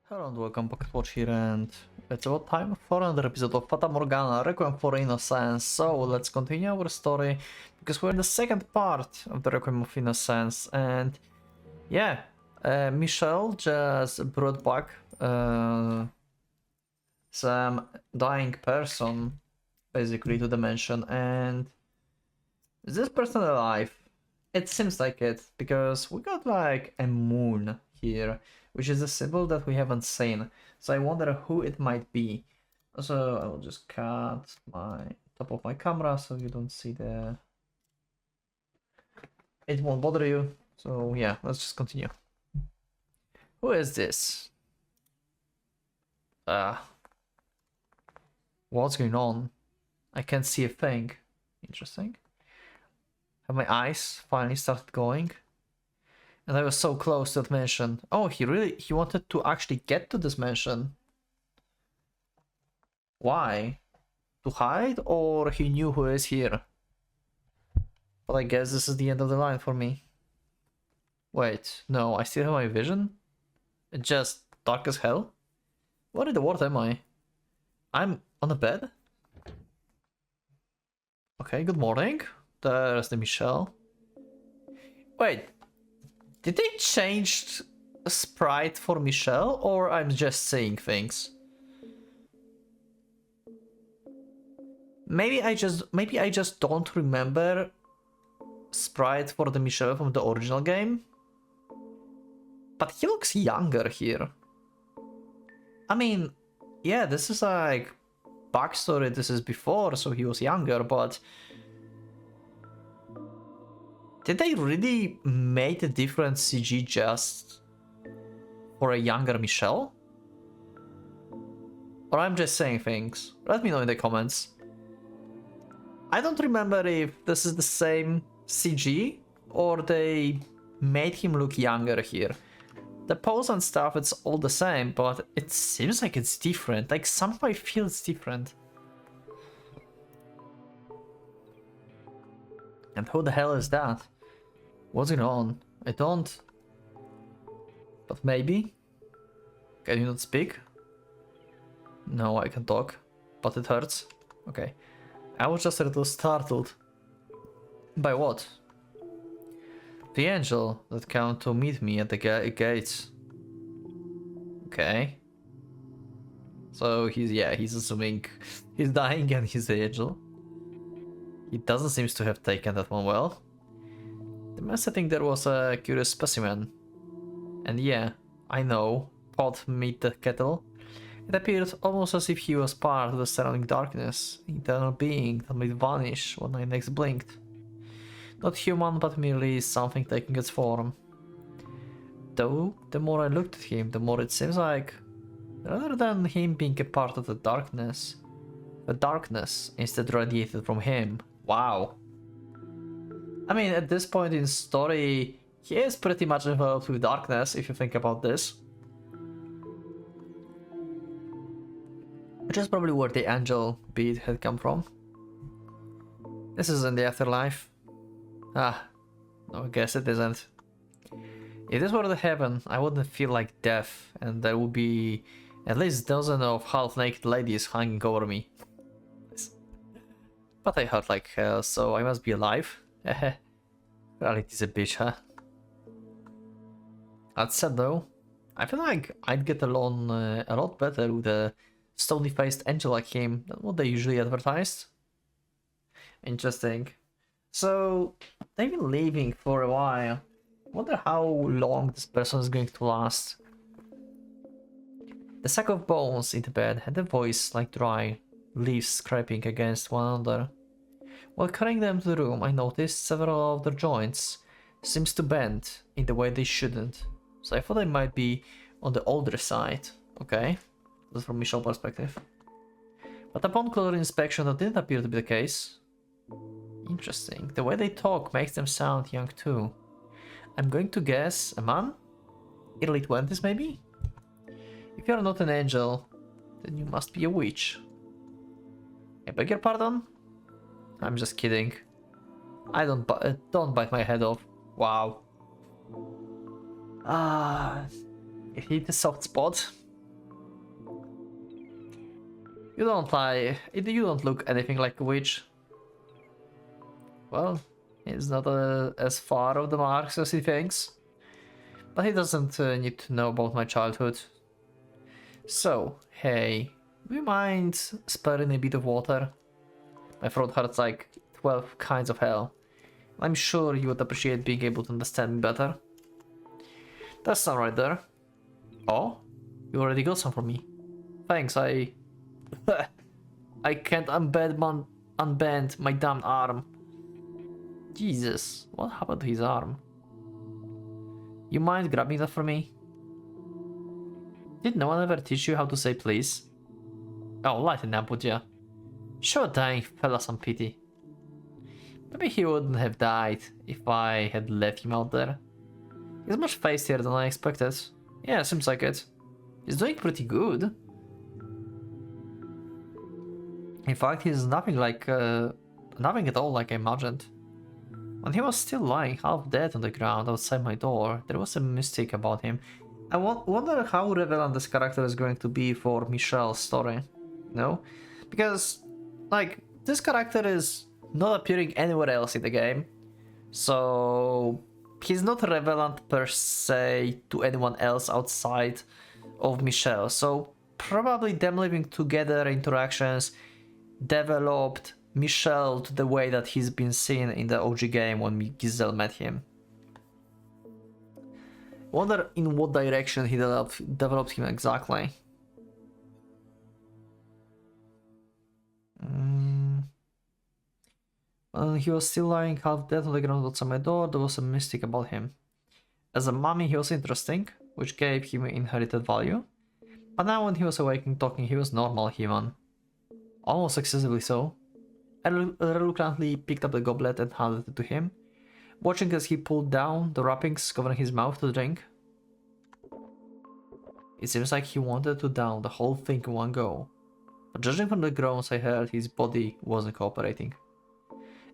Hello and welcome, PocketWatch here, and it's about time for another episode of Fata Morgana, Requiem for Innocence. So let's continue our story, because we're in the second part of the Requiem of Innocence, and yeah, Michelle just brought back some dying person, basically, to the mansion, and is this person alive? It seems like it, because we got like a moon here, which is a symbol that we haven't seen. So I wonder who it might be. So I will just cut my top of my camera so you don't see the... It won't bother you. So yeah, let's just continue. Who is this? What's going on? I can't see a thing. Interesting. Have my eyes finally started going? And I was so close to that mansion. Oh, he wanted to actually get to this mansion. Why? To hide, or he knew who is here? But I guess this is the end of the line for me. Wait, no, I still have my vision? It's just dark as hell? What in the world am I? I'm on a bed? Okay, good morning. There's the Michelle. Wait, did they change a sprite for Michelle, or I'm just saying things? Maybe I just don't remember sprite for the Michelle from the original game. But he looks younger here. I mean, yeah, this is like backstory, this is before, so he was younger, but did they really make a different CG just for a younger Michelle? Or I'm just saying things? Let me know in the comments. I don't remember if this is the same CG or they made him look younger here. The pose and stuff, it's all the same, but it seems like it's different. Like somehow it feels different. And who the hell is that? What's going on? I don't... But maybe? Can you not speak? No, I can talk, but it hurts. Okay. I was just a little startled. By what? The angel that came to meet me at the gates. Okay. So he's assuming he's dying and he's the angel. He doesn't seem to have taken that one well. The master think there was a curious specimen. And yeah, I know, pot meet the kettle. It appeared almost as if he was part of the surrounding darkness, an eternal being that might vanish when I next blinked. Not human, but merely something taking its form. Though, the more I looked at him, the more it seems like, rather than him being a part of the darkness instead radiated from him. Wow. I mean, at this point in story, he is pretty much involved with darkness, if you think about this. Which is probably where the angel bead had come from. This isn't the afterlife. Ah, no, I guess it isn't. If this were the heaven, I wouldn't feel like death, and there would be at least dozens of half-naked ladies hanging over me. But I hurt like hell, so I must be alive. Reality's a bitch, huh? That said though, I feel like I'd get along a lot better with a stony-faced angel like him than what they usually advertised. Interesting. So, they've been leaving for a while. Wonder how long this person is going to last. The sack of bones in the bed had a voice like dry leaves scraping against one another. While carrying them to the room, I noticed several of their joints seems to bend in the way they shouldn't. So I thought they might be on the older side. Okay, that's from Michelle's perspective. But upon closer inspection, that didn't appear to be the case. Interesting. The way they talk makes them sound young too. I'm going to guess a man? Early 20s maybe? If you're not an angel, then you must be a witch. I beg your pardon? I'm just kidding. I don't bite my head off. Wow. It hit a soft spot. You don't lie. You don't look anything like a witch. Well, he's not as far off the marks as he thinks. But he doesn't need to know about my childhood. So, hey, do you mind sparing a bit of water? My throat hurts like 12 kinds of hell. I'm sure you would appreciate being able to understand me better. That's some right there. Oh? You already got some from me. Thanks, I can't unbend my damn arm. Jesus, what happened to his arm? You mind grabbing that for me? Did no one ever teach you how to say please? Oh, lighten up, would ya? Sure dying fella some pity. Maybe he wouldn't have died if I had left him out there. He's much fastier than I expected. Yeah, seems like it. He's doing pretty good. In fact, he's nothing at all like I imagined. When he was still lying half dead on the ground outside my door, there was a mystique about him. I wonder how relevant this character is going to be for Michelle's story. No? Because, like, this character is not appearing anywhere else in the game. So, he's not relevant per se to anyone else outside of Michelle. So, probably them living together, interactions, developed Michelle to the way that he's been seen in the OG game when Giselle met him. Wonder in what direction he developed him exactly. When he was still lying half dead on the ground outside my door, there was a mystic about him. As a mummy, he was interesting, which gave him inherited value. But now when he was awake and talking, he was normal human. Almost excessively so. I reluctantly picked up the goblet and handed it to him, watching as he pulled down the wrappings covering his mouth to drink. It seems like he wanted to down the whole thing in one go, but judging from the groans I heard, his body wasn't cooperating.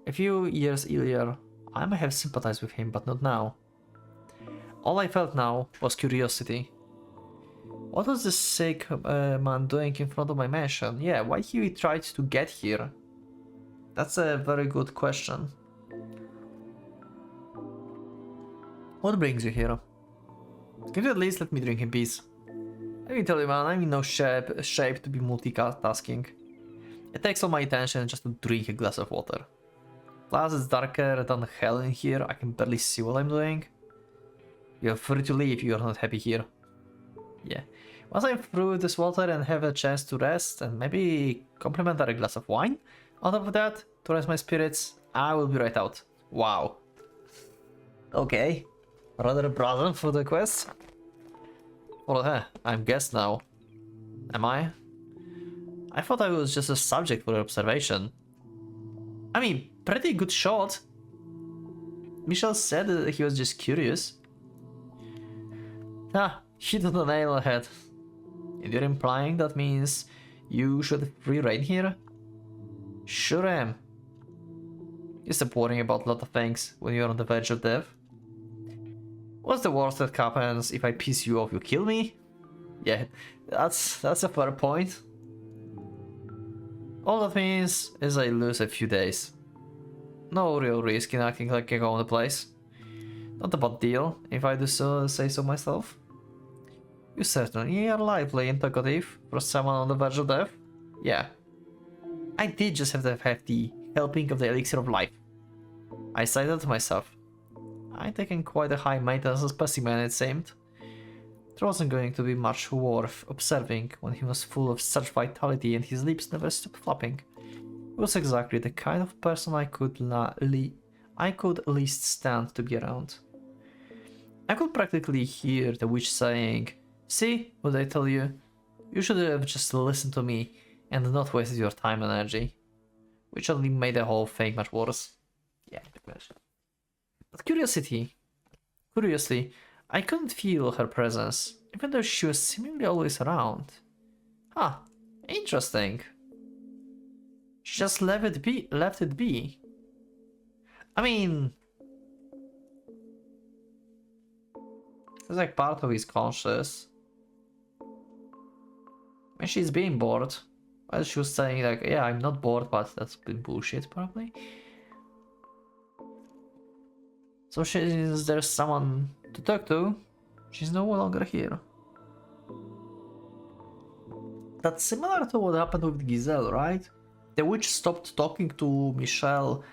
A few years earlier, I might have sympathized with him, but not now. All I felt now was curiosity. What was this sick man doing in front of my mansion? Yeah, why he tried to get here? That's a very good question. What brings you here? Can you at least let me drink in peace? Let me tell you, man, I'm in no shape to be multitasking. It takes all my attention just to drink a glass of water. Plus, it's darker than hell in here. I can barely see what I'm doing. You're free to leave if you're not happy here. Yeah. Once I'm through this water and have a chance to rest and maybe complimentary glass of wine on top of that to rest my spirits, I will be right out. Wow. Okay. Rather brazen for the quest. Well, I'm guest now. Am I? I thought I was just a subject for observation. I mean, pretty good shot. Michelle said that he was just curious. Ah, hit on the nail on the head. If you're implying that means you should free reign here? Sure am. You stop worrying about a lot of things when you're on the verge of death. What's the worst that happens if I piss you off? You kill me? Yeah, that's a fair point. All that means is I lose a few days. No real risk in acting like I own the place. Not a bad deal, if I do so say so myself. You certainly are lively and talkative for someone on the verge of death. Yeah. I did just have to have the helping of the elixir of life. I sighed to myself. I'd taken quite a high maintenance specimen, it seemed. There wasn't going to be much worth observing when he was full of such vitality and his lips never stopped flapping. He was exactly the kind of person I could least stand to be around. I could practically hear the witch saying, "See what I tell you? You should have just listened to me and not wasted your time and energy." Which only made the whole thing much worse. Yeah, pretty much. But curiously, I couldn't feel her presence, even though she was seemingly always around. Huh, interesting. She just left it be. I mean, it's like part of his conscious. When she's being bored, Well, she was saying like, yeah, I'm not bored, but that's been bullshit probably. So there's someone to talk to. She's no longer here. That's similar to what happened with Giselle, right? The witch stopped talking to Michelle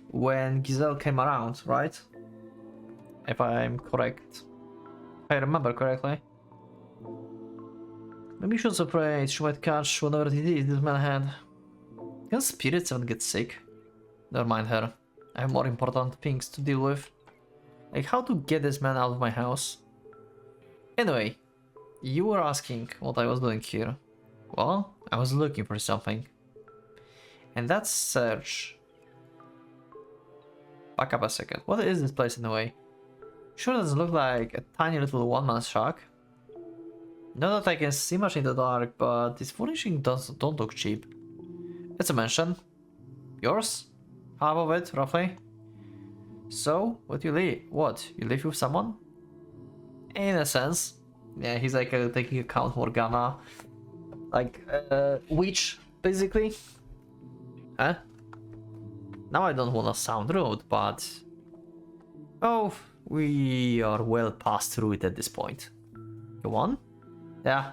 when Giselle came around, right? If I'm correct. If I remember correctly. Maybe she was afraid she might catch whatever it is this man had. Can spirits even get sick? Never mind her. I have more important things to deal with. Like how to get this man out of my house. Anyway, you were asking what I was doing here. Well, I was looking for something. And that's search. Back up a second. What is this place anyway? Sure doesn't look like a tiny little one-man shack. Not that I can see much in the dark, but these furnishings don't look cheap. It's a mansion. Yours? Half of it, roughly. So, what you live? What? You live with someone? In a sense. Yeah, he's like taking a Fata Morgana. Like, witch, basically. Huh? Now I don't wanna sound rude, but... Oh, we are well past through it at this point. Go on? Yeah,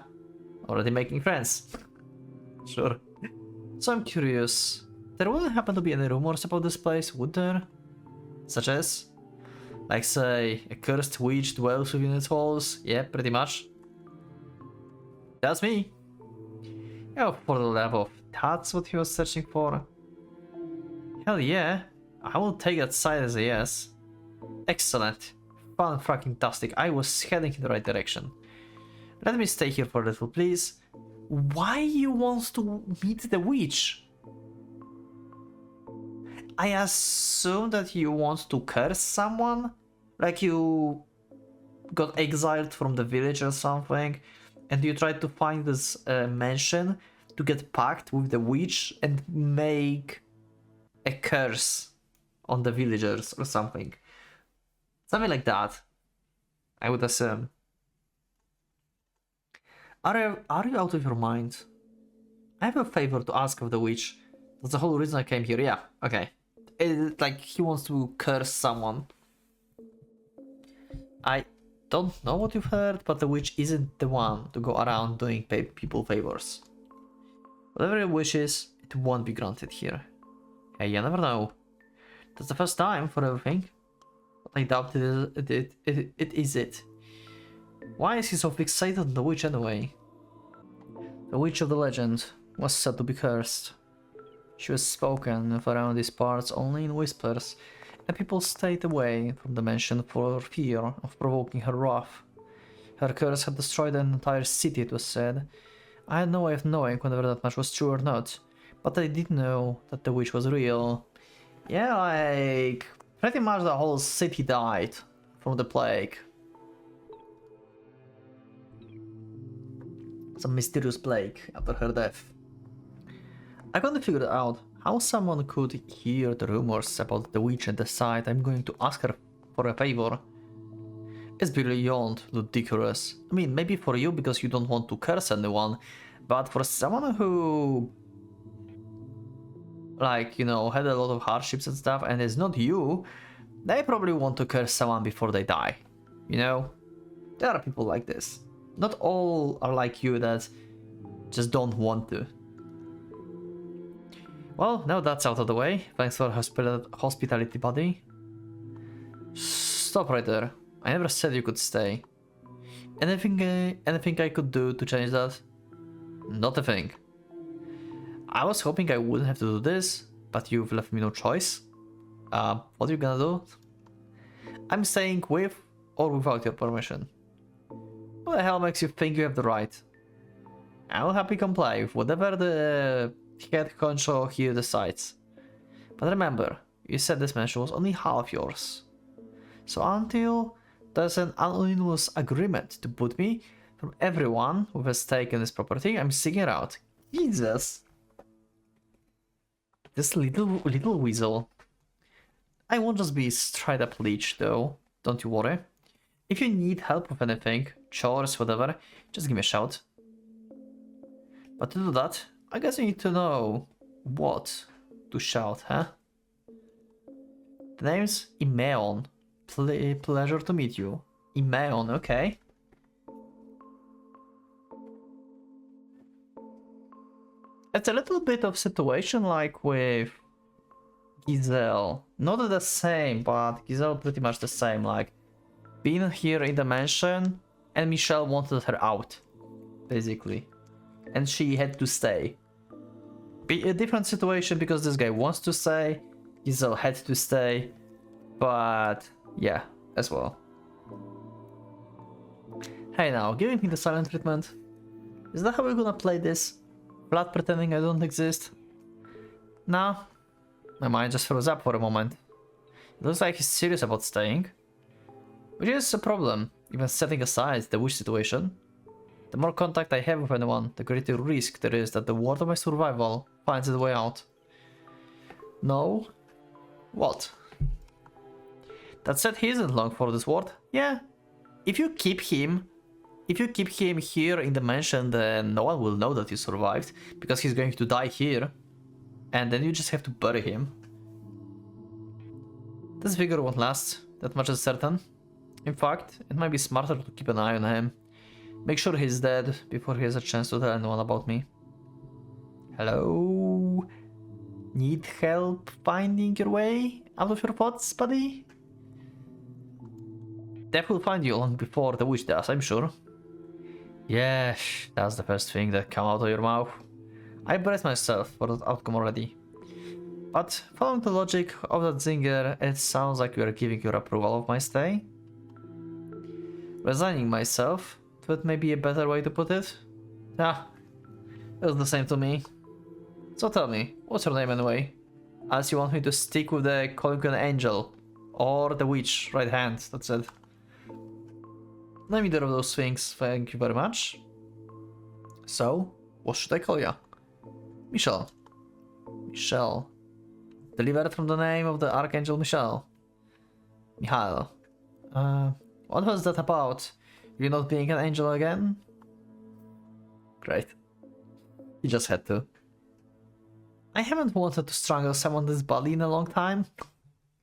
already making friends. Sure. So I'm curious, there wouldn't happen to be any rumors about this place, would there? Such as? Like say, a cursed witch dwells within its walls? Yeah, pretty much. That's me. Oh, for the love of... That's what he was searching for? Hell yeah, I will take that side as a yes. Excellent. Fan-fucking-tastic, I was heading in the right direction. Let me stay here for a little, please. Why you want to meet the witch? I assume that you want to curse someone? Like you got exiled from the village or something, and you tried to find this mansion to get packed with the witch and make a curse on the villagers or something. Something like that, I would assume. Are you out of your mind? I have a favor to ask of the witch. That's the whole reason I came here. Yeah, okay. Like he wants to curse someone. I don't know what you've heard, but the witch isn't the one to go around doing people favors. Whatever your wish is, it won't be granted here. Hey, you never know. That's the first time for everything. But I doubt it is it. Why is he so fixated on the witch anyway? The witch of the legend was said to be cursed. She was spoken of around these parts only in whispers, and people stayed away from the mansion for fear of provoking her wrath. Her curse had destroyed an entire city, it was said. I had no way of knowing whether that much was true or not, but I did know that the witch was real. Yeah, like... pretty much the whole city died from the plague. Some mysterious plague after her death. I couldn't figure out how someone could hear the rumors about the witch and decide I'm going to ask her for a favor. It's beyond ludicrous. I mean, maybe for you because you don't want to curse anyone, but for someone who... like, you know, had a lot of hardships and stuff and is not you, they probably want to curse someone before they die. You know? There are people like this. Not all are like you that just don't want to. Well, now that's out of the way. Thanks for hospitality, buddy. Stop right there. I never said you could stay. Anything I could do to change that? Not a thing. I was hoping I wouldn't have to do this, but you've left me no choice. What are you gonna do? I'm staying with or without your permission. What the hell makes you think you have the right? I'll happily comply with whatever the head honcho here decides. But remember, you said this mansion was only half yours. So until there's an unanimous agreement to put me from everyone with a stake in this property, I'm sticking it out. Jesus! This little weasel. I won't just be straight up leech though, don't you worry. If you need help with anything, chores, whatever, just give me a shout. But to do that, I guess you need to know what to shout, huh? The name's Imeon. Pleasure to meet you. Imeon, okay. It's a little bit of situation like with Giselle. Not the same, but Giselle pretty much the same. Like, being here in the mansion, and Michelle wanted her out, basically. And she had to stay. Be a different situation because this guy wants to stay, Giselle had to stay, but yeah, as well. Hey now, giving me the silent treatment. Is that how we're gonna play this? Flat pretending I don't exist? No. My mind just froze up for a moment. It looks like he's serious about staying. Which is a problem, even setting aside the wish situation. The more contact I have with anyone, the greater risk there is that the word of my survival finds its way out. No? What? That said, he isn't long for this word. Yeah. If you keep him here in the mansion, then no one will know that you survived, because he's going to die here. And then you just have to bury him. This figure won't last, that much is certain. In fact, it might be smarter to keep an eye on him. Make sure he's dead before he has a chance to tell anyone about me. Hello? Need help finding your way out of your thoughts, buddy? Death will find you long before the witch does, I'm sure. Yes, that's the first thing that came out of your mouth. I braced myself for that outcome already. But following the logic of that zinger, it sounds like you are giving your approval of my stay. Resigning myself, that may be a better way to put it. Ah, it was the same to me. So tell me, what's your name anyway? Unless you want me to stick with the calling an angel, or the witch, right hand, that's it. Neither of those things, thank you very much. So, what should I call ya? Michelle. Michelle. Delivered from the name of the Archangel Michelle. Michael. What was that about? You not being an angel again? Great. You just had to. I haven't wanted to strangle someone this badly in a long time.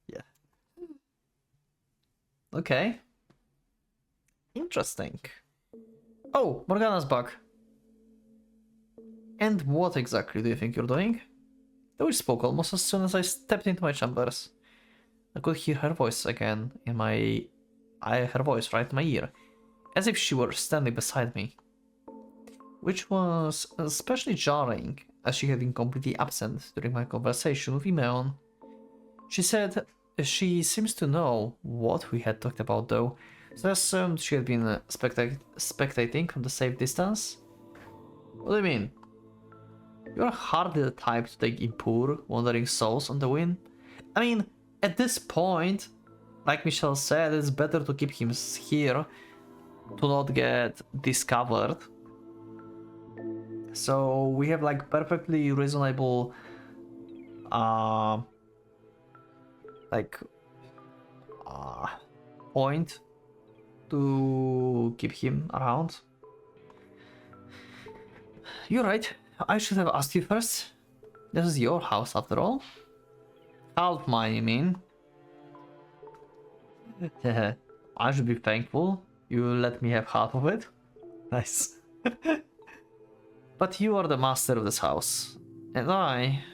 Yeah. Okay. Interesting. Oh, Morgana's back. And what exactly do you think you're doing? The witch spoke almost as soon as I stepped into my chambers. I could hear her voice again in my... her voice right in my ear, as if she were standing beside me. Which was especially jarring, as she had been completely absent during my conversation with Imeon. She said she seems to know what we had talked about though, so I assumed she had been spectating from the safe distance. What do you mean? You're hardly the type to take impure, wandering souls on the wind. I mean, at this point, like Michelle said, it's better to keep him here to not get discovered. So we have like perfectly reasonable point to keep him around. You're right, I should have asked you first. This is your house after all. Half mine, you mean? I should be thankful you let me have half of it. Nice. But you are the master of this house. And I...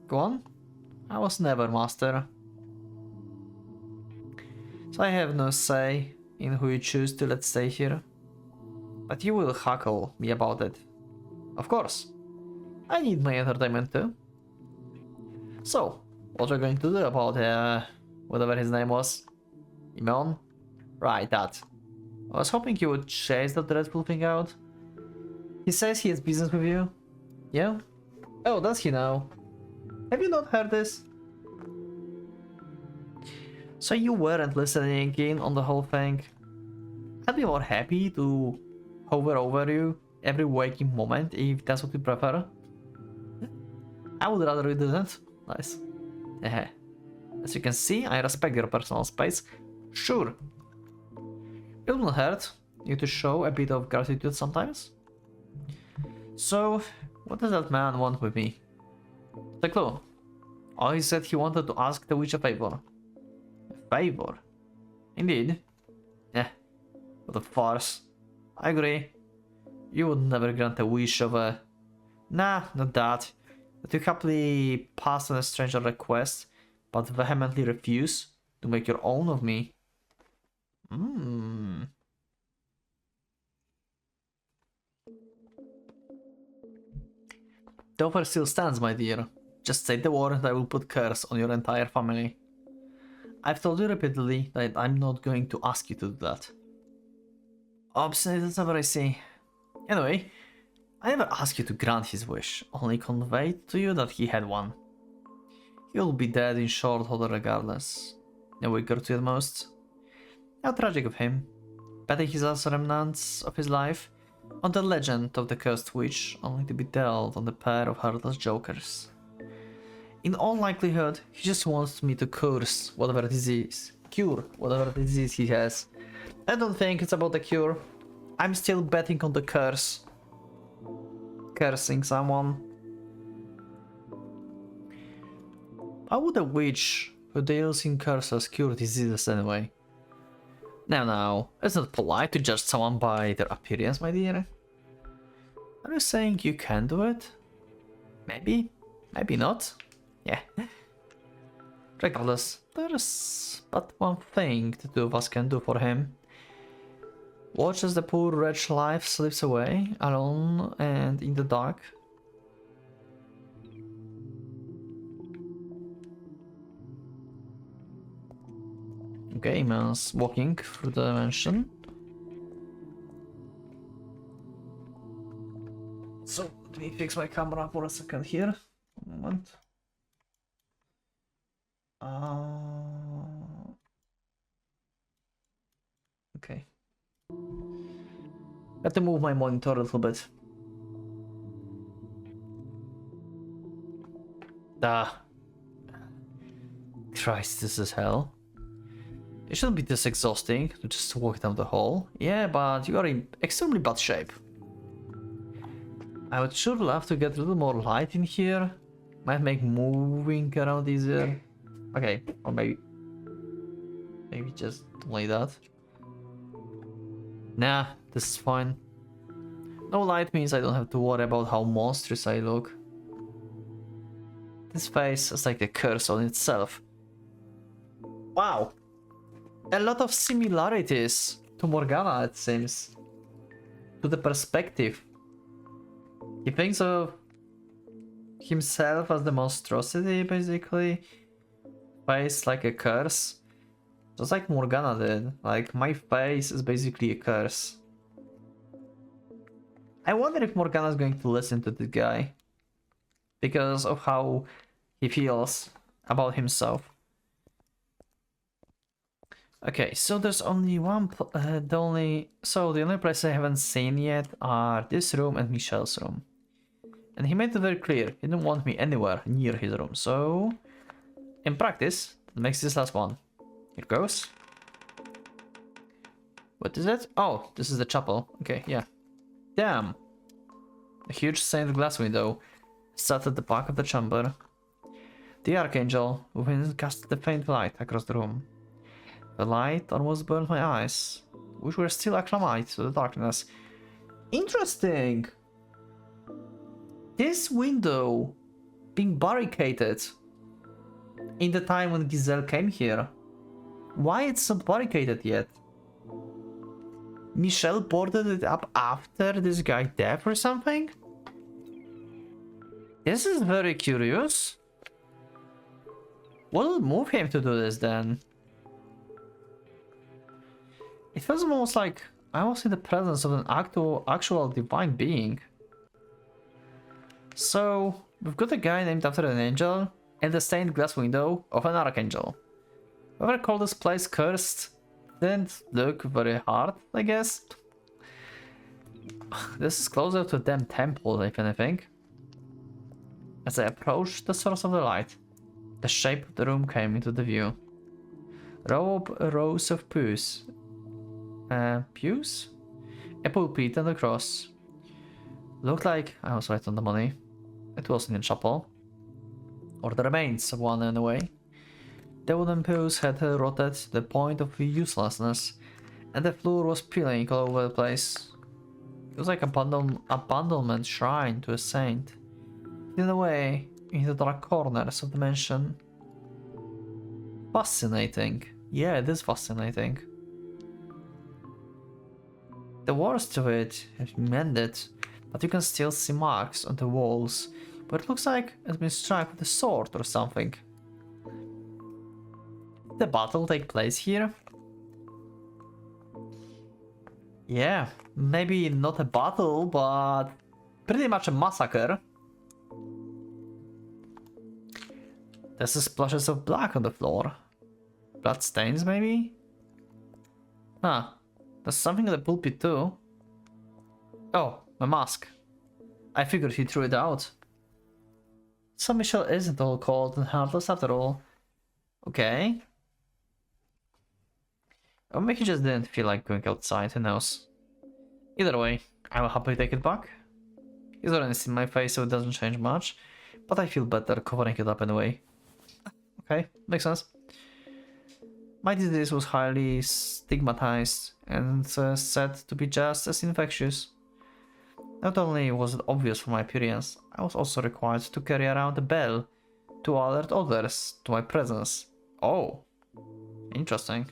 Go on? I was never master. So I have no say in who you choose to let stay here. But you will hackle me about it. Of course. I need my entertainment too. So, what are you going to do about whatever his name was? Imeon? Right, that. I was hoping you would chase that dreadful thing out. He says he has business with you. Yeah? Oh, does he now? Have you not heard this? So you weren't listening in on the whole thing? I'd be more happy to hover over you every waking moment if that's what you prefer. I would rather you didn't. Nice. As you can see, I respect your personal space. Sure. It wouldn't hurt you to show a bit of gratitude sometimes. So, What does that man want with me? The clue. Oh, he said he wanted to ask the witch a favor. A favor? Indeed. Eh, what a farce. I agree. You would never grant a wish of a... Nah, not that. That you happily pass on a stranger request, but vehemently refuse to make your own of me. Hmm. The offer still stands, my dear. Just say the word and I will put curse on your entire family. I've told you repeatedly that I'm not going to ask you to do that. Obstinate as ever, I see. Anyway, I never asked you to grant his wish, only conveyed to you that he had one. He'll be dead in short order regardless. A week or two at most. How tragic of him. Betting his last remnants of his life on the legend of the cursed witch, only to be dealt on the pair of heartless jokers. In all likelihood, he just wants me to curse whatever disease, cure whatever disease he has. I don't think it's about the cure. I'm still betting on the curse. Cursing someone. How would a witch who deals in curses cure diseases anyway? Now, it's not polite to judge someone by their appearance, my dear. Are you saying you can do it? Maybe, maybe not. Yeah. Regardless, there's but one thing the two of us can do for him. Watch as the poor wretch life slips away, alone and in the dark. Okay, man's walking through the mansion. So, let me fix my camera for a second here. A moment. Okay. Have to move my monitor a little bit. Ah. Christ, this is hell. It shouldn't be this exhausting to just walk down the hall. Yeah, but you are in extremely bad shape. I would sure love to get a little more light in here. Might make moving around easier. Okay, or maybe just like that. Nah, this is fine. No light means I don't have to worry about how monstrous I look. This face is like a curse on itself. Wow! A lot of similarities to Morgana, it seems. To the perspective. He thinks of himself as the monstrosity, basically. Face like a curse. Just like Morgana did. Like, my face is basically a curse. I wonder if Morgana is going to listen to this guy. Because of how he feels about himself. Okay, so there's only one, the only place I haven't seen yet are this room and Michelle's room. And he made it very clear, he didn't want me anywhere near his room, so... In practice, that makes this last one. Here goes. What is it? Oh, this is the chapel. Okay, yeah. Damn! A huge stained glass window sat at the back of the chamber. The archangel within cast a faint light across the room. The light almost burned my eyes, which were still acclimated to the darkness. Interesting! This window being barricaded in the time when Giselle came here. Why it's not barricaded yet? Michelle boarded it up after this guy death or something? This is very curious. What would move him to do this then? It feels almost like I was in the presence of an actual divine being. So, we've got a guy named after an angel and the stained glass window of an archangel. Whoever called this place cursed didn't look very hard, I guess. This is closer to a damn temple, if anything. As I approached the source of the light, the shape of the room came into the view. Rows of pews? A pulpit and a cross. Looked like I was right on the money. It wasn't in chapel. Or the remains of one anyway. The wooden pews had rotted to the point of uselessness, and the floor was peeling all over the place. It was like a abandonment shrine to a saint, hidden away in the dark corners of the mansion. Fascinating. Yeah, it is fascinating. The worst of it has been mended, but you can still see marks on the walls, but it looks like it's been struck with a sword or something. Did the battle take place here? Yeah, maybe not a battle, but pretty much a massacre. There's splashes of black on the floor. Blood stains, maybe? Huh. There's something in the pulpit too. Oh, my mask. I figured he threw it out. So Michelle isn't all cold and heartless after all. Okay. Or maybe he just didn't feel like going outside, who knows. Either way, I will happily take it back. He's already seen my face, so it doesn't change much. But I feel better covering it up anyway. Okay, makes sense. My disease was highly stigmatized and said to be just as infectious. Not only was it obvious from my appearance, I was also required to carry around a bell to alert others to my presence. Oh, interesting.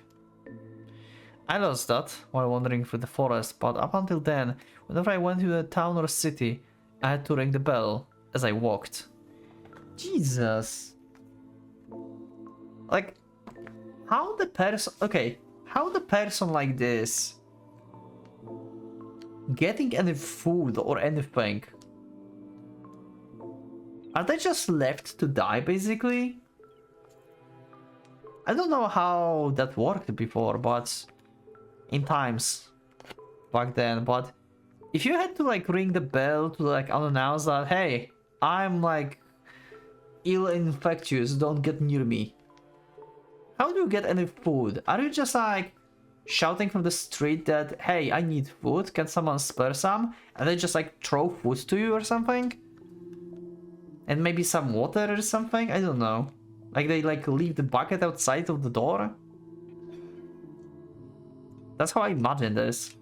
I lost that while wandering through the forest, but up until then, whenever I went to a town or city, I had to ring the bell as I walked. Jesus. Like, how the person like this getting any food or anything? Are they just left to die basically? I don't know how that worked before, but in times back then, but if you had to like ring the bell to like announce that, hey, I'm like ill infectious, don't get near me. How do you get any food? Are you just like shouting from the street that, hey, I need food, can someone spare some? And they just like throw food to you or something? And maybe some water or something? I don't know. Like they like leave the bucket outside of the door? That's how I imagine this.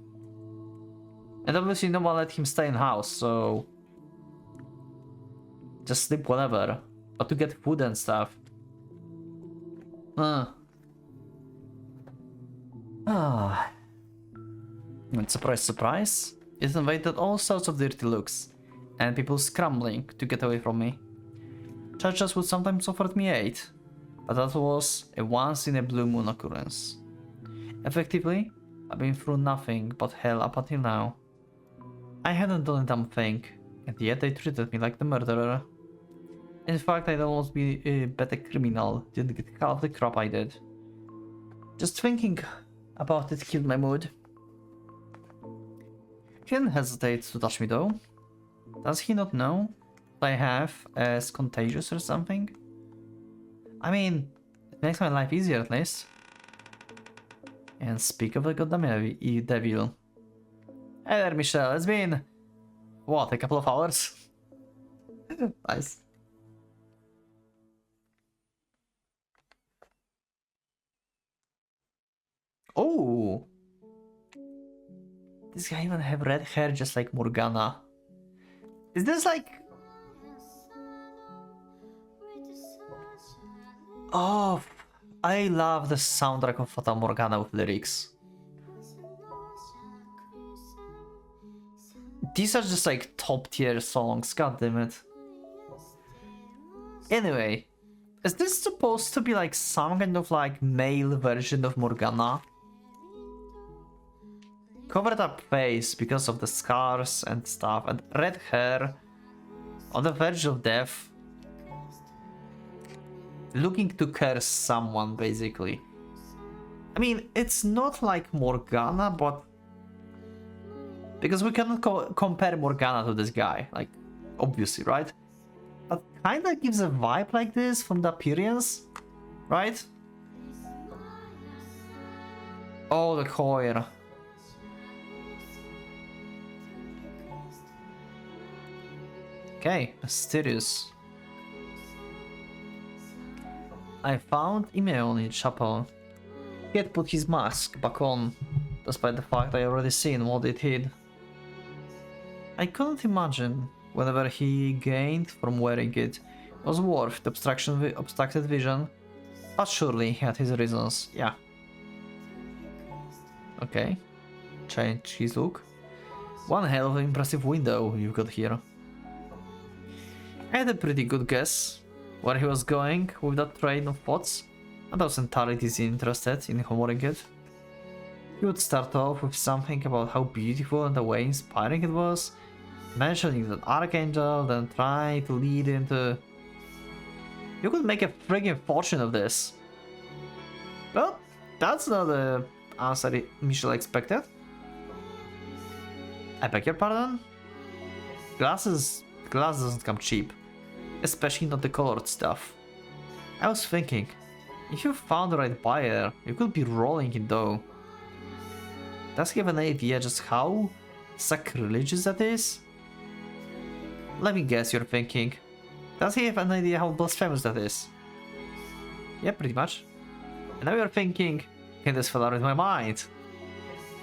And obviously no one let him stay in house, so just sleep whenever. But to get food and stuff. And surprise, surprise, it invited all sorts of dirty looks, and people scrambling to get away from me. Churches would sometimes offer me aid, but that was a once in a blue moon occurrence. Effectively, I've been through nothing but hell up until now. I hadn't done a damn thing, and yet they treated me like the murderer. In fact, I'd almost be a better criminal, didn't get half the crap I did. Just thinking about it killed my mood. He didn't hesitate to touch me though. Does he not know that I have as contagious or something? I mean, it makes my life easier at least. And speak of the goddamn devil. Hey there, Michelle, it's been... what, a couple of hours? Nice. Oh! This guy even have red hair just like Morgana. Is this like... oh, I love the soundtrack of Fata Morgana with lyrics. These are just like top tier songs, god damn it. Anyway, is this supposed to be like some kind of like male version of Morgana? Covered up face because of the scars and stuff, and red hair, on the verge of death, looking to curse someone basically. I mean, it's not like Morgana, but because we cannot compare Morgana to this guy, like, obviously, right? But kinda gives a vibe like this from the appearance, right? Oh, the choir. Okay, mysterious. I found Imeon in chapel. He had put his mask back on, despite the fact I already seen what it hid. I couldn't imagine whatever he gained from wearing it was worth the obstructed vision, but surely he had his reasons, yeah. Okay, change his look. One hell of an impressive window you've got here. I had a pretty good guess where he was going with that train of thoughts, and I was entirely disinterested in humoring it. He would start off with something about how beautiful and the way inspiring it was, mentioning an archangel, then try to lead into... You could make a friggin' fortune of this. Well, that's not the answer Michelle expected. I beg your pardon? Glass doesn't come cheap, especially not the colored stuff. I was thinking, if you found the right buyer, you could be rolling in dough. Does he have an idea just how sacrilegious that is? Let me guess you're thinking, does he have an idea how blasphemous that is? Yeah, pretty much. And now you're thinking, can this fell out of my mind?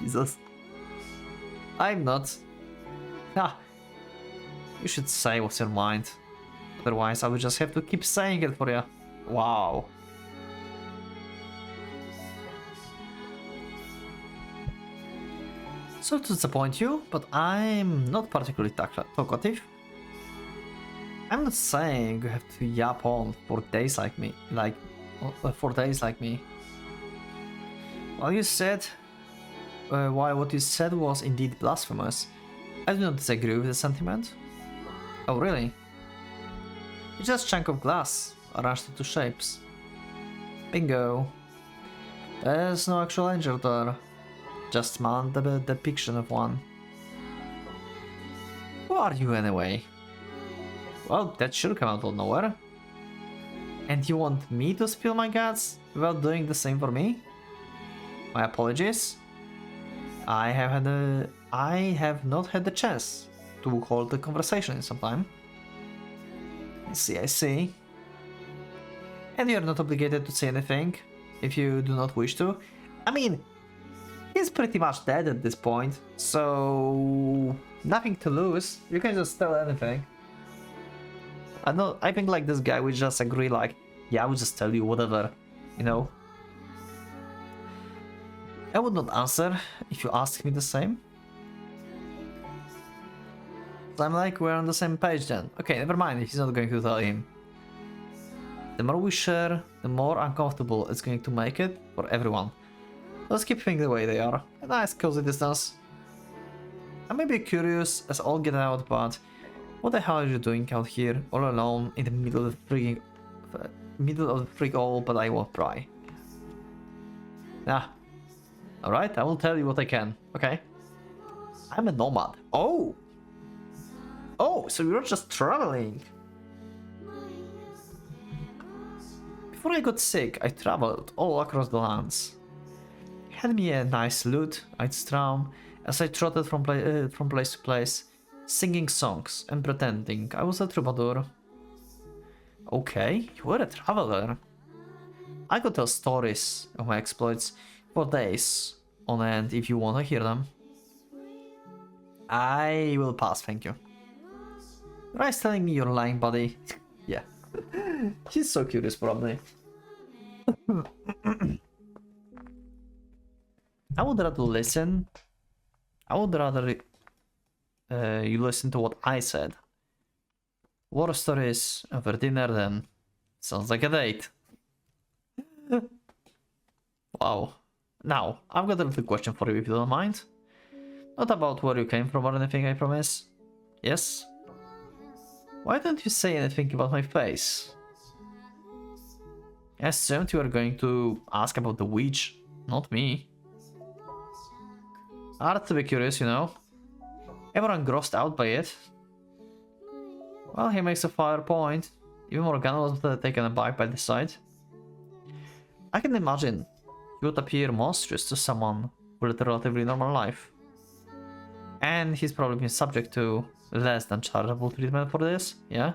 Jesus. I'm not. Ah, you should say what's your mind. Otherwise I will just have to keep saying it for you. Wow. So to disappoint you, but I'm not particularly talkative. I'm not saying you have to yap on for days like me, While what you said was indeed blasphemous, I do not disagree with the sentiment. Oh really? It's just a chunk of glass, arranged into shapes. Bingo. There's no actual angel there, just man the depiction of one. Who are you anyway? Well, that should come out of nowhere. And you want me to spill my guts without doing the same for me? My apologies. I have not had the chance to hold the conversation in some time. I see. And you're not obligated to say anything if you do not wish to. I mean, he's pretty much dead at this point, so nothing to lose. You can just tell anything. I think like this guy would just agree like, yeah, I will just tell you whatever, you know. I would not answer if you asked me the same. So I'm like, we're on the same page then. Okay, never mind if he's not going to tell him. The more we share, the more uncomfortable it's going to make it for everyone. Let's keep things the way they are. A nice cozy distance. I may be curious as all get out, but what the hell are you doing out here all alone in the middle of the freak all, but I won't pry. Nah. Alright, I will tell you what I can, okay? I'm a nomad. Oh! Oh, so you're just traveling. Before I got sick, I traveled all across the lands. Had me a nice lute I'd strum as I trotted from place to place, singing songs and pretending I was a troubadour. Okay, you were a traveler. I could tell stories of my exploits for days on end if you want to hear them. I will pass, thank you. Rice telling me you're lying, buddy. Yeah. He's so curious, probably. I would rather listen. I would rather you listen to what I said. War stories over dinner then. Sounds like a date. Wow. Now, I've got a little question for you if you don't mind. Not about where you came from or anything, I promise. Yes? Why don't you say anything about my face? I assumed you were going to ask about the witch, not me. Hard to be curious, you know. Everyone grossed out by it. Well, he makes a fair point. Even Morgana was taken aback by the sight. I can imagine you would appear monstrous to someone with a relatively normal life. And he's probably been subject to less than charitable treatment for this, yeah?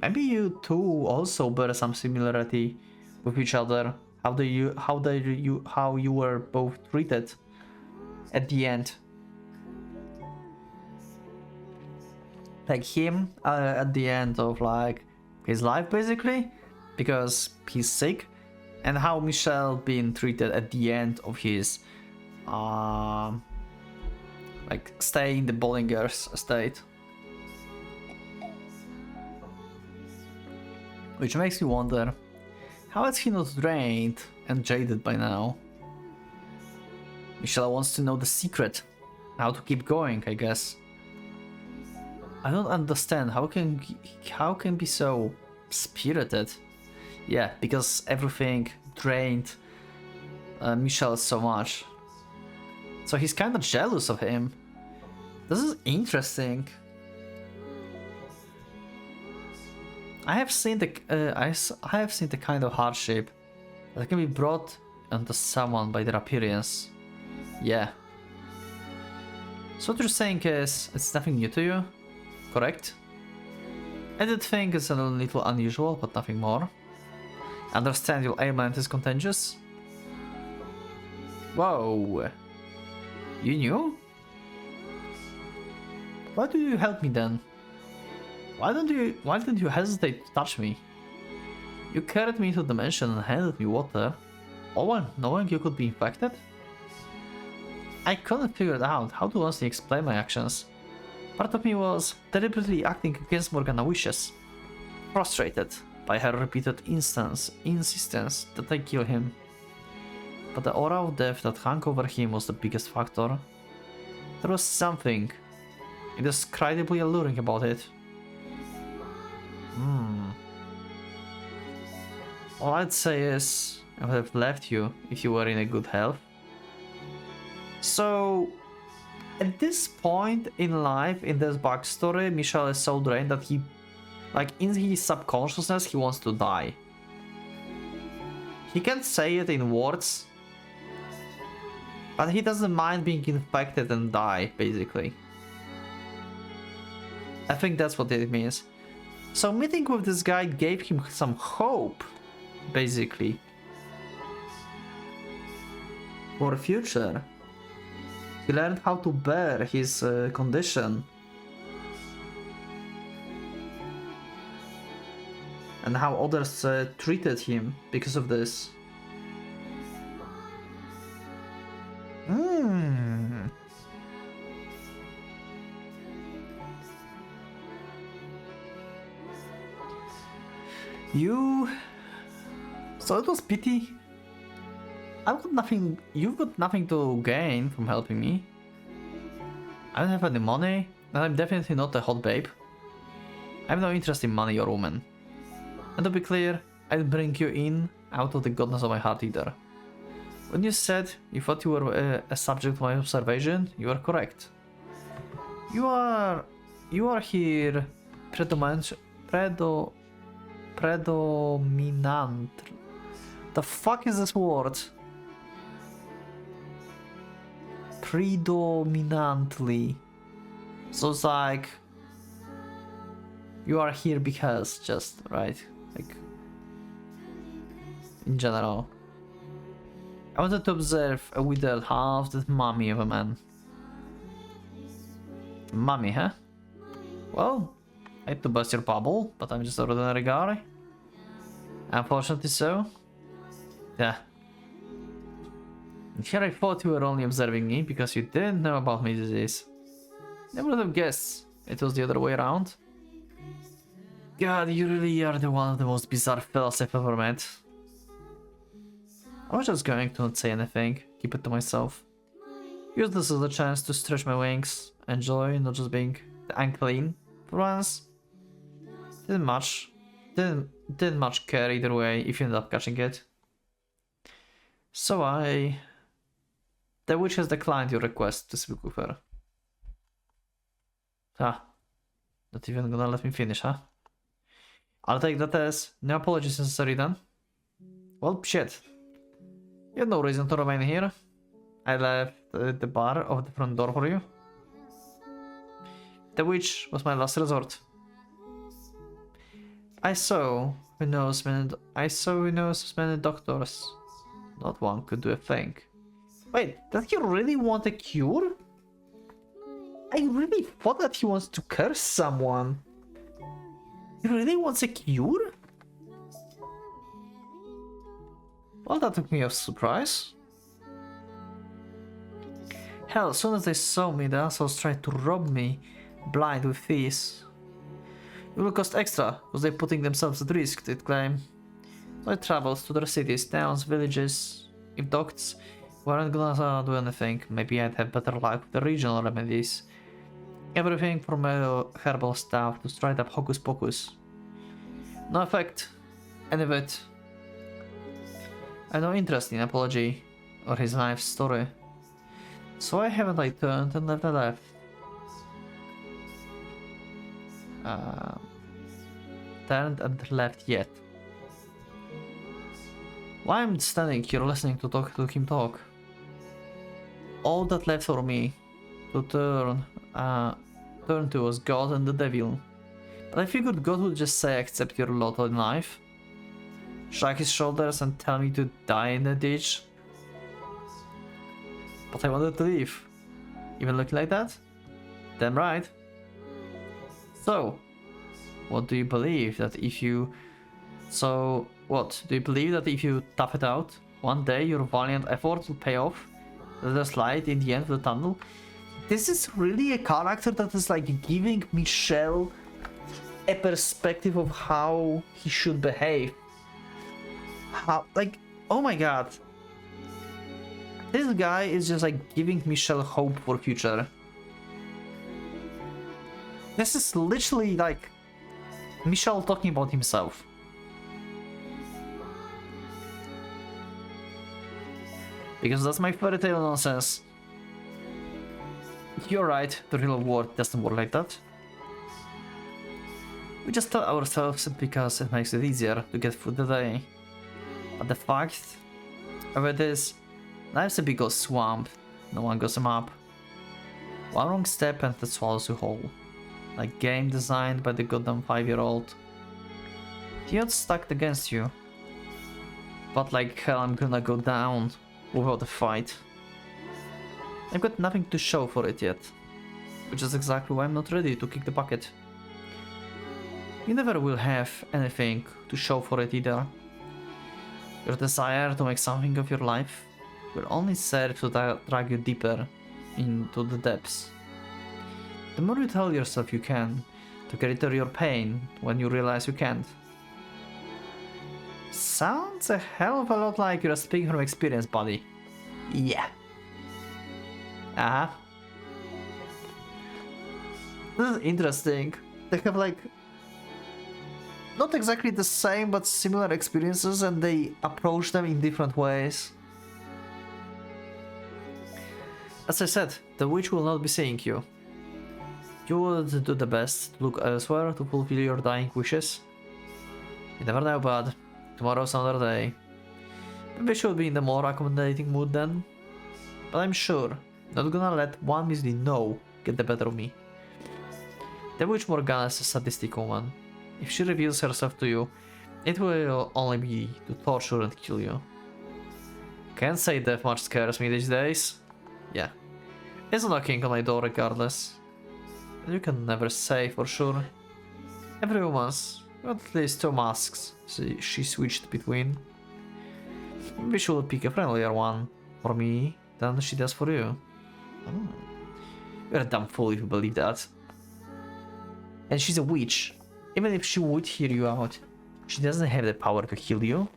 Maybe you two also bear some similarity with each other. How you were both treated at the end. Like him at the end of like his life basically, because he's sick, and how Michelle being treated at the end of his like stay in the Bollinger's estate. Which makes me wonder, how is he not drained and jaded by now? Michelle wants to know the secret, how to keep going, I guess. I don't understand, how can be so spirited? Yeah, because everything drained Michelle so much. So he's kind of jealous of him. This is interesting. I have seen the kind of hardship that can be brought onto someone by their appearance. Yeah. So what you're saying is it's nothing new to you, correct? I did think it's a little unusual, but nothing more. Understand your ailment is contagious? Whoa. You knew? Why do you help me then? Why didn't you hesitate to touch me? You carried me to the mansion and handed me water, all while knowing you could be infected? I couldn't figure it out how to honestly explain my actions. Part of me was deliberately acting against Morgana's wishes, frustrated by her repeated insistence that I kill him. But the aura of death that hung over him was the biggest factor. There was something indescribably alluring about it. All I'd say is I would have left you if you were in a good health. So, at this point in life, in this backstory, Michelle is so drained that he, like in his subconsciousness, he wants to die. He can't say it in words, but he doesn't mind being infected and die, basically. I think that's what it means. So meeting with this guy gave him some hope, basically, for the future. He learned how to bear his condition. And how others treated him because of this. So it was pity. You've got nothing to gain from helping me. I don't have any money, and I'm definitely not a hot babe. I have no interest in money or women. And to be clear, I didn't bring you in out of the goodness of my heart either. When you said you thought you were a subject of my observation, you are correct. You are here predominant. The fuck is this word? Predominantly. So it's like you are here because just right, like in general. I wanted to observe a withered half-dead mummy of a man. Mummy, huh? Well, I hate to burst your bubble, but I'm just an ordinary guy. Unfortunately so. Yeah. And here I thought you were only observing me because you didn't know about my disease. Never would have guessed it was the other way around. God, you really are the one of the most bizarre fellows I've ever met. I was just going to not say anything, keep it to myself. Use this as a chance to stretch my wings, enjoy not just being the unclean for once. Didn't much care either way if you end up catching it. So the witch has declined your request to speak with her. Ah, not even gonna let me finish, huh? I'll take that as no apologies necessary then. Well, shit. You have no reason to remain here. I left the bar of the front door for you. The witch was my last resort. I saw who knows many doctors. Not one could do a thing. Wait, does he really want a cure? I really thought that he wants to curse someone. He really wants a cure? Well, that took me off surprise. Hell, as soon as they saw me, the assholes tried to rob me blind with fees. It will cost extra, because they're putting themselves at risk, they'd claim. So I traveled to their cities, towns, villages. If doctors weren't gonna do anything, maybe I'd have better luck with the regional remedies. Everything from herbal stuff to straight up hocus pocus. No effect. Any of it. I have no interest in apology or his life story. So I haven't turned and left. Turned and left yet. Why I'm standing here listening to him talk? All that left for me to turn to was God and the devil. But I figured God would just say accept your lot in life. Shrug his shoulders and tell me to die in a ditch. But I wanted to live. Even looking like that? Damn right. So, what do you believe that if you... So, what? Do you believe that if you tough it out, one day your valiant efforts will pay off? That there's light in the end of the tunnel? This is really a character that is giving Michel a perspective of how he should behave. How, oh my god. This guy is just giving Michel hope for future. This is literally Michel talking about himself. Because that's my fairy tale nonsense. You're right, the real world doesn't work like that. We just tell ourselves it because it makes it easier to get through the day. But the fact of it is, life's a big old swamp, no one goes up. One wrong step and it swallows you whole. Like game designed by the goddamn 5-year-old. The odds stacked against you. But like hell I'm gonna go down without a fight. I've got nothing to show for it yet. Which is exactly why I'm not ready to kick the bucket. You never will have anything to show for it either. Your desire to make something of your life will only serve to drag you deeper into the depths. The more you tell yourself you can, the greater your pain when you realize you can't. Sounds a hell of a lot like you're speaking from experience, buddy. Yeah. This is interesting. They have not exactly the same but similar experiences and they approach them in different ways. As I said, the witch will not be seeing you. You would do the best to look elsewhere to fulfill your dying wishes. You never know, bud. Tomorrow's another day. Maybe I should be in the more accommodating mood then. But I'm sure, not gonna let one mislead no get the better of me. The witch Morgana is a sadistic woman. If she reveals herself to you, it will only be to torture and kill you. Can't say death much scares me these days. Yeah. It's knocking on my door regardless. You can never say for sure. Every woman's got at least 2 masks she switched between. Maybe she will pick a friendlier one for me than she does for you. You're a dumb fool if you believe that. And she's a witch. Even if she would hear you out, she doesn't have the power to heal you.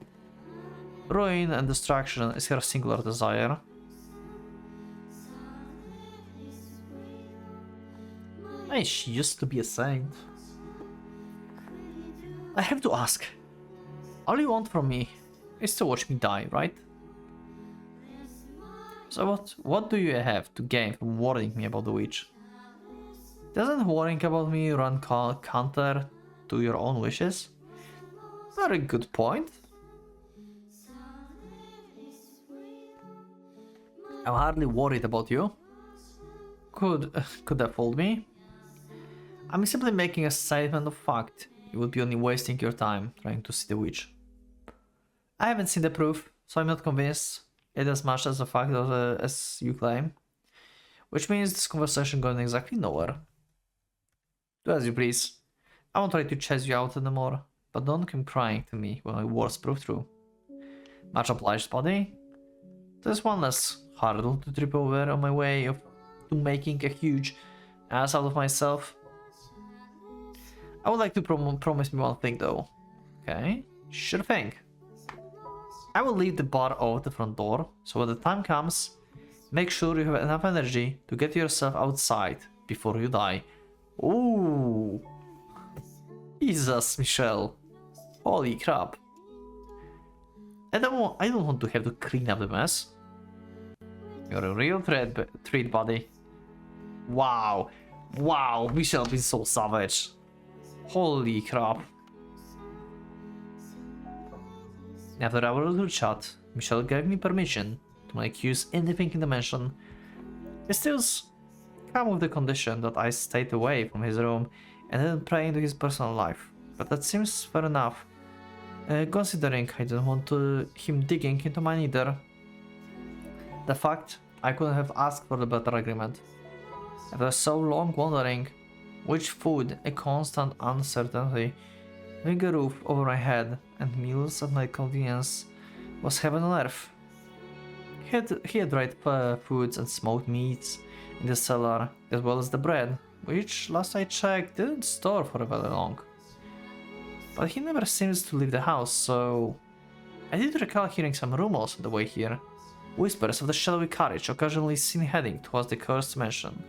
Ruin and destruction is her singular desire. Hey, she used to be a saint. I have to ask. All you want from me is to watch me die, right? So what do you have to gain from warning me about the witch? Doesn't worrying about me run counter to your own wishes? Very good point. I'm hardly worried about you. Could have fooled me. I'm simply making a statement of fact. You would be only wasting your time trying to see the witch. I haven't seen the proof, so I'm not convinced it as much as the fact as you claim. Which means this conversation going exactly nowhere. Do as you please. I won't try to chase you out anymore, but don't come crying to me when my words prove true. Much obliged, buddy. There's one less hurdle to trip over on my way to making a huge ass out of myself. I would like to promise me one thing though. Okay, sure thing. I will leave the bar out the front door, so when the time comes, make sure you have enough energy to get yourself outside before you die. Ooh. Jesus, Michelle. Holy crap. I don't want to have to clean up the mess. You're a real treat, buddy. Wow. Wow, Michelle been so savage. Holy crap. After our little chat, Michelle gave me permission to make use anything in the mansion. It still's come with the condition that I stayed away from his room and didn't pry into his personal life. But that seems fair enough, considering I didn't want him digging into mine either. The fact I couldn't have asked for a better agreement. After so long wondering which food, a constant uncertainty, having a roof over my head and meals at my convenience was heaven on earth. He had dried foods and smoked meats in the cellar, as well as the bread, which last I checked didn't store for very long. But he never seems to leave the house, so I did recall hearing some rumors on the way here. Whispers of the shadowy carriage occasionally seen heading towards the cursed mansion.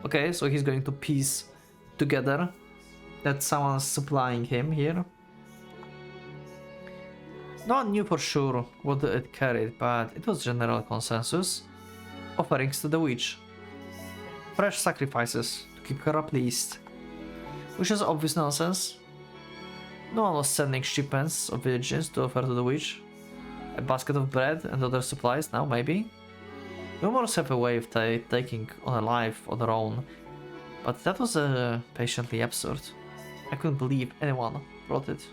Okay, so he's going to piece together that someone's supplying him here. No one knew for sure what it carried, but it was general consensus. Offerings to the witch. Fresh sacrifices to keep her appeased. Which is obvious nonsense. No one was sending shipments of virgins to offer to the witch. A basket of bread and other supplies now, maybe? Rumors have a way of taking on a life of their own, but that was patiently absurd. I couldn't believe anyone brought it.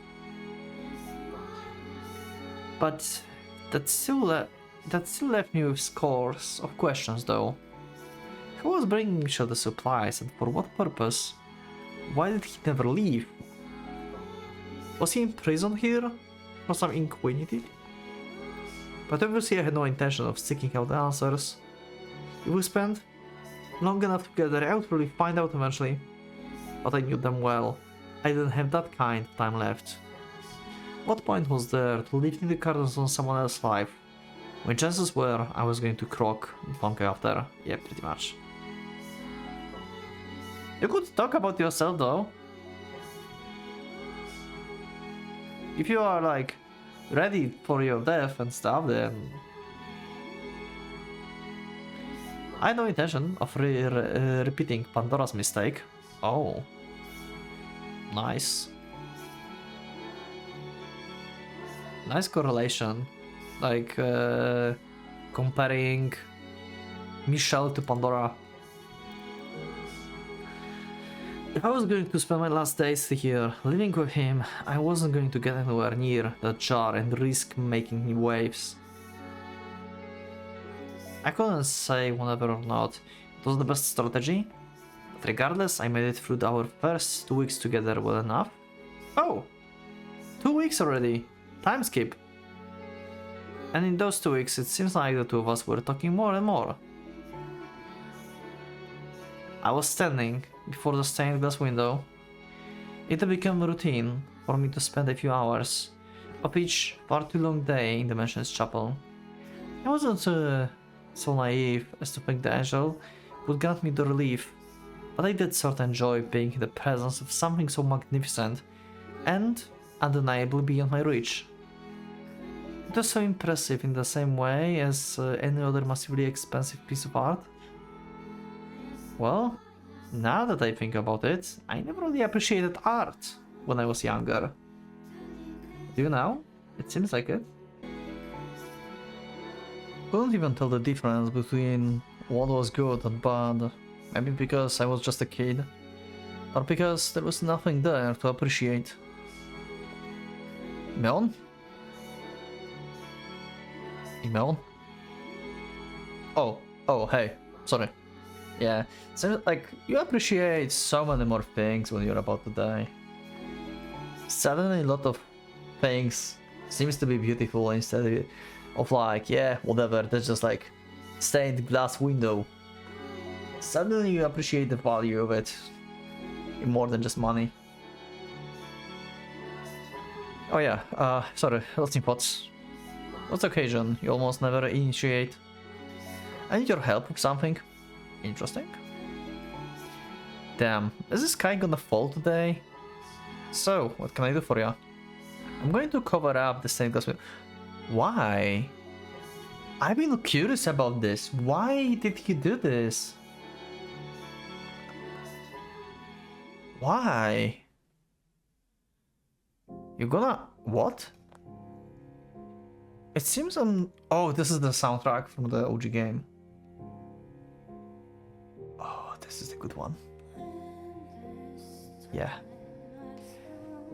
But that still left me with scores of questions though. Who was bringing Michelle the supplies and for what purpose? Why did he never leave? Was he imprisoned here for some inquinity? But obviously I had no intention of seeking out the answers. If we spent long enough together, I would probably find out eventually. But I knew them well. I didn't have that kind of time left. What point was there to lifting the curtains on someone else's life, when chances were I was going to croak long after? Yeah, pretty much. You could talk about yourself though. If you are like ready for your death and stuff, then I had no intention of repeating Pandora's mistake. Oh, nice. Nice correlation, like comparing Michelle to Pandora. If I was going to spend my last days here living with him, I wasn't going to get anywhere near that jar and risk making waves. I couldn't say whether or not it was the best strategy, but regardless, I made it through our first 2 weeks together well enough. Oh! 2 weeks already! Time skip! And in those 2 weeks, it seems like the two of us were talking more and more. I was standing before the stained glass window. It had become a routine for me to spend a few hours of each far too long day in the mansion's chapel. I wasn't so naive as to think the angel would grant me the relief, but I did sort of enjoy being in the presence of something so magnificent and undeniably beyond my reach. It was so impressive in the same way as any other massively expensive piece of art. Well, now that I think about it, I never really appreciated art when I was younger. Do you now? It seems like it. Couldn't even tell the difference between what was good and bad, maybe because I was just a kid. or because there was nothing there to appreciate? Melon? Melon? Oh, hey, sorry. Yeah, so like, you appreciate so many more things when you're about to die. Suddenly a lot of things seems to be beautiful instead of like, yeah, whatever, that's just like stained glass window. Suddenly you appreciate the value of it more than just money. Oh yeah, sorry, lots in pots. What's the occasion? You almost never initiate. I need your help with something. Interesting. Damn, is the sky gonna fall today? So, what can I do for you? I'm going to cover up the stained glass window. Why? I've been curious about this. Why did he do this? Why? You gonna... what? It seems oh, this is the soundtrack from the OG game. Oh, this is a good one. Yeah.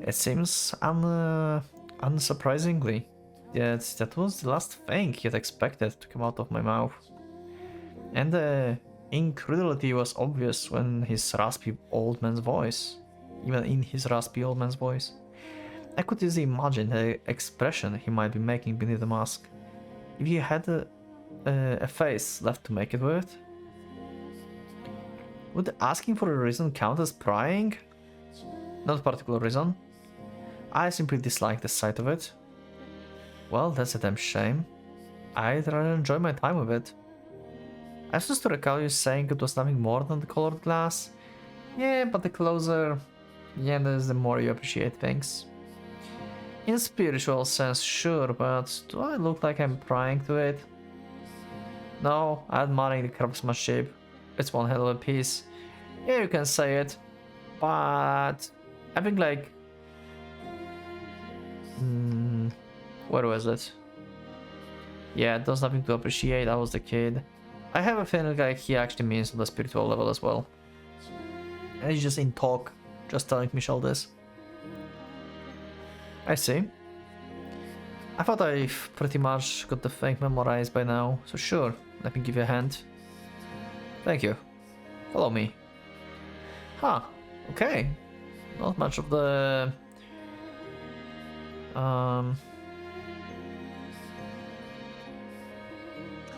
It seems unsurprisingly, that was the last thing you'd expected to come out of my mouth. And the incredulity was obvious when his raspy old man's voice, even in his raspy old man's voice. I could easily imagine the expression he might be making beneath the mask, if he had a face left to make it with. Would asking for a reason count as prying? Not a particular reason. I simply dislike the sight of it. Well, that's a damn shame. I'd rather enjoy my time with it. I used to recall you saying it was nothing more than the colored glass. Yeah, but the closer you end, the more you appreciate things. In a spiritual sense, sure, but do I look like I'm prying to it? No, I'm admiring the craftsmanship. It's one hell of a piece. Yeah, you can say it. But I think like... where was it? Yeah, there's nothing to appreciate, I was the kid. I have a feeling like he actually means on the spiritual level as well. And he's just in talk, just telling Michelle this. I see. I thought I've pretty much got the thing memorized by now, so sure, let me give you a hand. Thank you. Follow me. Huh, okay. Not much of the... how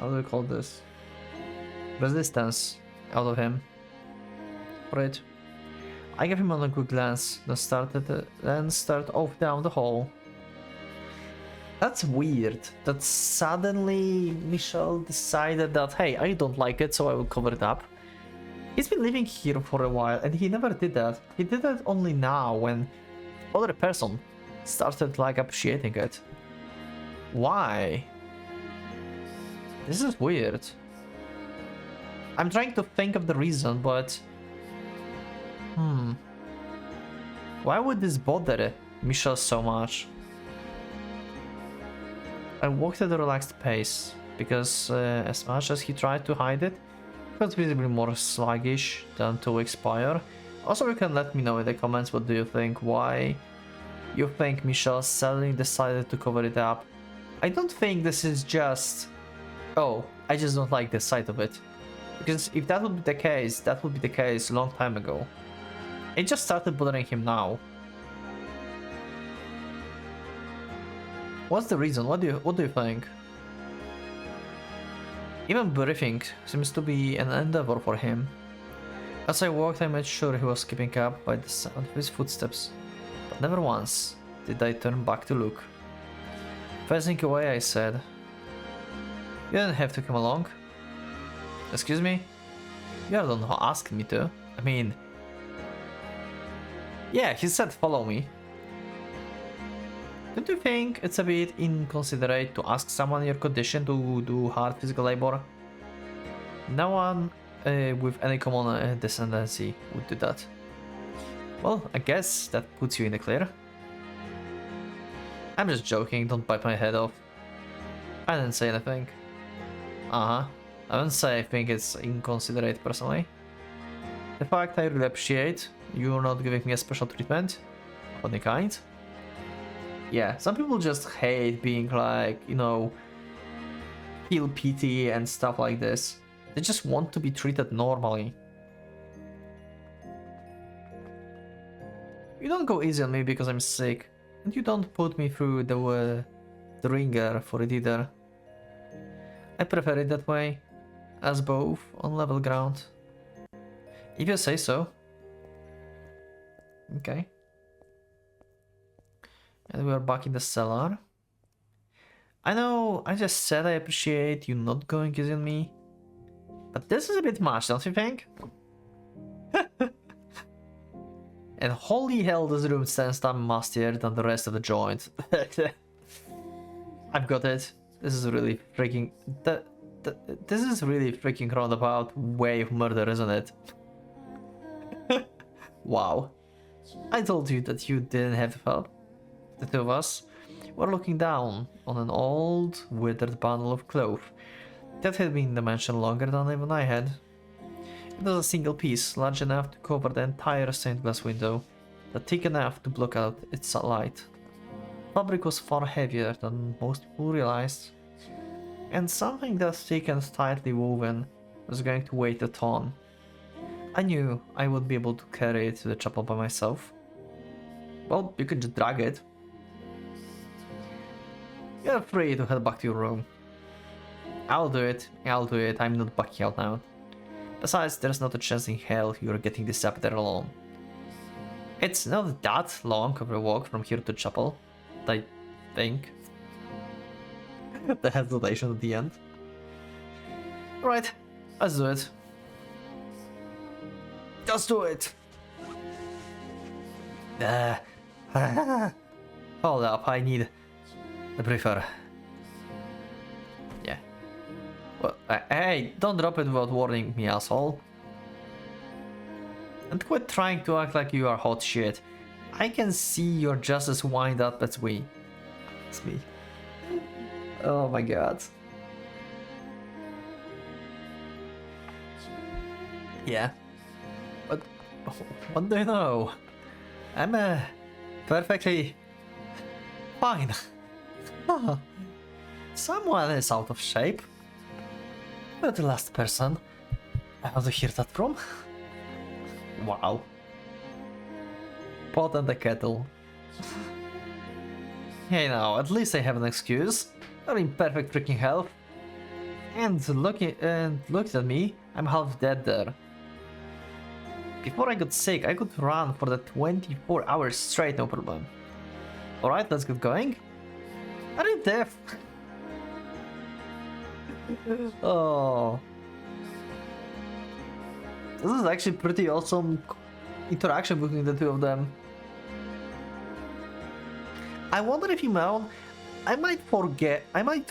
do we call this? Resistance out of him. Right. I gave him a quick glance, then start off down the hall. That's weird, that suddenly Michelle decided that, hey, I don't like it, so I will cover it up. He's been living here for a while, and he never did that. He did that only now, when other person started, like, appreciating it. Why? This is weird. I'm trying to think of the reason, but... why would this bother Michelle so much? I walked at a relaxed pace, because as much as he tried to hide it, he was visibly more sluggish than 2 weeks prior. Also, you can let me know in the comments what do you think, why you think Michelle suddenly decided to cover it up. I don't think this is just, oh, I just don't like the sight of it. Because if that would be the case, that would be the case a long time ago. It just started bothering him now. What's the reason? What do you think? Even breathing seems to be an endeavor for him. As I walked, I made sure he was keeping up by the sound of his footsteps, but never once did I turn back to look. Facing away, I said, "You didn't have to come along." Excuse me? You don't ask me to. I mean... yeah, he said follow me. Don't you think it's a bit inconsiderate to ask someone in your condition to do hard physical labor? No one with any common descendancy would do that. Well, I guess that puts you in the clear. I'm just joking, don't bite my head off. I didn't say anything. I didn't say I think it's inconsiderate personally. The fact I really appreciate you not giving me a special treatment of any kind. Yeah, some people just hate being like, you know, feel pity and stuff like this. They just want to be treated normally. You don't go easy on me because I'm sick, and you don't put me through the ringer for it either. I prefer it that way, as both on level ground. If you say so. Okay. And we are back in the cellar. I know I just said I appreciate you not going easy on me, but this is a bit much, don't you think? And holy hell, this room stands time mustier than the rest of the joint. I've got it. This is really freaking... This is really freaking roundabout way of murder, isn't it? Wow. I told you that you didn't have to help. The two of us were looking down on an old, withered bundle of cloth that had been in the mansion longer than even I had. It was a single piece, large enough to cover the entire stained glass window, but thick enough to block out its sunlight. Fabric was far heavier than most people realized, and something that thick and tightly woven was going to weigh a ton. I knew I would be able to carry it to the chapel by myself. Well, you could just drag it. You're free to head back to your room. I'll do it, I'm not backing out now. Besides, there's not a chance in hell you're getting this up there alone. It's not that long of a walk from here to chapel, I think. The hesitation at the end. Right, let's do it. Just do it! Hold up, I need the briefer. Yeah. Well, hey, don't drop it without warning me, asshole. And quit trying to act like you are hot shit. I can see you're just as wind up as we. It's me. Oh my god. Yeah. But what do you know? I'm perfectly fine. Someone is out of shape. You're the last person I want to hear that from. Wow. Pot and the kettle. Hey now, at least I have an excuse. You're in perfect freaking health. And looked at me, I'm half dead there. Before I got sick, I could run for the 24 hours straight, no problem. Alright, let's get going. Are you deaf? Oh. This is actually pretty awesome interaction between the two of them. I wonder if you know, I might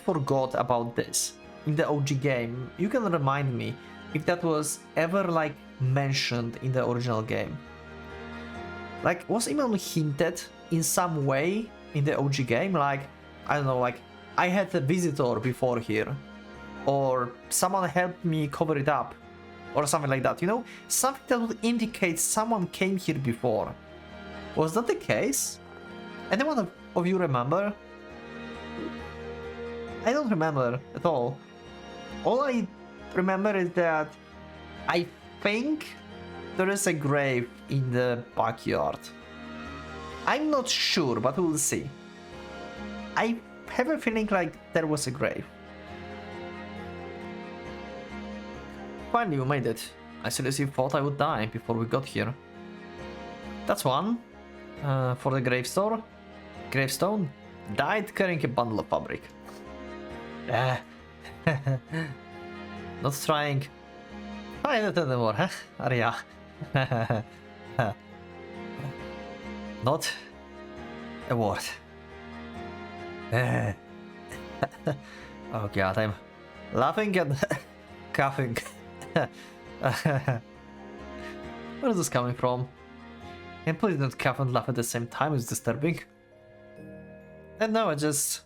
forgot about this in the OG game. You can remind me if that was ever like mentioned in the original game. Like, was even hinted in some way in the OG game? Like, I don't know, like I had a visitor before here, or someone helped me cover it up, or something like that, you know? Something that would indicate someone came here before. Was that the case? Anyone of you remember? I don't remember at all. All I remember is that I think there is a grave in the backyard. I'm not sure, but we'll see. I have a feeling like there was a grave. Finally, you made it. I seriously thought I would die before we got here. That's one. For the gravestone. Died carrying a bundle of fabric. Not trying. I don't anymore, huh? Arya. Not a word. Oh god, I'm laughing and coughing. Where is this coming from? And please don't cough and laugh at the same time, it's disturbing. And no, it's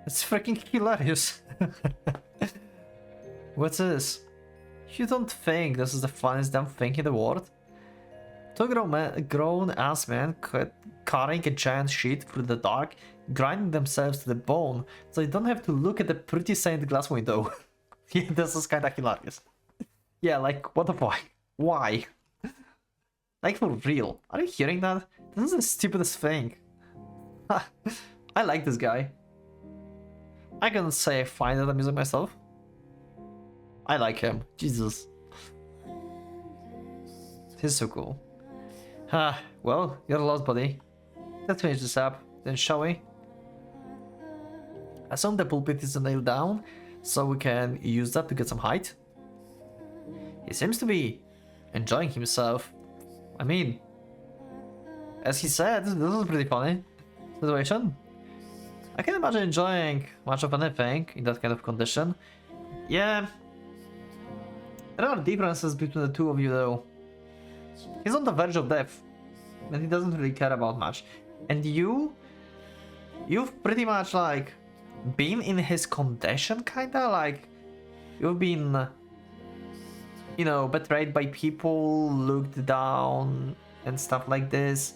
freaking hilarious. What's this? You don't think this is the funniest damn thing in the world? Two grown-ass men carrying a giant sheet through the dark, grinding themselves to the bone, so you don't have to look at the pretty stained glass window. Yeah, this is kinda hilarious. Yeah, like, what the fuck? Why? Like, for real. Are you hearing that? This is the stupidest thing. I like this guy. I can say I find it amusing myself. I like him. Jesus. He's so cool. Well, you're lost, buddy. Let's finish this up, then shall we? Assume the pulpit is nailed down, so we can use that to get some height. He seems to be enjoying himself. I mean, as he said, this is pretty funny situation. I can imagine enjoying much of anything in that kind of condition. Yeah. There are differences between the two of you though. He's on the verge of death, and he doesn't really care about much. And you've pretty much like been in his condition, kinda like you've been, you know, betrayed by people, looked down and stuff like this,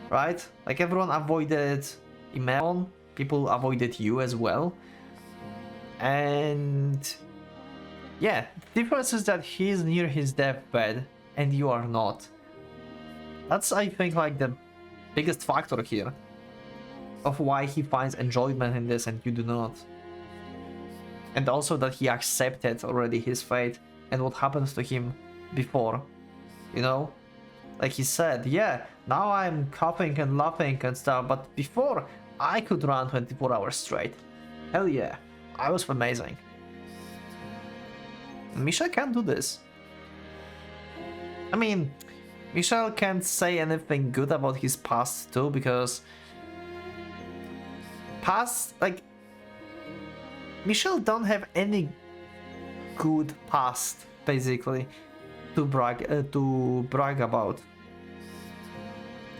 right? Like everyone avoided Imeon, people avoided you as well. And yeah, the difference is that he is near his deathbed and you are not. That's, I think, like the biggest factor here of why he finds enjoyment in this and you do not. And also that he accepted already his fate and what happens to him before, you know? Like he said, yeah, now I'm coughing and laughing and stuff, but before I could run 24 hours straight. Hell yeah, I was amazing. Michel can't do this. I mean, Michel can't say anything good about his past too, because Michel don't have any good past basically to brag about.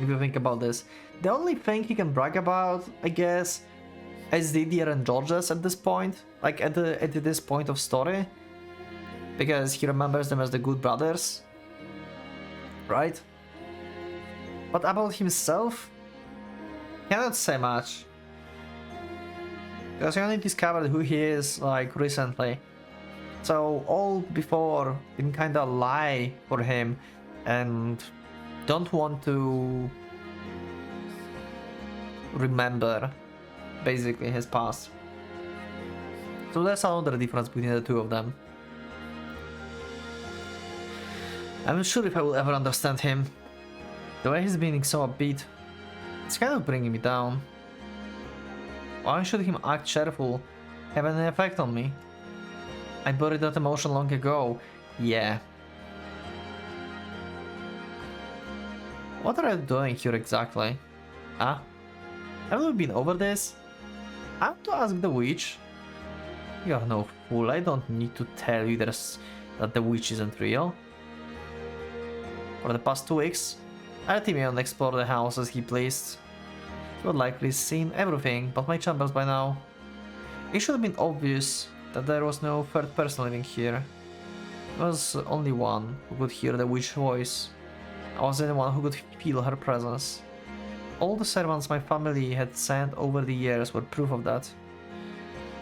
If you think about this, the only thing he can brag about, I guess, is Didier and Georges at this point, like at this point of story, because he remembers them as the good brothers, right? But about himself, cannot say much, because he only discovered who he is like recently. So all before been kinda lie for him and don't want to remember basically his past. So that's another difference between the two of them. I'm not sure if I will ever understand him. The way he's being so upbeat, it's kind of bringing me down. Why should him act cheerful have any effect on me? I buried that emotion long ago. Yeah. What are you doing here exactly? Huh? Haven't we been over this? I have to ask the witch. You are no fool, I don't need to tell you that the witch isn't real. For the past 2 weeks, I let Imeon explore the house as he pleased. He would likely seen everything but my chambers by now. It should have been obvious that there was no third person living here. There was only one who could hear the witch's voice. I was the only one who could feel her presence. All the servants my family had sent over the years were proof of that.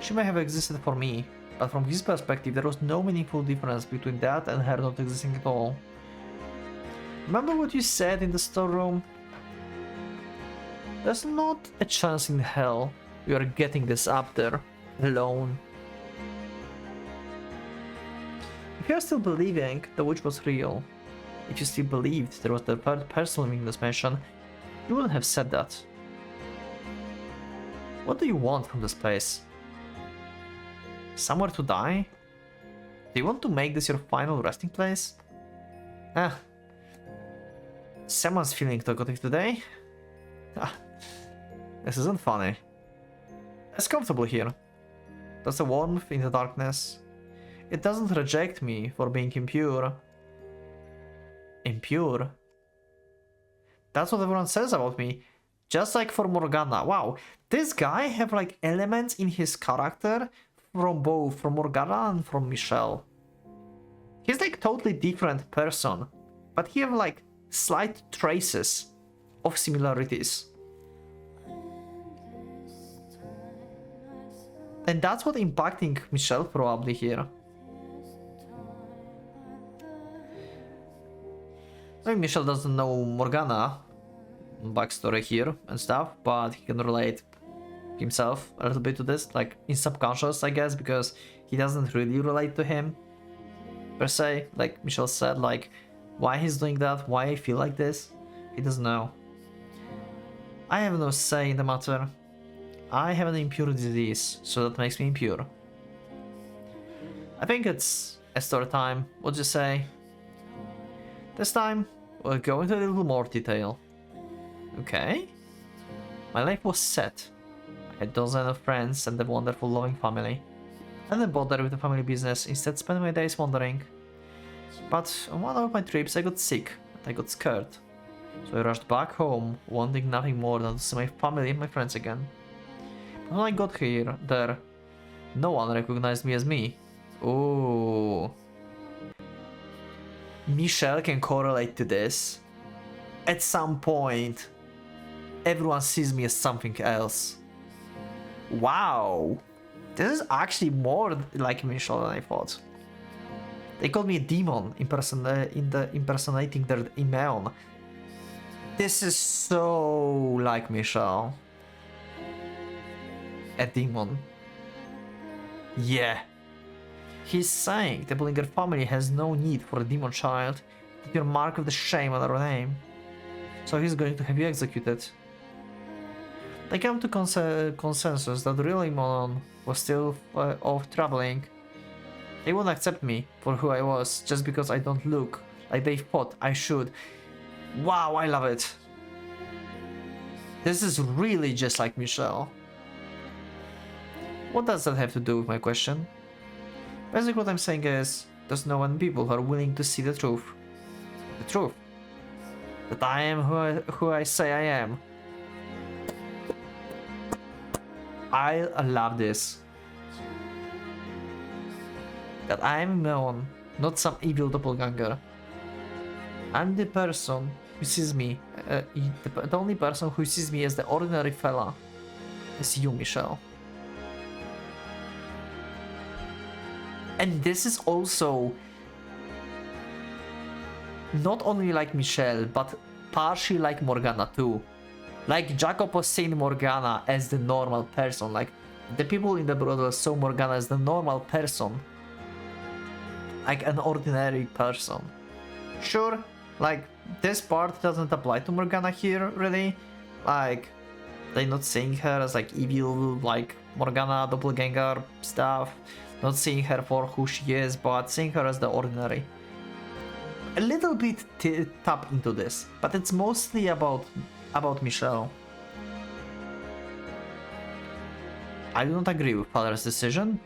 She may have existed for me, but from his perspective there was no meaningful difference between that and her not existing at all. Remember what you said in the storeroom? There's not a chance in hell you are getting this up there, alone. If you are still believing the witch was real, if you still believed there was the third person living in this mansion, you wouldn't have said that. What do you want from this place? Somewhere to die? Do you want to make this your final resting place? Ah. Someone's feeling talkative today? Ah. This isn't funny. It's comfortable here. There's a warmth in the darkness. It doesn't reject me for being impure. Impure? That's what everyone says about me. Just like for Morgana. Wow, this guy have like elements in his character from both, from Morgana and from Michel. He's like totally different person, but he have like slight traces of similarities. And that's what impacting Michelle probably here. I mean, Michelle doesn't know Morgana backstory here and stuff, but he can relate himself a little bit to this, like in subconscious, I guess, because he doesn't really relate to him per se. Like Michelle said, like why he's doing that, why I feel like this, he doesn't know. I have no say in the matter. I have an impure disease, so that makes me impure. I think it's a story time, what'd you say? This time, we'll go into a little more detail. Okay. My life was set. I had dozens of friends and a wonderful loving family. I didn't bother with the family business, instead spent my days wandering. But on one of my trips I got sick and I got scared. So I rushed back home, wanting nothing more than to see my family and my friends again. But when I got there, no one recognized me as me. Ooh. Michelle can correlate to this. At some point, everyone sees me as something else. Wow. This is actually more like Michelle than I thought. They called me a demon impersonating their Imeon. This is so like Michelle. A demon. Yeah. He's saying the Bullinger family has no need for a demon child. Put your mark of the shame on our name. So he's going to have you executed. They came to consensus that really Monon was still off traveling. They won't accept me for who I was just because I don't look like they thought I should. Wow, I love it. This is really just like Michelle. What does that have to do with my question? Basically what I'm saying is, there's no one people who are willing to see the truth. The truth. That I am who I say I am. I love this. That I am known, not some evil doppelganger. I'm the person who sees me, the only person who sees me as the ordinary fella is you, Michelle. And this is also not only like Michelle, but partially like Morgana too. Like Jacob was seeing Morgana as the normal person, like the people in the brothel saw Morgana as the normal person. Like an ordinary person. Sure, like this part doesn't apply to Morgana here, really. Like, they're not seeing her as like evil, like Morgana, doppelganger stuff. Not seeing her for who she is, but seeing her as the ordinary. A little bit tap into this, but it's mostly about Michelle. I do not agree with father's decision.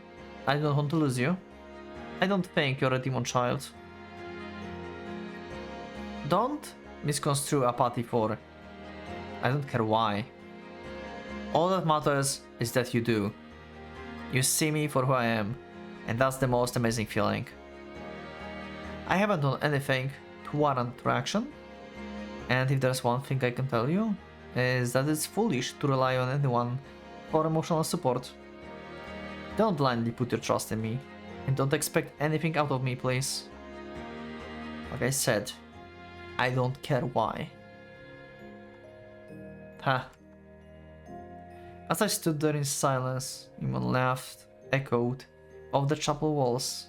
I don't want to lose you. I don't think you're a demon child. Don't misconstrue apathy for. I don't care why. All that matters is that you do. You see me for who I am, and that's the most amazing feeling. I haven't done anything to warrant reaction, and if there's one thing I can tell you, is that it's foolish to rely on anyone for emotional support. Don't blindly put your trust in me, and don't expect anything out of me, please. Like I said, I don't care why. Ha. As I stood there in silence, Iman laughed, echoed, off the chapel walls.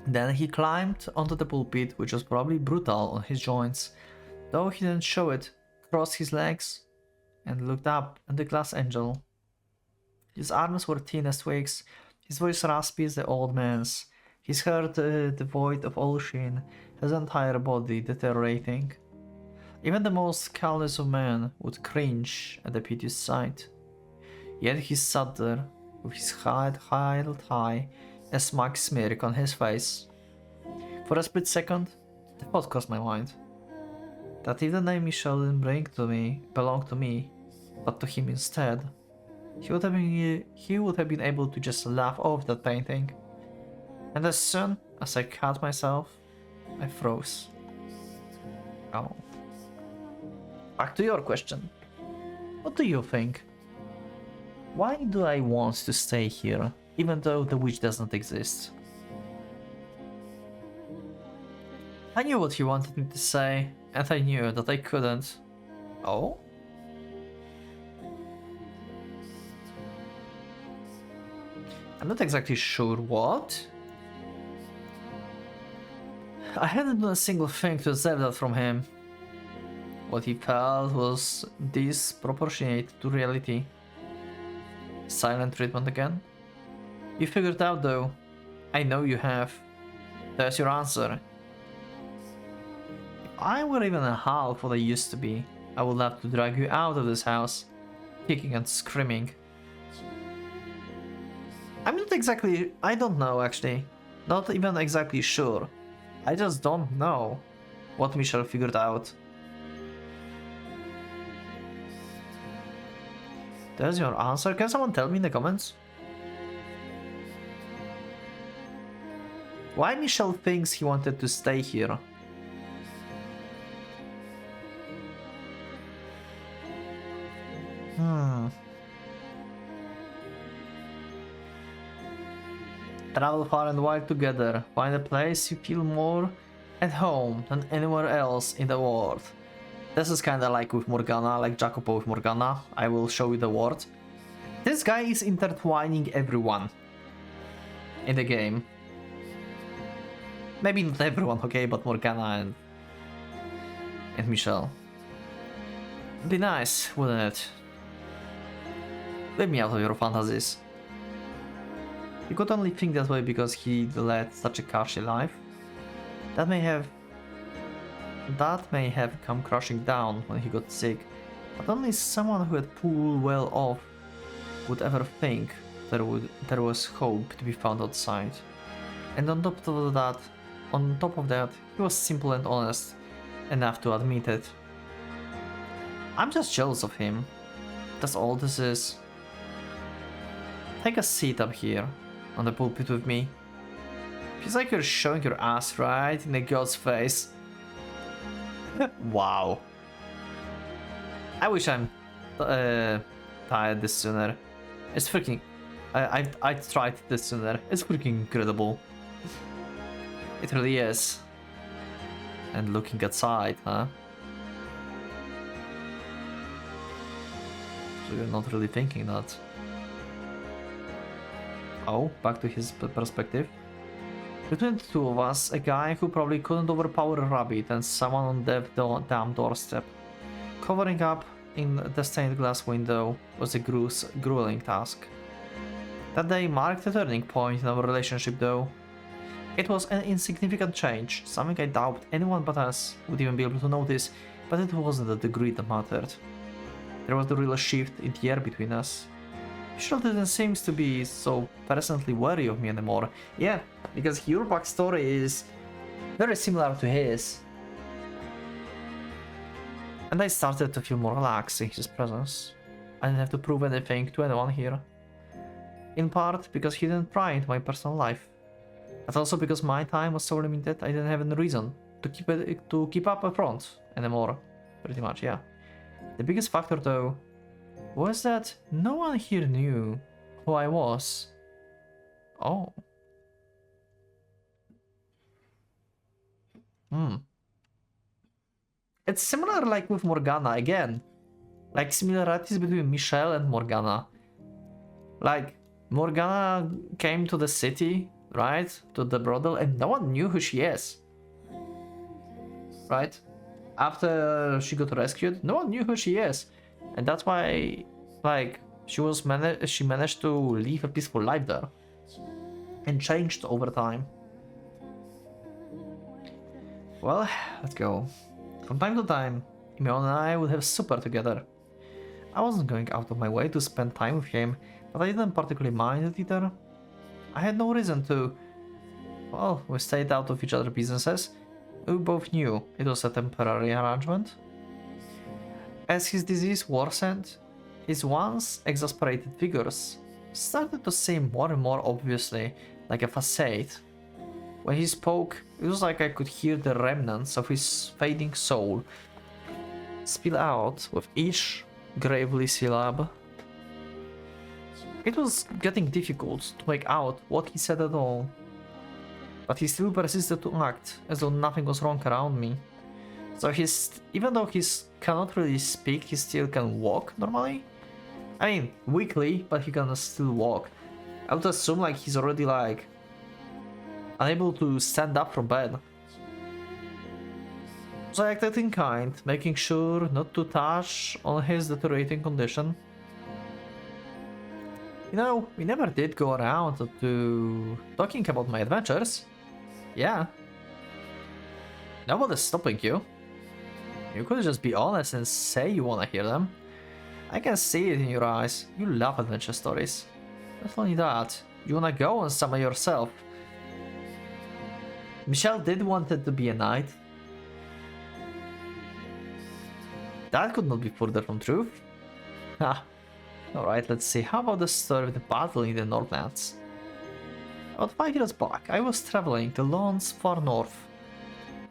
Then he climbed onto the pulpit, which was probably brutal on his joints, though he didn't show it, crossed his legs, and looked up at the glass angel. His arms were thin as twigs, his voice raspy as the old man's, his hair devoid of all sheen, his entire body deteriorating. Even the most callous of men would cringe at the piteous sight. Yet he sat there, with his head held high, a smug smirk on his face. For a split second, the thought crossed my mind. That if the name Michel didn't belong to me, but to him instead, he would have been able to just laugh off that painting. And as soon As I cut myself, I froze. Oh. Back to your question. What do you think? Why do I want to stay here, even though the witch doesn't exist? I knew what he wanted me to say, and I knew that I couldn't. Oh? I'm not exactly sure what. I hadn't done a single thing to deserve that from him. What he felt was disproportionate to reality. Silent treatment again? You figured out though. I know you have. There's your answer. If I were even a half what I used to be, I would love to drag you out of this house, kicking and screaming. I'm not exactly... I don't know actually. Not even exactly sure. I just don't know what Michelle figured out. There's your answer. Can someone tell me in the comments? Why Michelle thinks he wanted to stay here? Travel far and wide together. Find a place you feel more at home than anywhere else in the world. This is kinda like with Morgana, like Jacopo with Morgana. I will show you the word. This guy is intertwining everyone in the game. Maybe not everyone, okay, but Morgana and Michelle. It'd be nice, wouldn't it? Leave me out of your fantasies. He could only think that way because he led such a cushy life. That may have come crashing down when he got sick, but only someone who had pulled well off would ever think there was hope to be found outside. And on top of that, he was simple and honest enough to admit it. I'm just jealous of him. That's all this is. Take a seat up here on the pulpit with me. Feels like you're showing your ass right in a girl's face. Wow. I wish I'm tired this sooner. It's freaking... I tried this sooner. It's freaking incredible. It really is. And looking outside, huh? So you're not really thinking that. Oh, back to his perspective. Between the two of us, a guy who probably couldn't overpower a rabbit and someone on the damn doorstep. Covering up in the stained glass window was a grueling task. That day marked a turning point in our relationship though. It was an insignificant change, something I doubt anyone but us would even be able to notice, but it wasn't the degree that mattered. There was the real shift in the air between us. Michelle didn't seem to be so presently wary of me anymore. Yeah, because your backstory is very similar to his. And I started to feel more relaxed in his presence. I didn't have to prove anything to anyone here. In part because he didn't pry into my personal life. But also because my time was so limited, I didn't have any reason to keep up a front anymore. Pretty much, yeah. The biggest factor though was that no one here knew who I was. Oh. It's similar like with Morgana again. Like similarities between Michelle and Morgana. Like, Morgana came to the city, right? To the brothel, and no one knew who she is. Right? After she got rescued, no one knew who she is. And that's why, like, she managed to live a peaceful life there. And changed over time. Well, let's go. From time to time, Emil and I would have supper together. I wasn't going out of my way to spend time with him, but I didn't particularly mind it either. I had no reason to. Well, we stayed out of each other's businesses. We both knew it was a temporary arrangement. As his disease worsened, his once exasperated figures started to seem more and more obviously like a facade. When he spoke, it was like I could hear the remnants of his fading soul spill out with each gravely syllable. It was getting difficult to make out what he said at all, but he still persisted to act as though nothing was wrong around me. So even though he cannot really speak, he still can walk normally. I mean, weakly, but he can still walk. I would assume like he's already like unable to stand up from bed. So I acted in kind, making sure not to touch on his deteriorating condition. You know, we never did go around to talking about my adventures. Yeah. Nobody's stopping you. You could just be honest and say you wanna hear them. I can see it in your eyes. You love adventure stories. Not only that, you wanna go on some yourself. Michelle did want it to be a knight. That could not be further from truth. Ha. Alright, let's see. How about the story of the battle in the Northlands? About 5 years back, I was traveling the lands far north.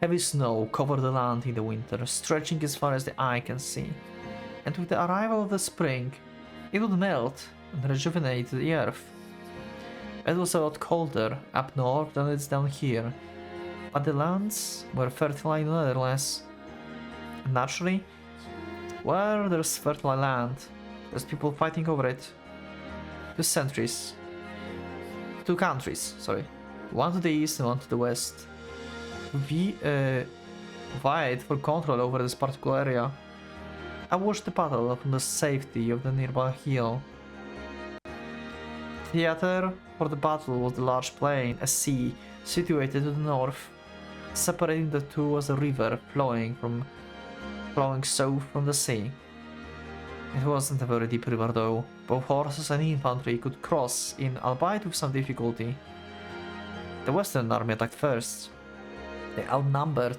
Heavy snow covered the land in the winter, stretching as far as the eye can see. And with the arrival of the spring, it would melt and rejuvenate the earth. It was a lot colder up north than it's down here, but the lands were fertile nonetheless. And naturally, where there's fertile land, there's people fighting over it. Two countries, sorry. One to the east and one to the west. We vied for control over this particular area. I watched the battle from the safety of the nearby hill. Theater for the battle was the large plain, a sea situated to the north. Separating the two was a river flowing south from the sea. It wasn't a very deep river though. Both horses and infantry could cross in, albeit with some difficulty. The Western army attacked first. They outnumbered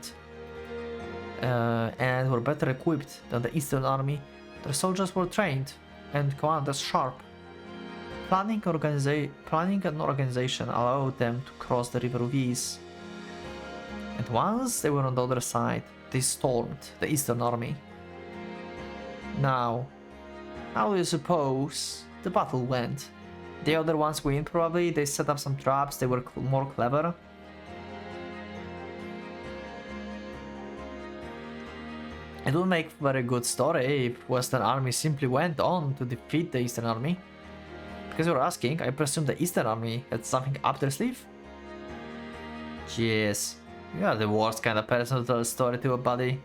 and were better equipped than the Eastern army. Their soldiers were trained and commanders sharp. Planning and organization allowed them to cross the river with ease. And once they were on the other side, they stormed the Eastern army. Now, how do you suppose the battle went? The other ones win probably, they set up some traps, they were more clever. It would make a very good story if Western army simply went on to defeat the Eastern army. Because you're asking, I presume the Eastern army had something up their sleeve? Jeez, you are the worst kind of person to tell a story to a buddy.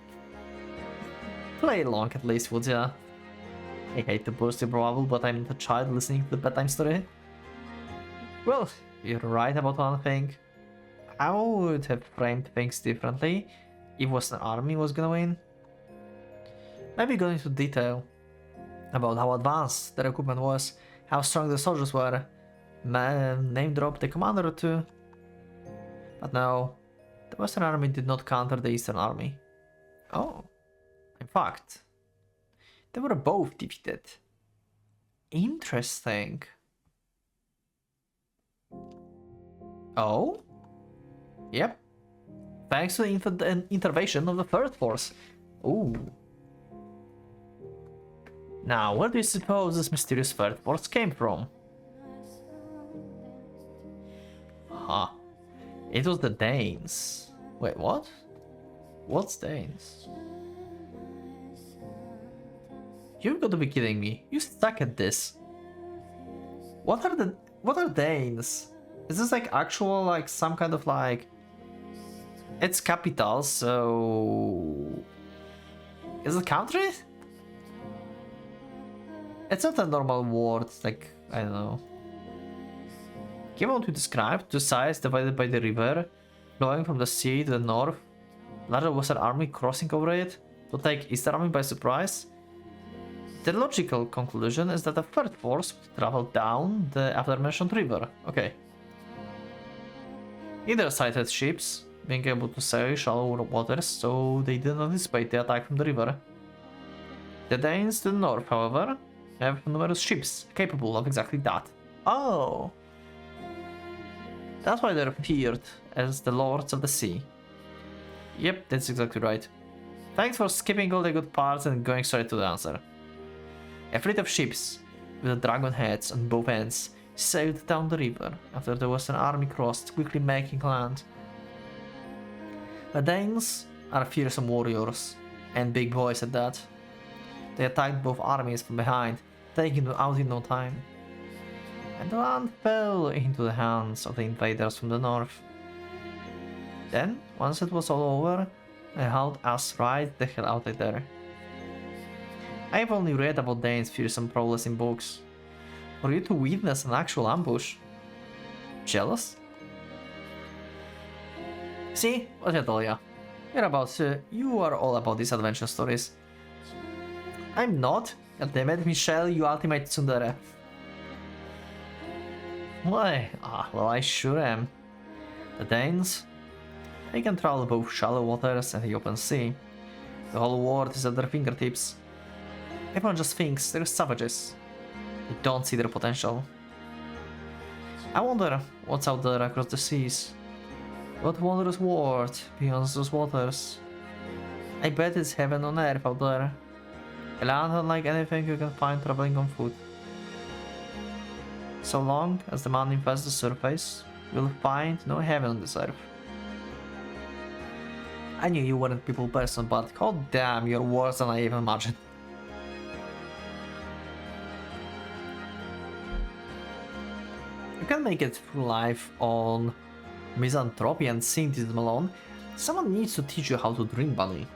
Play along at least, would ya? I hate to burst your bubble, but I'm the child listening to the bedtime story. Well, you're right about one thing. I would have framed things differently if Western army was gonna win. Maybe going into detail about how advanced their equipment was, how strong the soldiers were, name drop the commander or two. But no, the Western army did not counter the Eastern army. Oh, in fact, they were both defeated. Interesting. Oh? Yep. Thanks to the intervention of the third force. Ooh. Now, where do you suppose this mysterious third force came from? Huh. It was the Danes. Wait, what? What's Danes? You've got to be kidding me. You suck at this. What are Danes? Is this like actual, like some kind of like... It's capital, so... Is it country? It's not a normal word, like, I don't know. Given what we described, two sides divided by the river, flowing from the sea to the north, larger Western army crossing over it, to take Eastern army by surprise. The logical conclusion is that the third force would travel down the aforementioned river. Okay. Either side had ships, being able to sail shallow waters, so they didn't anticipate the attack from the river. The Danes to the north, however, have numerous ships capable of exactly that. Oh! That's why they're feared as the Lords of the Sea. Yep, that's exactly right. Thanks for skipping all the good parts and going straight to the answer. A fleet of ships with dragon heads on both ends sailed down the river after the Western army crossed, quickly making land. The Danes are fearsome warriors, and big boys at that. They attacked both armies from behind, taking them out in no time. And the land fell into the hands of the invaders from the north. Then, once it was all over, they hauled us right the hell out of there. I've only read about Danes' fearsome prowess in books. For you to witness an actual ambush? Jealous? See, what I told ya. You are all about these adventure stories. I'm not. Goddammit, Michelle, you ultimate tsundere. Why? Well, I sure am. The Danes? They can travel both shallow waters and the open sea. The whole world is at their fingertips. Everyone just thinks they're savages. They don't see their potential. I wonder what's out there across the seas. What wondrous world beyond those waters. I bet it's heaven on earth out there. A land unlike anything you can find traveling on foot. So long as the man infests the surface, you'll find no heaven on this earth. I knew you weren't a people person, but god damn, you're worse than I even imagined. You can make it through life on misanthropy and cynicism alone. Someone needs to teach you how to dream, buddy.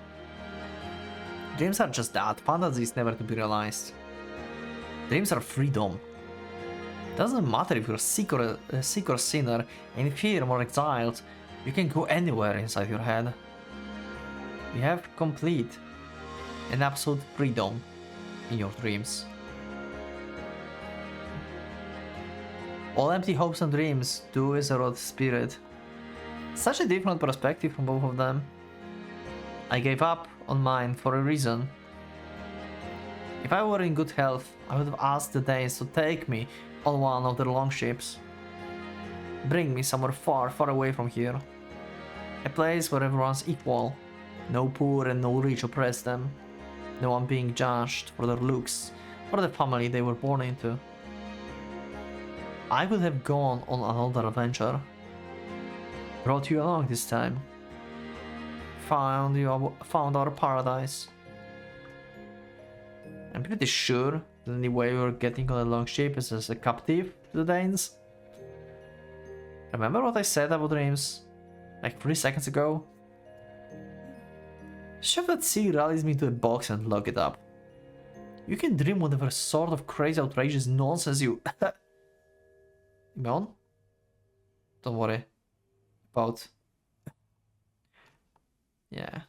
Dreams are just that, fantasies never to be realized. Dreams are freedom. Doesn't matter if you're sick or sinner, in fear or exiled, you can go anywhere inside your head. You have complete and absolute freedom in your dreams. All empty hopes and dreams do is erode spirit. Such a different perspective from both of them. I gave up on mine for a reason. If I were in good health, I would have asked the Danes to take me on one of their longships. Bring me somewhere far, far away from here. A place where everyone's equal. No poor and no rich oppress them. No one being judged for their looks or the family they were born into. I would have gone on another adventure. Brought you along this time. Found our paradise. I'm pretty sure the only way we're getting on a longship is as a captive to the Danes. Remember what I said about dreams? Like 3 seconds ago? Shove that sea rallies me to a box and lock it up. You can dream whatever sort of crazy outrageous nonsense you... You on? Don't worry. About... Yeah.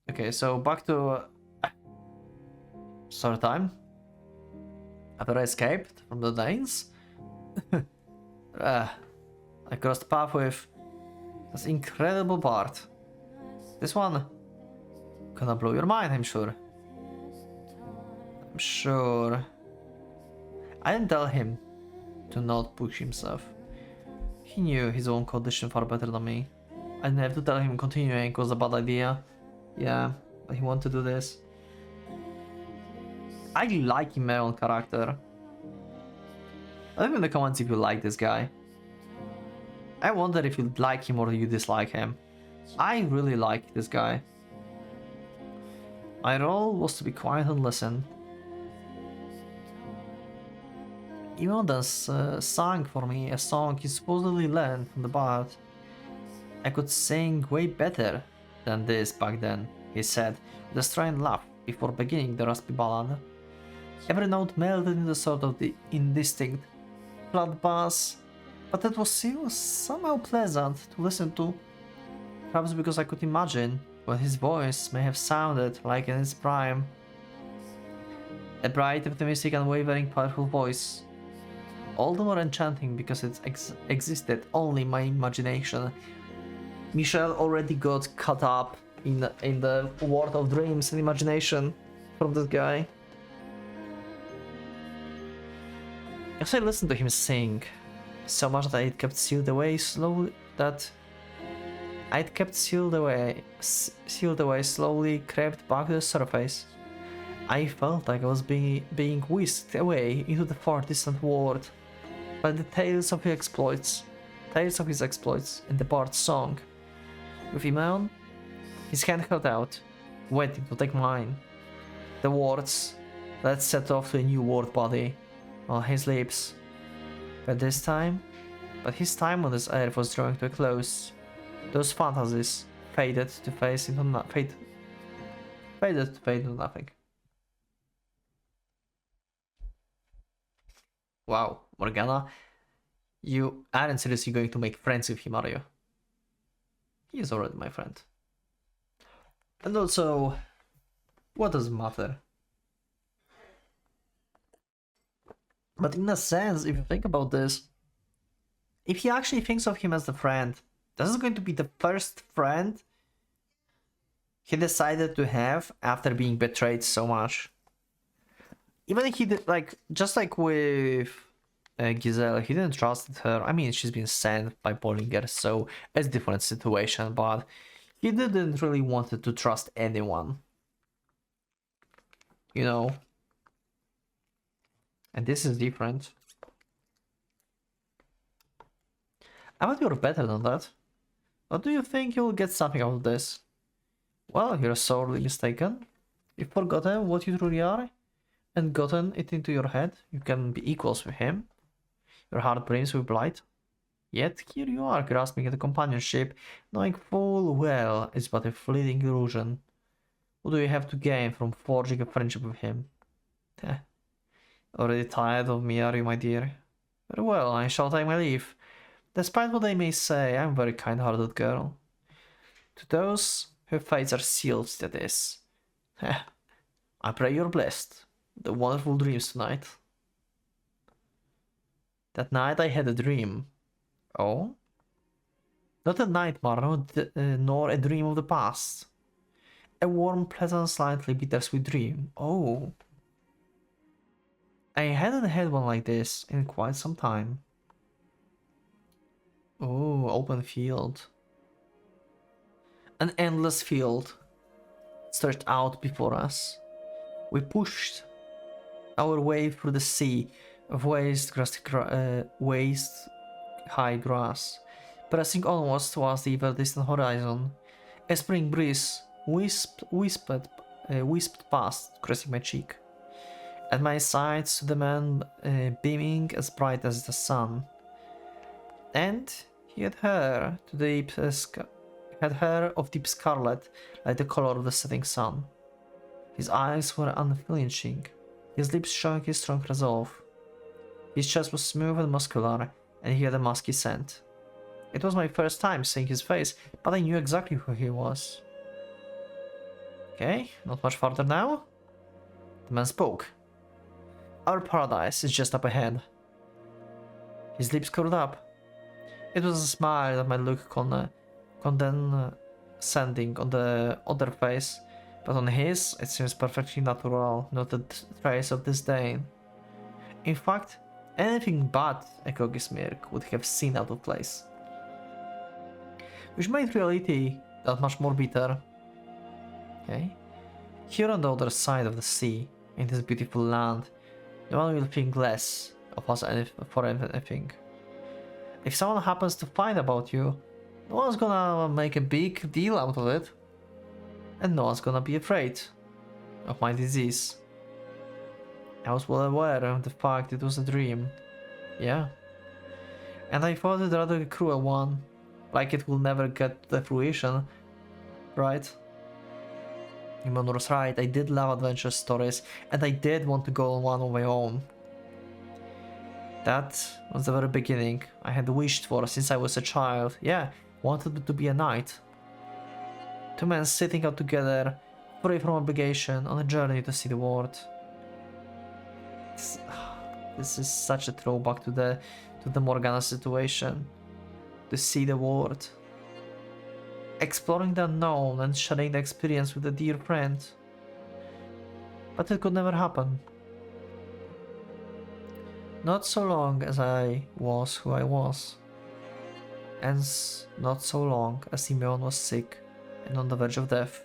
Okay, so back to... Story time. After I escaped from the Danes, I crossed the path with this incredible part. This one gonna blow your mind, I'm sure. I didn't tell him to not push himself. He knew his own condition far better than me. I didn't have to tell him continuing was a bad idea. Yeah, but he wanted to do this. I like him, my own character. Let me in the comments if you like this guy. I wonder if you like him or you dislike him. I really like this guy. My role was to be quiet and listen. Even sang for me a song he supposedly learned from the bard. I could sing way better than this back then, he said, with a strained laugh before beginning the raspy ballad. Every note melted into sort of the indistinct, flat bass, but it was still somehow pleasant to listen to. Perhaps because I could imagine what his voice may have sounded like in its prime. A bright, optimistic, unwavering, powerful voice. All the more enchanting because it existed only in my imagination. Michelle already got caught up in the world of dreams and imagination from this guy. As I listened to him sing, So much that it kept sealed away slowly. Sealed away, slowly crept back to the surface. I felt like I was being whisked away into the far distant world by the tales of his exploits in the bard's song. With Iman, his hand held out, waiting to take mine. The words, "Let's set off to a new world, buddy," on his lips. But his time on this earth was drawing to a close. Those fantasies faded to fade into nothing. Wow, Morgana, you aren't seriously going to make friends with him, are you? He is already my friend. And also, what does it matter? But in a sense, if you think about this, if he actually thinks of him as the friend, this is going to be the first friend he decided to have after being betrayed so much. Even if he did, just like with Giselle, he didn't trust her. I mean, she's been sent by Bollinger, so it's a different situation, but he didn't really want to trust anyone. You know? And this is different. I bet you're better than that. Or do you think you'll get something out of this? Well, you're sorely mistaken. You've forgotten what you truly are, and gotten it into your head. You can be equals with him. Your heart brims with blight. Yet here you are, grasping at the companionship, knowing full well it's but a fleeting illusion. What do you have to gain from forging a friendship with him? Already tired of me, are you, my dear? Very well, I shall take my leave. Despite what they may say, I'm a very kind-hearted girl. To those whose fates are sealed, that is. I pray you're blessed. The wonderful dreams tonight. That night I had a dream. Oh? Not a nightmare, nor a dream of the past. A warm, pleasant, slightly bittersweet dream. Oh. I hadn't had one like this in quite some time. Oh, open field. An endless field stretched out before us. We pushed our way through the sea of waist-high grass, pressing onwards towards the ever distant horizon. A spring breeze whispered past, caressing my cheek. At my side stood the man beaming as bright as the sun, and he had hair of deep scarlet, like the color of the setting sun. His eyes were unflinching, his lips showing his strong resolve. His chest was smooth and muscular, and he had a musky scent. It was my first time seeing his face, but I knew exactly who he was. Okay, not much farther now. The man spoke. Our paradise is just up ahead. His lips curled up. It was a smile that might look condescending on the other face, but on his it seems perfectly natural, not a trace of disdain. In fact, anything but a cocky smirk would have seemed out of place. Which made reality that much more bitter. Okay? Here on the other side of the sea, in this beautiful land, no one will think less of us for anything. If someone happens to find about you, no one's gonna make a big deal out of it, and no one's gonna be afraid of my disease. I was well aware of the fact it was a dream, yeah, and I thought it rather a cruel one, like it will never get to fruition, right? Iman was right, I did love adventure stories, and I did want to go on one of my own. That was the very beginning I had wished for since I was a child. Yeah, wanted to be a knight. Two men sitting out together, free from obligation, on a journey to see the world. This is such a throwback to the Morgana situation. To see the world. Exploring the unknown and sharing the experience with a dear friend. But it could never happen. Not so long as I was who I was. And not so long as Simeon was sick and on the verge of death.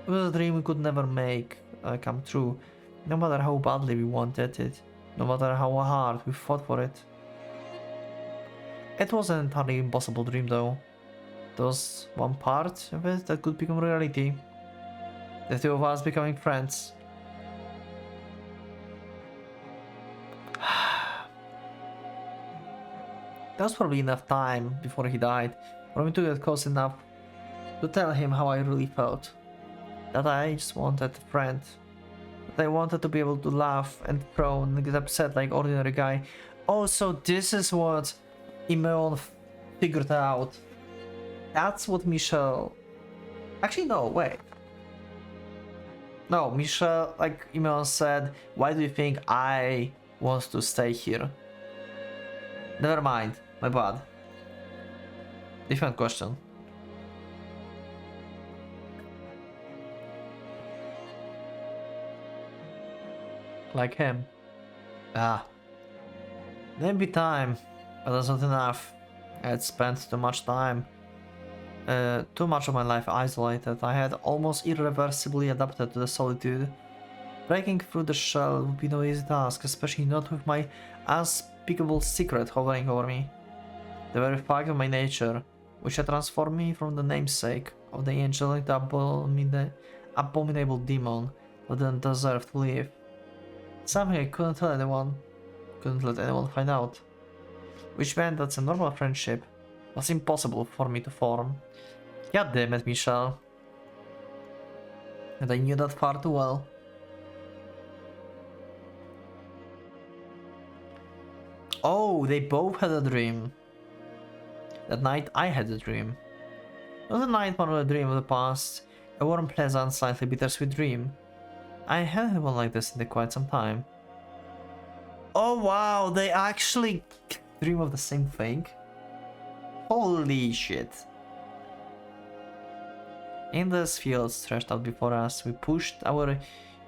It was a dream we could never make come true, no matter how badly we wanted it, no matter how hard we fought for it. It was an entirely impossible dream though. There was one part of it that could become reality. The two of us becoming friends. There was probably enough time before he died for me to get close enough to tell him how I really felt. That I just wanted a friend. That I wanted to be able to laugh and throw and get upset like ordinary guy. Oh, so this is what Imeon figured out. That's what Michelle... Actually, no, wait. No, Michelle, like Imeon said, why do you think I want to stay here? Never mind, my bad. Different question. Like him. Ah. Maybe time, but that's not enough. I had spent too much time. Too much of my life isolated. I had almost irreversibly adapted to the solitude. Breaking through the shell would be no easy task, especially not with my unspeakable secret hovering over me. The very fact of my nature, which had transformed me from the namesake of the angel into the abominable demon that didn't deserve to live. Something I couldn't tell anyone, couldn't let anyone find out. Which meant that a normal friendship was impossible for me to form. God damn it, Michelle. And I knew that far too well. Oh, they both had a dream. That night I had a dream. Not a nightmare or a dream of the past, a warm, pleasant, slightly bittersweet dream. I hadn't had one like this in quite some time. Oh wow, they actually dream of the same thing? Holy shit. Endless fields stretched out before us. We pushed our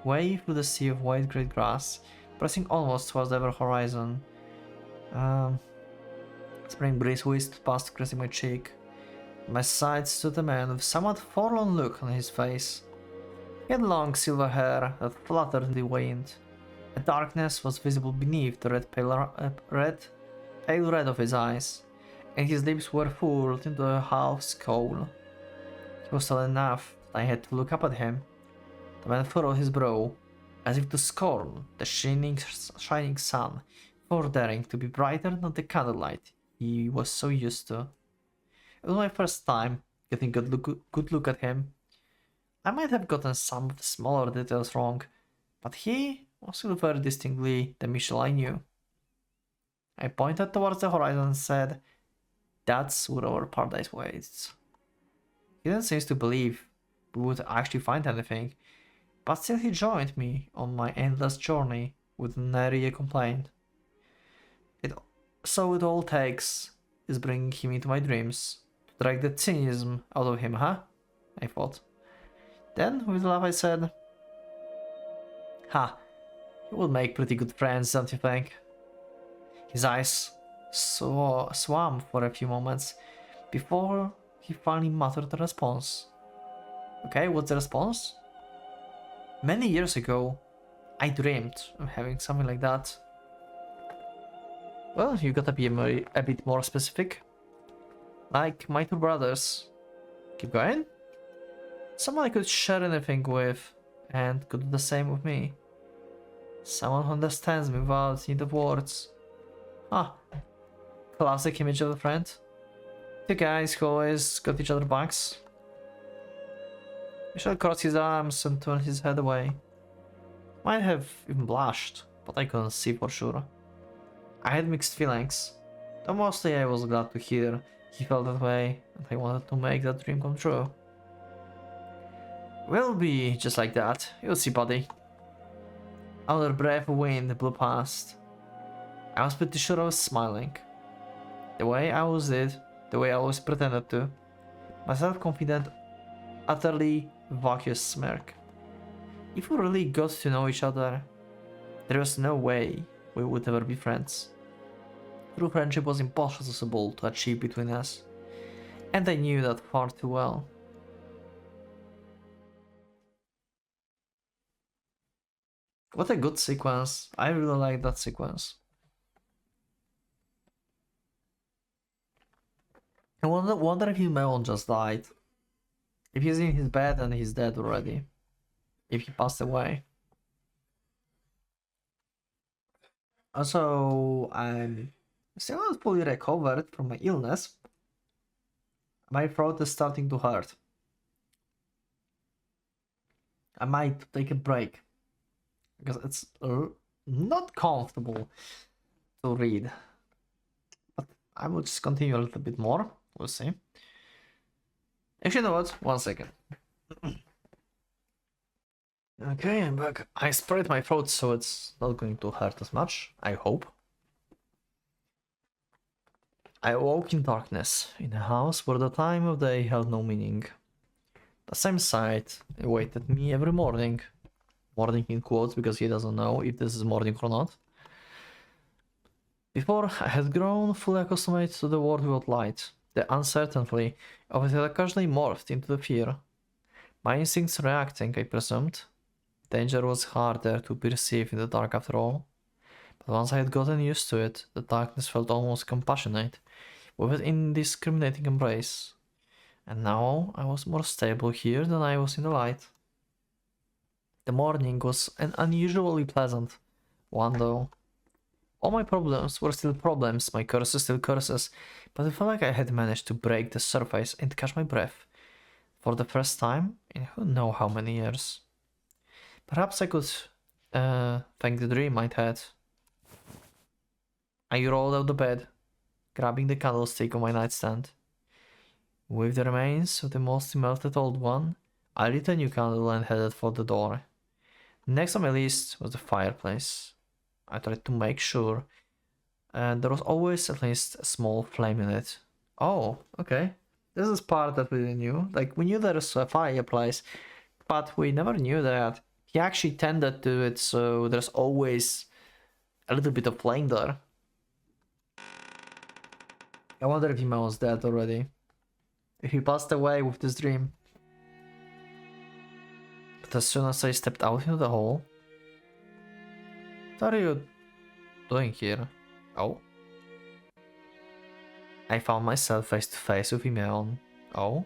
way through the sea of white great grass, pressing almost towards the ever horizon. Spring breeze whisked past, caressing my cheek. At my side stood a man with a somewhat forlorn look on his face. He had long silver hair that fluttered in the wind. A darkness was visible beneath the pale red of his eyes, and his lips were full into a half scowl. He was tall enough that I had to look up at him. The man furrowed his brow, as if to scorn the shining sun for daring to be brighter than the candlelight he was so used to. It was my first time getting a good look at him. I might have gotten some of the smaller details wrong, but he was still very distinctly the Michelle I knew. I pointed towards the horizon and said, "That's where our paradise waits." He didn't seem to believe we would actually find anything, but still he joined me on my endless journey with nary a complaint. So it all takes is bringing him into my dreams, to drag the cynicism out of him, huh? I thought. Then, with a laugh, I said, "Ha, you will make pretty good friends, don't you think?" His eyes swam for a few moments before he finally muttered a response. Okay, what's the response? Many years ago, I dreamed of having something like that. Well, you gotta be a bit more specific. Like my two brothers. Keep going. Someone I could share anything with, and could do the same with me. Someone who understands me without need of words. Ah, classic image of a friend. Two guys who always got each other backs. Michel crossed his arms and turned his head away. Might have even blushed, but I couldn't see for sure. I had mixed feelings, though mostly I was glad to hear he felt that way, and I wanted to make that dream come true. We'll be just like that, you'll see, buddy. Another breath of wind blew past. I was pretty sure I was smiling. The way I always did, the way I always pretended to. My self-confident, utterly vacuous smirk. If we really got to know each other, there was no way we would never be friends. True friendship was impossible to achieve between us, and I knew that far too well. What a good sequence. I really like that sequence. I wonder if his melon just died. If he's in his bed and he's dead already. If he passed away. Also, I'm still not fully recovered from my illness. My throat is starting to hurt. I might take a break. Because it's not comfortable to read. But I will just continue a little bit more. We'll see. Actually, you know what? 1 second. Okay, I'm back. I sprayed my throat, so it's not going to hurt as much, I hope. I awoke in darkness, in a house where the time of day held no meaning. The same sight awaited me every morning. Morning in quotes, because he doesn't know if this is morning or not. Before, I had grown fully accustomed to the world without light. The uncertainty of it had occasionally morphed into the fear. My instincts reacting, I presumed. Danger was harder to perceive in the dark after all. But once I had gotten used to it, the darkness felt almost compassionate, with an indiscriminating embrace. And now I was more stable here than I was in the light. The morning was an unusually pleasant one, though. All my problems were still problems, my curses still curses, but I felt like I had managed to break the surface and catch my breath. For the first time in who knows how many years. Perhaps I could thank the dream I'd had. I rolled out of bed, grabbing the candlestick on my nightstand. With the remains of the mostly melted old one, I lit a new candle and headed for the door. Next on my list was the fireplace. I tried to make sure, and there was always at least a small flame in it. Oh, okay. This is part that we knew. Like, we knew there was a fireplace, but we never knew that he actually tended to it, so there's always a little bit of flame there. I wonder if he was dead already. If he passed away with this dream. But as soon as I stepped out into the hall... What are you doing here? Oh? I found myself face to face with Imeon. Oh?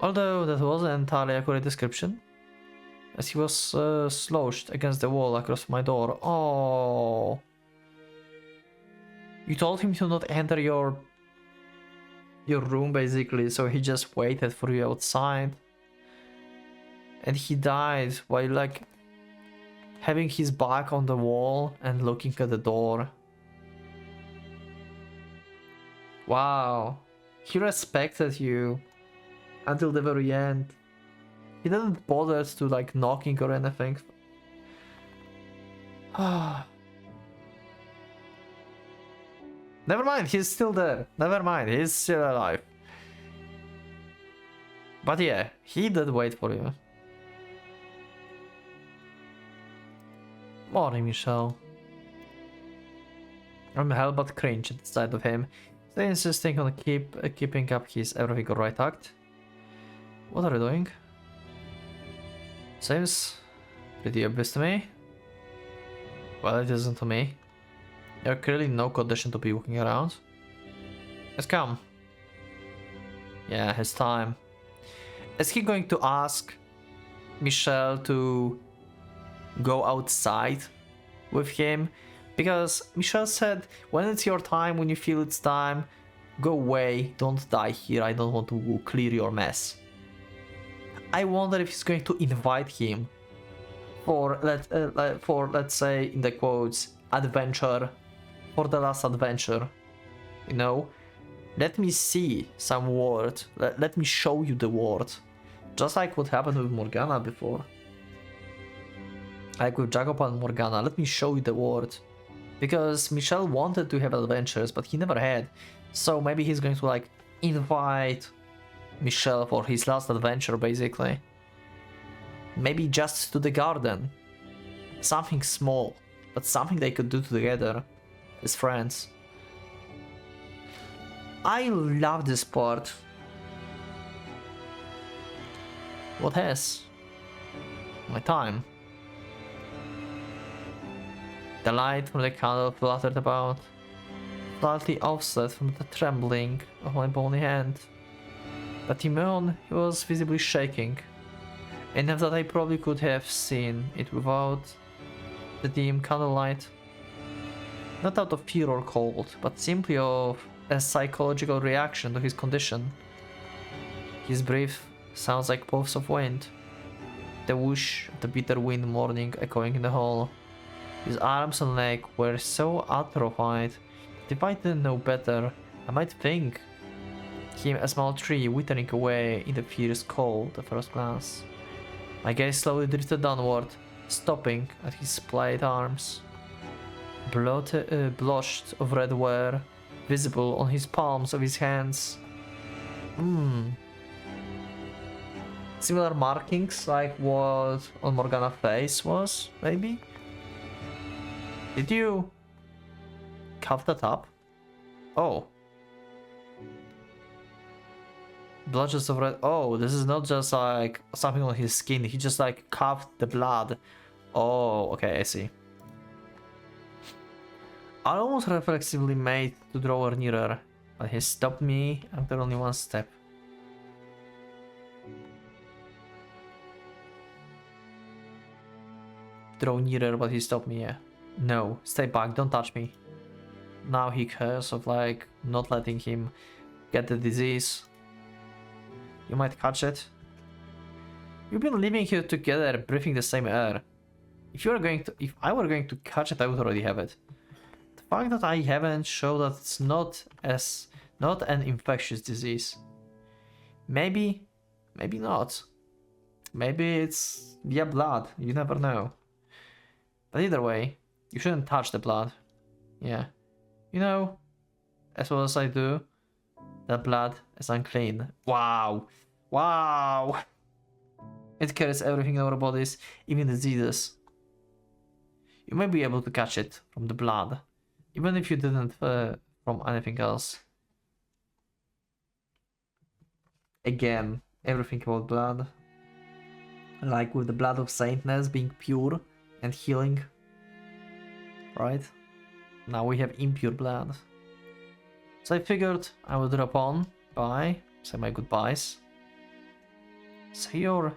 Although that wasn't an entirely accurate description. As he was slouched against the wall across my door. Oh! You told him to not enter your room, basically, so he just waited for you outside. And he died while, like, having his back on the wall and looking at the door. Wow. He respected you until the very end. He didn't bother to, like, knocking or anything. Never mind, he's still there. Never mind, he's still alive. But yeah, he did wait for you. Morning, Michelle. I'm hell but cringe at the sight of him, still insisting on keeping up his everything alright act. What are you doing? Seems pretty obvious to me. Well, it isn't to me. You're clearly in no condition to be walking around. Let's come. Yeah, his time. Is he going to ask Michelle to go outside with him? Because Michelle said, when it's your time, when you feel it's time, go away, don't die here, I don't want to clear your mess. I wonder if he's going to invite him for, let's say, in the quotes, adventure, for the last adventure, you know? Let me see some world, let me show you the world. Just like what happened with Morgana before. Like with Jacob and Morgana, let me show you the world. Because Michelle wanted to have adventures, but he never had. So maybe he's going to, like, invite Michelle for his last adventure, basically. Maybe just to the garden. Something small. but something they could do together as friends. I love this part. What has? My time. The light from the candle fluttered about, slightly offset from the trembling of my bony hand. But Timon, he was visibly shaking, enough that I probably could have seen it without the dim candlelight. Not out of fear or cold, but simply of a psychological reaction to his condition. His breath sounds like puffs of wind, the whoosh of the bitter wind morning echoing in the hall. His arms and leg were so atrophied that if I didn't know better, I might think him a small tree withering away in the fierce cold at first glance. My gaze slowly drifted downward, stopping at his splayed arms. Blotched of red were visible on his palms of his hands. Similar markings like what on Morgana's face was, maybe? Did you cough that up? Oh. Blotches of red. Oh, this is not just like something on his skin. He just like coughed the blood. Oh, okay, I see. I almost reflexively made to draw nearer, but he stopped me after only one step. Draw nearer, but he stopped me, yeah. No, stay back, don't touch me. Now he cares of like not letting him get the disease. You might catch it. You've been living here together, breathing the same air. If I were going to catch it, I would already have it. The fact that I haven't shows that it's not an infectious disease. Maybe not. Maybe it's via blood. You never know. But either way, you shouldn't touch the blood. Yeah. You know, as well as I do, that blood is unclean. Wow. Wow. It carries everything in our bodies, even diseases. You may be able to catch it from the blood, even if you didn't from anything else. Again, everything about blood. Like with the blood of saintness being pure and healing. Right? Now we have impure blood. So I figured I would drop on by, say my goodbyes. Say your...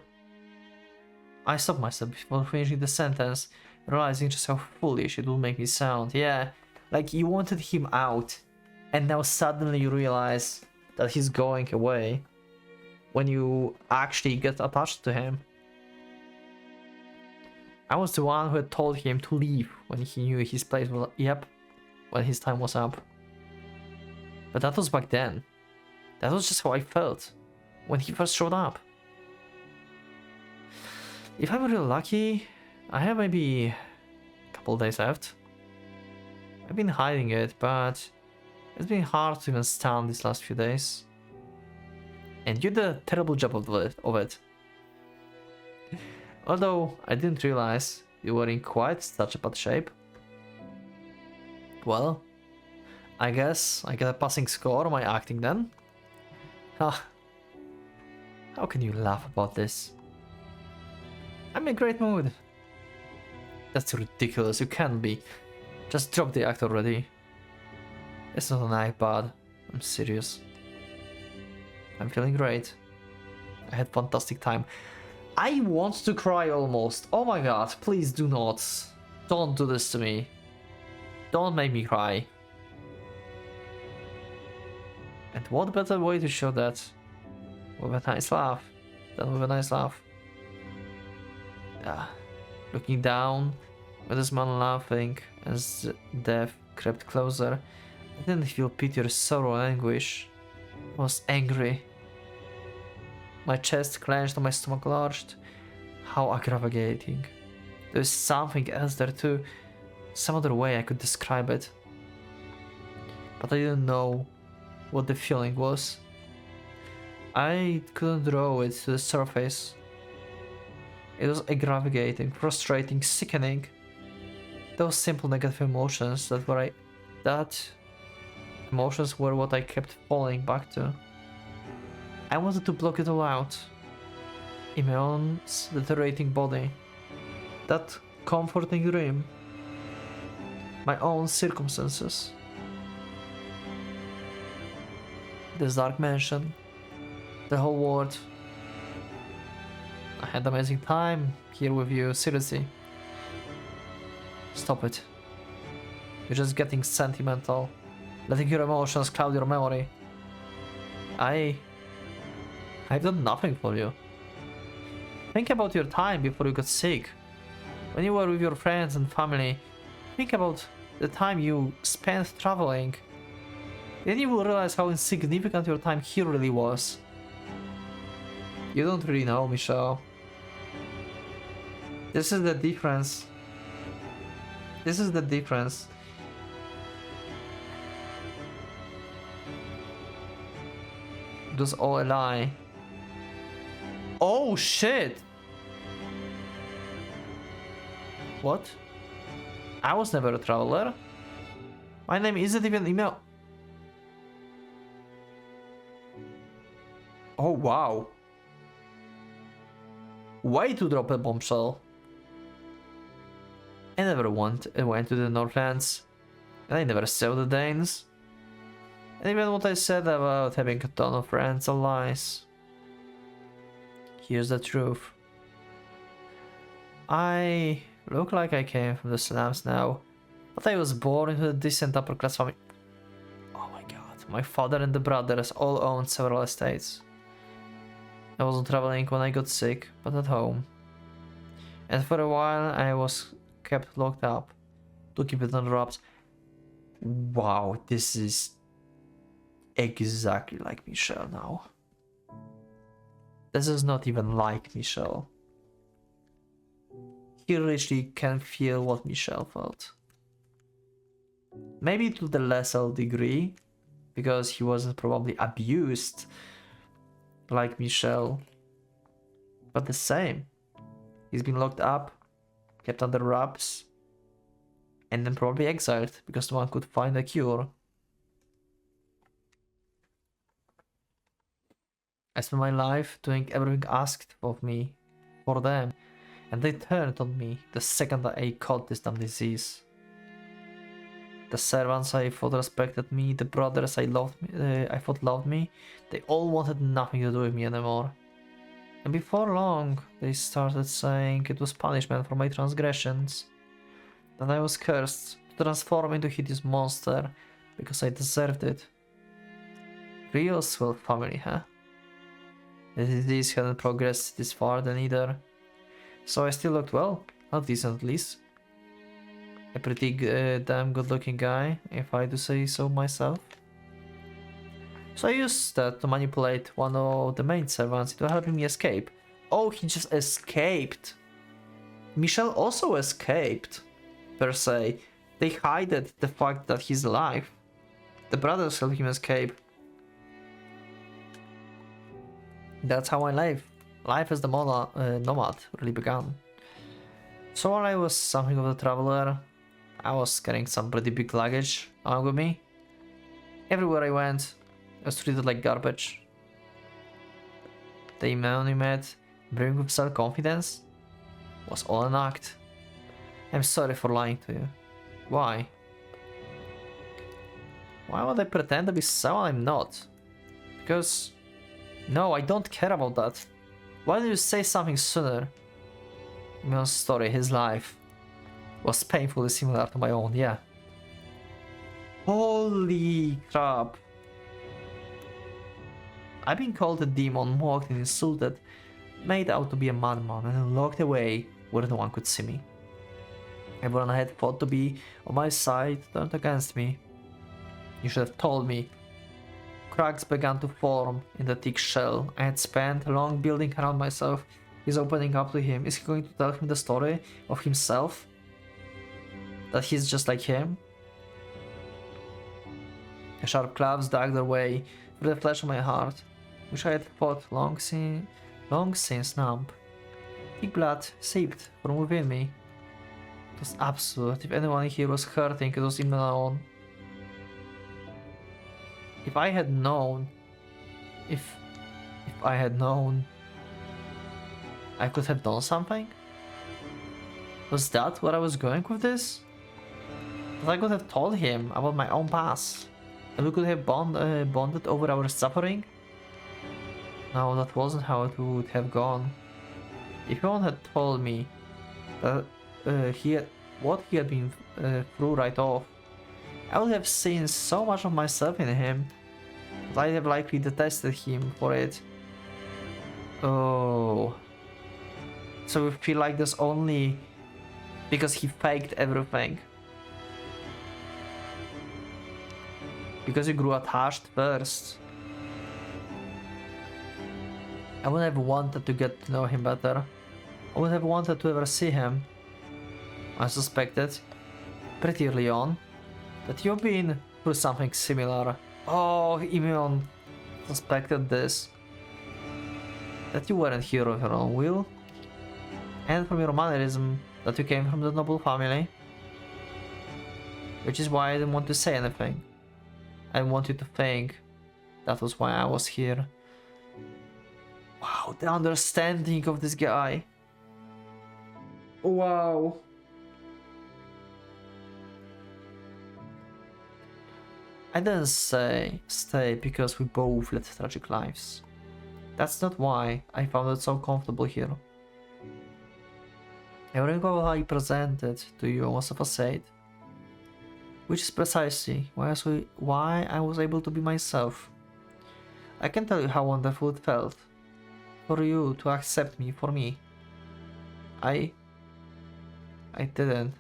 I stopped myself before finishing the sentence, realizing just how foolish it would make me sound. Yeah, like you wanted him out, and now suddenly you realize that he's going away when you actually get attached to him. I was the one who had told him to leave when he knew his place was... Yep, when his time was up. But that was back then. That was just how I felt when he first showed up. If I'm really lucky, I have maybe a couple days left. I've been hiding it, but it's been hard to even stand these last few days. And you did a terrible job of it. Although I didn't realize you were in quite such a bad shape. Well, I guess I get a passing score on my acting then. How can you laugh about this? I'm in a great mood. That's ridiculous, you can't be. Just drop the act already. It's not an act, bud. I'm serious. I'm feeling great. I had fantastic time. I want to cry almost. Oh my god, please do not. Don't do this to me. Don't make me cry. And what better way to show that with a nice laugh than with a nice laugh. Looking down with this man laughing as death crept closer, I didn't feel pity or sorrow and anguish. I was angry. My chest clenched and my stomach lurched. How aggravating. There's something else there too. Some other way I could describe it. But I didn't know what the feeling was. I couldn't draw it to the surface. It was aggravating, frustrating, sickening. Those simple negative emotions that emotions were what I kept falling back to. I wanted to block it all out. In my own deteriorating body. That comforting dream. My own circumstances. This dark mansion. The whole world. I had an amazing time here with you, seriously. Stop it. You're just getting sentimental. Letting your emotions cloud your memory. I've done nothing for you. Think about your time before you got sick. When you were with your friends and family. Think about the time you spent traveling. Then you will realize how insignificant your time here really was. You don't really know, Michelle. This is the difference. This is the difference. It was all a lie. Oh shit! What? I was never a traveler. My name isn't even email. Oh wow. Way to drop a bombshell. I never went to the Northlands. And I never saw the Danes. And even what I said about having a ton of friends are lies. Here's the truth. I look like I came from the slums now, but I was born into a decent upper class family. Oh my god, my father and the brothers all owned several estates. I wasn't traveling when I got sick, but at home. And for a while I was kept locked up to keep it on wraps. Wow, this is exactly like Michelle now. This is not even like Michelle. He literally can feel what Michelle felt. Maybe to the lesser degree, because he wasn't probably abused like Michelle. But the same. He's been locked up, kept under wraps, and then probably exiled because no one could find a cure. I spent my life doing everything asked of me for them, and they turned on me the second that I caught this damn disease. The servants I thought respected me, the brothers I thought loved me, they all wanted nothing to do with me anymore. And before long, they started saying it was punishment for my transgressions. That I was cursed to transform into a hideous monster because I deserved it. Real swell family, huh? The disease hadn't progressed this far then either. So I still looked well, not decent at least. A pretty damn good looking guy, if I do say so myself. So I used that to manipulate one of the main servants into helping me escape. Oh, he just escaped! Michelle also escaped, per se. They hid the fact that he's alive. The brothers helped him escape. That's how I live. Life as the nomad really began. So while I was something of a traveler, I was carrying some pretty big luggage along with me. Everywhere I went, I was treated like garbage. The man we met, brimming with self-confidence, was all an act. I'm sorry for lying to you. Why? Why would I pretend to be someone I'm not? Because... no, I don't care about that. Why didn't you say something sooner? Mil's story, his life, was painfully similar to my own, yeah. Holy crap. I've been called a demon, mocked and insulted, made out to be a madman, and locked away where no one could see me. Everyone I had thought to be on my side turned against me. You should have told me. Cracks began to form in the thick shell I had spent long building around myself. He's opening up to him. Is he going to tell him the story of himself? That he's just like him? The sharp claws dug their way through the flesh of my heart, which I had thought long since numb. Thick blood seeped from within me. It was absurd. If anyone here was hurting, it was Imelon. If I had known... If I had known... I could have done something? Was that where I was going with this? That I could have told him about my own past? And we could have bonded over our suffering? No, that wasn't how it would have gone. If anyone had told me that what he had been through right off, I would have seen so much of myself in him that I'd have likely detested him for it. Oh. So we feel like this only because he faked everything. Because you grew attached first. I would have wanted to get to know him better. I would have wanted to ever see him. I suspected, pretty early on, that you've been through something similar. Oh, Imeon suspected this. That you weren't here of your own will. And from your mannerism, that you came from the noble family. Which is why I didn't want to say anything. I want you to think that was why I was here. Wow, the understanding of this guy. Wow. I didn't say stay because we both led tragic lives. That's not why I found it so comfortable here. Everything how I presented to you was a facade. Which is precisely why I was able to be myself. I can tell you how wonderful it felt for you to accept me for me. I didn't.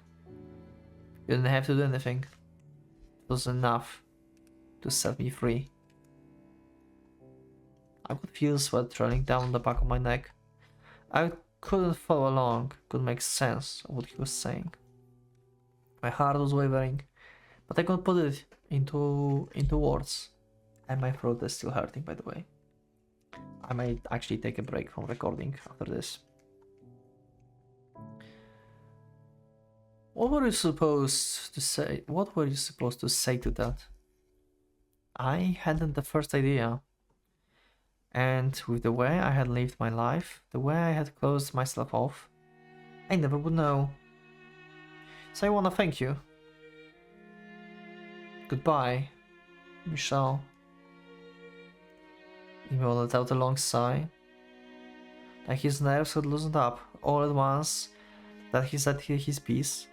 You didn't have to do anything. It was enough to set me free. I could feel sweat running down the back of my neck. I couldn't follow along, couldn't make sense of what he was saying. My heart was wavering, but I couldn't put it into words. And my throat is still hurting, by the way. I might actually take a break from recording after this. What were you supposed to say? What were you supposed to say to that? I hadn't the first idea. And with the way I had lived my life, the way I had closed myself off, I never would know. So I wanna thank you. Goodbye, Michelle. He let out a long sigh. Like his nerves had loosened up all at once, that he said his piece.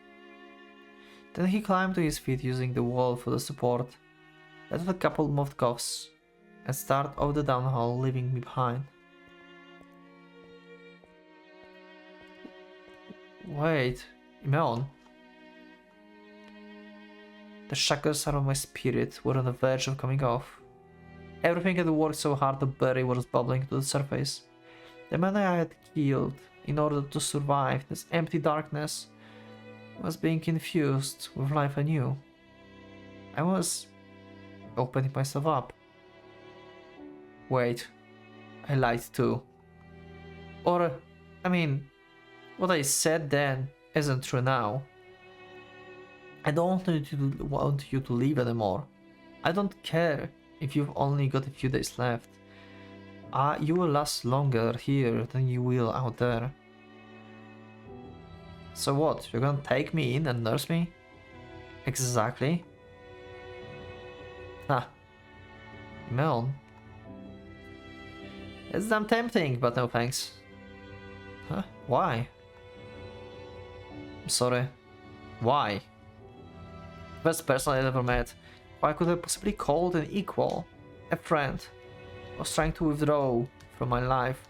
Then he climbed to his feet using the wall for the support, let out a couple muffled coughs, and started off the downhill, leaving me behind. Wait, Imeon. The shackles around my spirit were on the verge of coming off. Everything had worked so hard to bury was bubbling to the surface. The man I had killed in order to survive this empty darkness was being infused with life anew. I was opening myself up. Wait, I lied too. Or, I mean, what I said then isn't true now. I don't want you to leave anymore. I don't care if you've only got a few days left. You will last longer here than you will out there. So what, you're gonna take me in and nurse me? Exactly. Ah. Melon. It's damn tempting, but no thanks. Huh? Why? I'm sorry. Why? Best person I ever met. Why could I possibly call an equal? A friend. I was trying to withdraw from my life.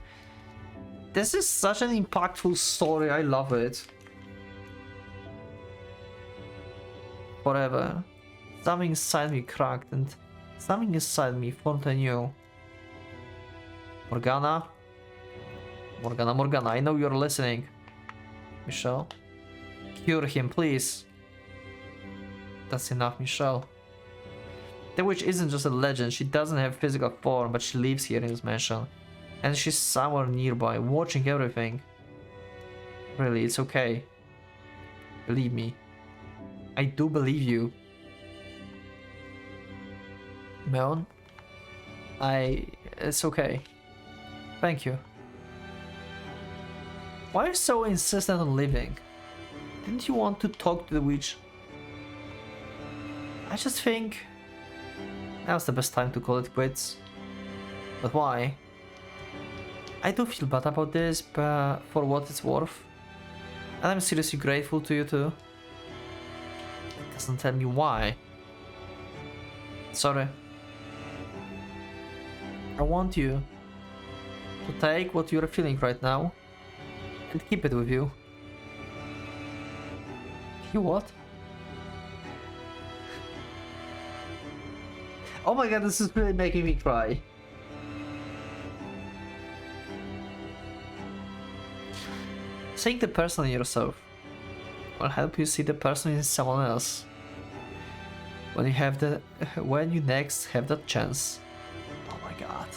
This is such an impactful story, I love it. Forever. Something inside me cracked and something inside me formed anew. Morgana? Morgana, I know you're listening. Michelle? Cure him, please. That's enough, Michelle. The witch isn't just a legend, she doesn't have physical form, but she lives here in this mansion. And she's somewhere nearby, watching everything. Really, it's okay. Believe me. I do believe you. Meon? It's okay. Thank you. Why are you so insistent on leaving? Didn't you want to talk to the witch? I just think now's the best time to call it quits. But why? I do feel bad about this, but for what it's worth. And I'm seriously grateful to you too. It doesn't tell me why. Sorry. I want you to take what you're feeling right now and keep it with you. You what? Oh my god, this is really making me cry. Seeing the person in yourself will help you see the person in someone else. When you next have that chance. Oh my god.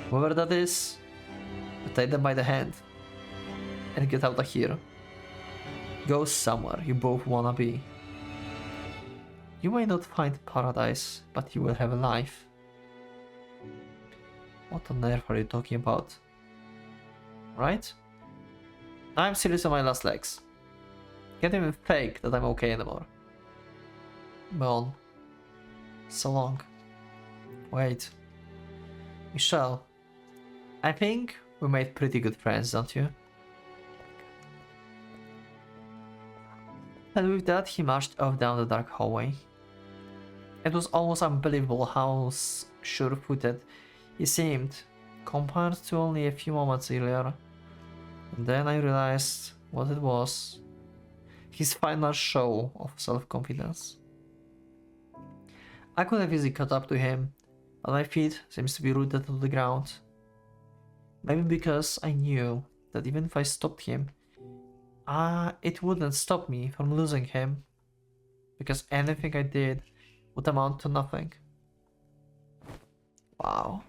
Whoever that is, take them by the hand and get out of here. Go somewhere you both wanna be. You may not find paradise, but you will have a life. What on earth are you talking about? Right? I'm serious on my last legs. Can't even fake that I'm okay anymore. Bon. So long. Wait. Michelle. I think we made pretty good friends, don't you? And with that, he marched off down the dark hallway. It was almost unbelievable how sure-footed he seemed, compared to only a few moments earlier. And then I realized what it was. His final show of self-confidence. I could have easily caught up to him, but my feet seems to be rooted to the ground. Maybe because I knew that even if I stopped him, it wouldn't stop me from losing him. Because anything I did would amount to nothing. Wow.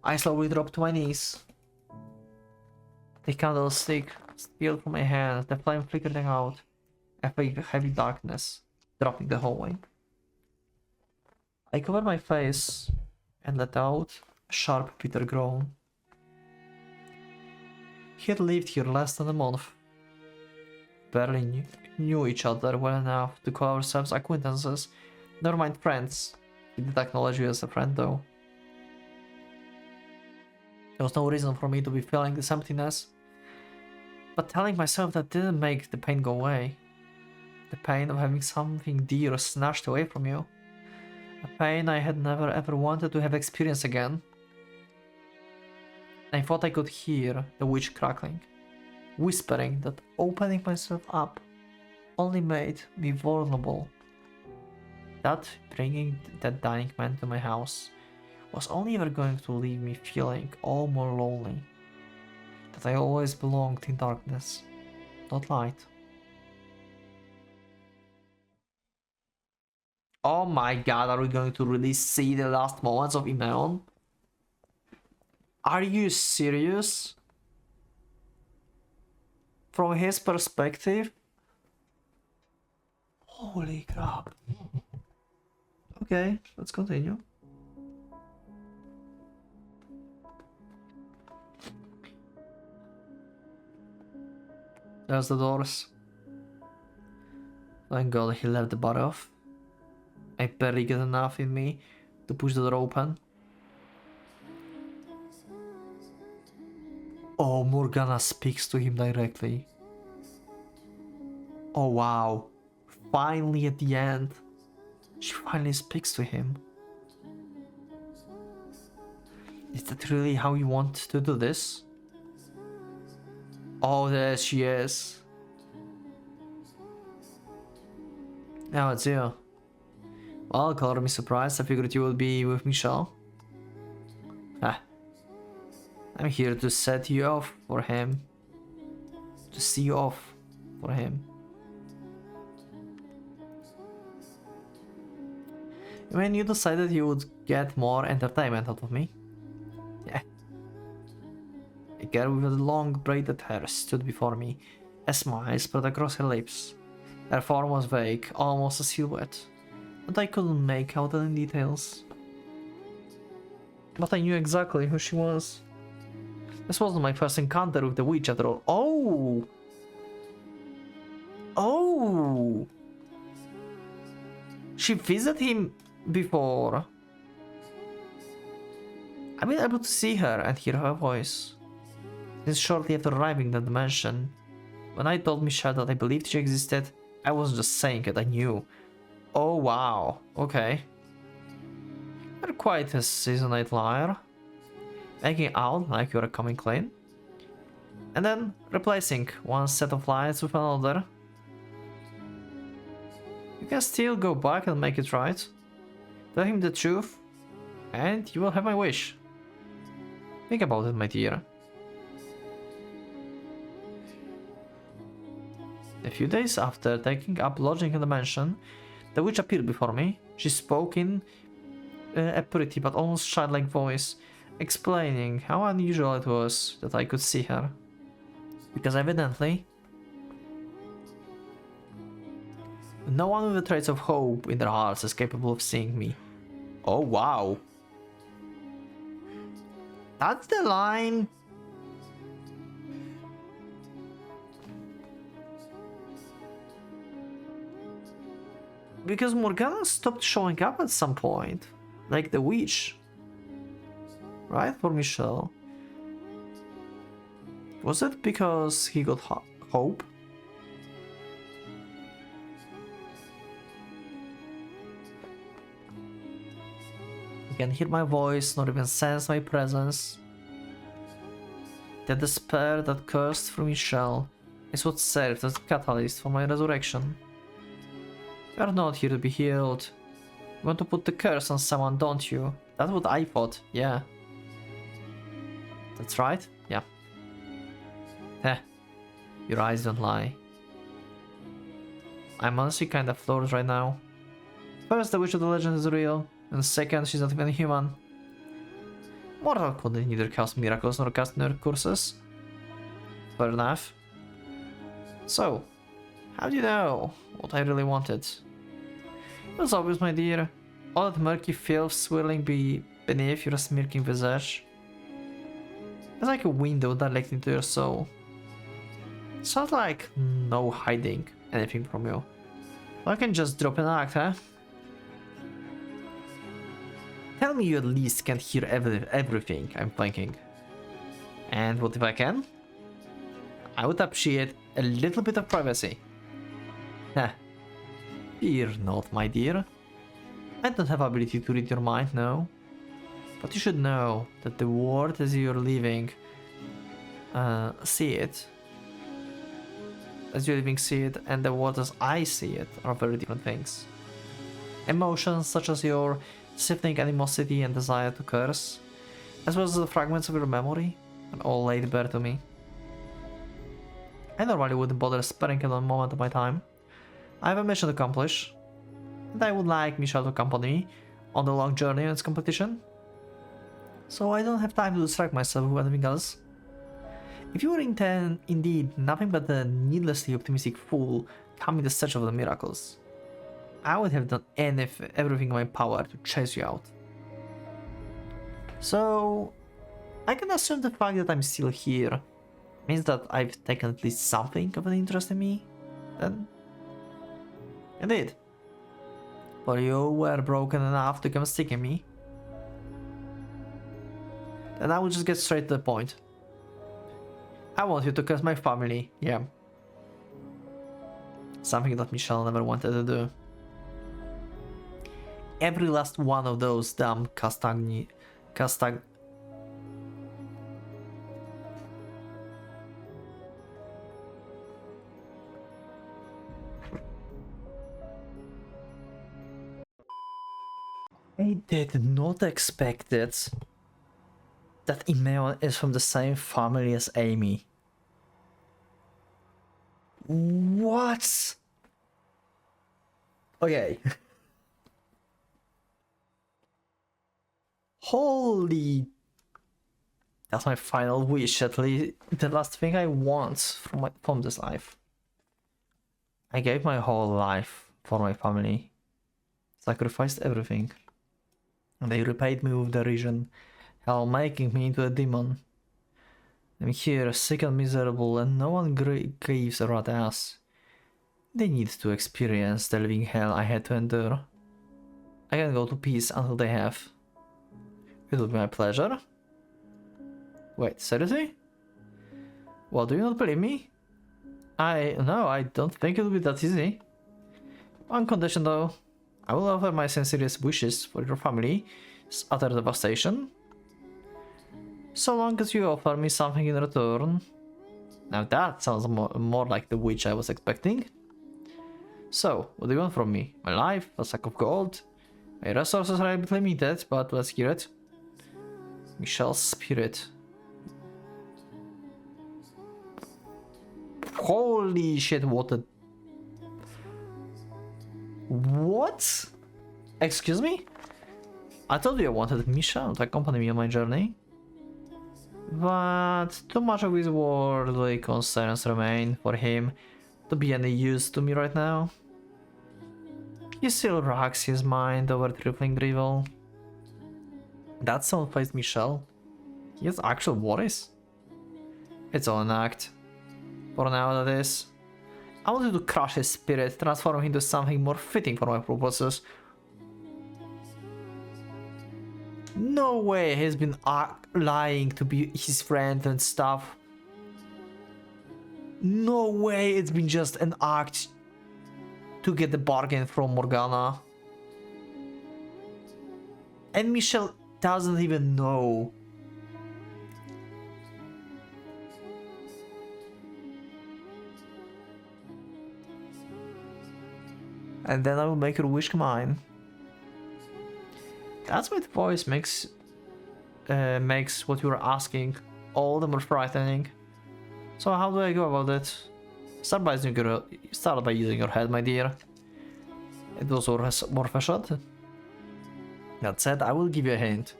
I slowly dropped to my knees. The candlestick spilled from my hand, the flame flickered out, a heavy darkness, dropping the hallway. I covered my face and let out a sharp, bitter groan. He had lived here less than a month. Barely knew each other well enough to call ourselves acquaintances, never mind friends. He did acknowledge you as a friend though. There was no reason for me to be feeling this emptiness, but telling myself that didn't make the pain go away. The pain of having something dear snatched away from you. A pain I had never ever wanted to have experienced again. I thought I could hear the witch crackling, whispering that opening myself up only made me vulnerable. That bringing that dying man to my house was only ever going to leave me feeling all more lonely. That I always belonged in darkness, not light. Oh my god, are we going to really see the last moments of Imeon? Are you serious? From his perspective? Holy crap. Okay, let's continue. There's the doors. Thank god he left the bar off. I barely get enough in me to push the door open. Oh, Morgana speaks to him directly. Oh wow. Finally at the end, she finally speaks to him. Is that really how you want to do this? Oh, there she is. Now it's you. Well, color me surprised. I figured you would be with Michelle. Ah. I'm here to set you off for him. To see you off for him. When you decided you would get more entertainment out of me. Yeah. A girl with long braided hair stood before me. A smile spread across her lips. Her form was vague, almost a silhouette, but I couldn't make out any details. But I knew exactly who she was. This wasn't my first encounter with the witch after all. Oh! Oh! She visited him before. I've been able to see her and hear her voice since shortly after arriving at the mansion. When I told Michelle that I believed she existed, I wasn't just saying it, I knew. Oh wow, okay. You're quite a seasoned liar. Making out like you're coming clean. And then replacing one set of lies with another. You can still go back and make it right. Tell him the truth, and you will have my wish. Think about it, my dear. A few days after taking up lodging in the mansion, the witch appeared before me. She spoke in a pretty but almost childlike voice, explaining how unusual it was that I could see her. Because evidently, no one with the traits of hope in their hearts is capable of seeing me. Oh wow. That's the line. Because Morgana stopped showing up at some point, like the witch. Right, for Michelle. Was it because he got hope? You can hear my voice, not even sense my presence. The despair that coursed through Michelle is what served as a catalyst for my resurrection. You are not here to be healed. You want to put the curse on someone, don't you? That's what I thought, yeah. That's right, yeah. Heh, your eyes don't lie. I'm honestly kinda floored right now. First, the witch of the legend is real, and second, she's not even human. Mortal could neither cast miracles nor cast nerd curses. Fair enough. So, how do you know what I really wanted? It was obvious, my dear. All that murky filth swirling beneath your smirking visage. It's like a window directly into your soul. Sounds like no hiding anything from you. I can just drop an act, huh? Tell me you at least can't hear everything I'm thinking. And what if I can? I would appreciate a little bit of privacy. Heh. Fear not, my dear. I don't have ability to read your mind, no. But you should know that the world as you're living, see it. As you're living, see it, and the world as I see it are very different things. Emotions such as your sifting animosity and desire to curse, as well as the fragments of your memory, are all laid bare to me. I normally wouldn't bother sparing a moment of my time. I have a mission to accomplish, and I would like Michelle to accompany me on the long journey in its competition. So I don't have time to distract myself with anything else. If you were indeed nothing but a needlessly optimistic fool coming to search of the miracles, I would have done everything in my power to chase you out. So, I can assume the fact that I'm still here means that I've taken at least something of an interest in me, then? Indeed. For you were broken enough to come sticking me. Then I will just get straight to the point. I want you to curse my family, yeah. Something that Michelle never wanted to do. Every last one of those damn I did not expect it. That Imeo is from the same family as Amy. What? Okay. Holy That's my final wish, at least the last thing I want from this life. I gave my whole life for my family. Sacrificed everything. And they repaid me with derision, hell making me into a demon. I'm here, sick and miserable, and no one gives a rat ass. They need to experience the living hell I had to endure. I can go to peace until they have. It will be my pleasure. Wait, seriously? What, do you not believe me? No, I don't think it will be that easy. One condition though. I will offer my sincerest wishes for your family's utter devastation. So long as you offer me something in return. Now that sounds more like the witch I was expecting. So, what do you want from me? My life? A sack of gold? My resources are a bit limited, but let's hear it. Michelle's spirit. Holy shit, what a... What? Excuse me? I told you I wanted Michelle to accompany me on my journey. But too much of his worldly concerns remain for him to be any use to me right now. He still racks his mind over trifling drivel. That sound faced Michelle. He has actual worries. It's all an act. For now, that is. I wanted to crush his spirit, transform him into something more fitting for my purposes. No way he's been lying to be his friend and stuff. No way it's been just an act to get the bargain from Morgana. And Michelle doesn't even know. And then I will make your wish mine. That's why the voice makes what you are asking all the more frightening. So how do I go about it? Start by using your head, my dear. It was worth a shot. That said, I will give you a hint.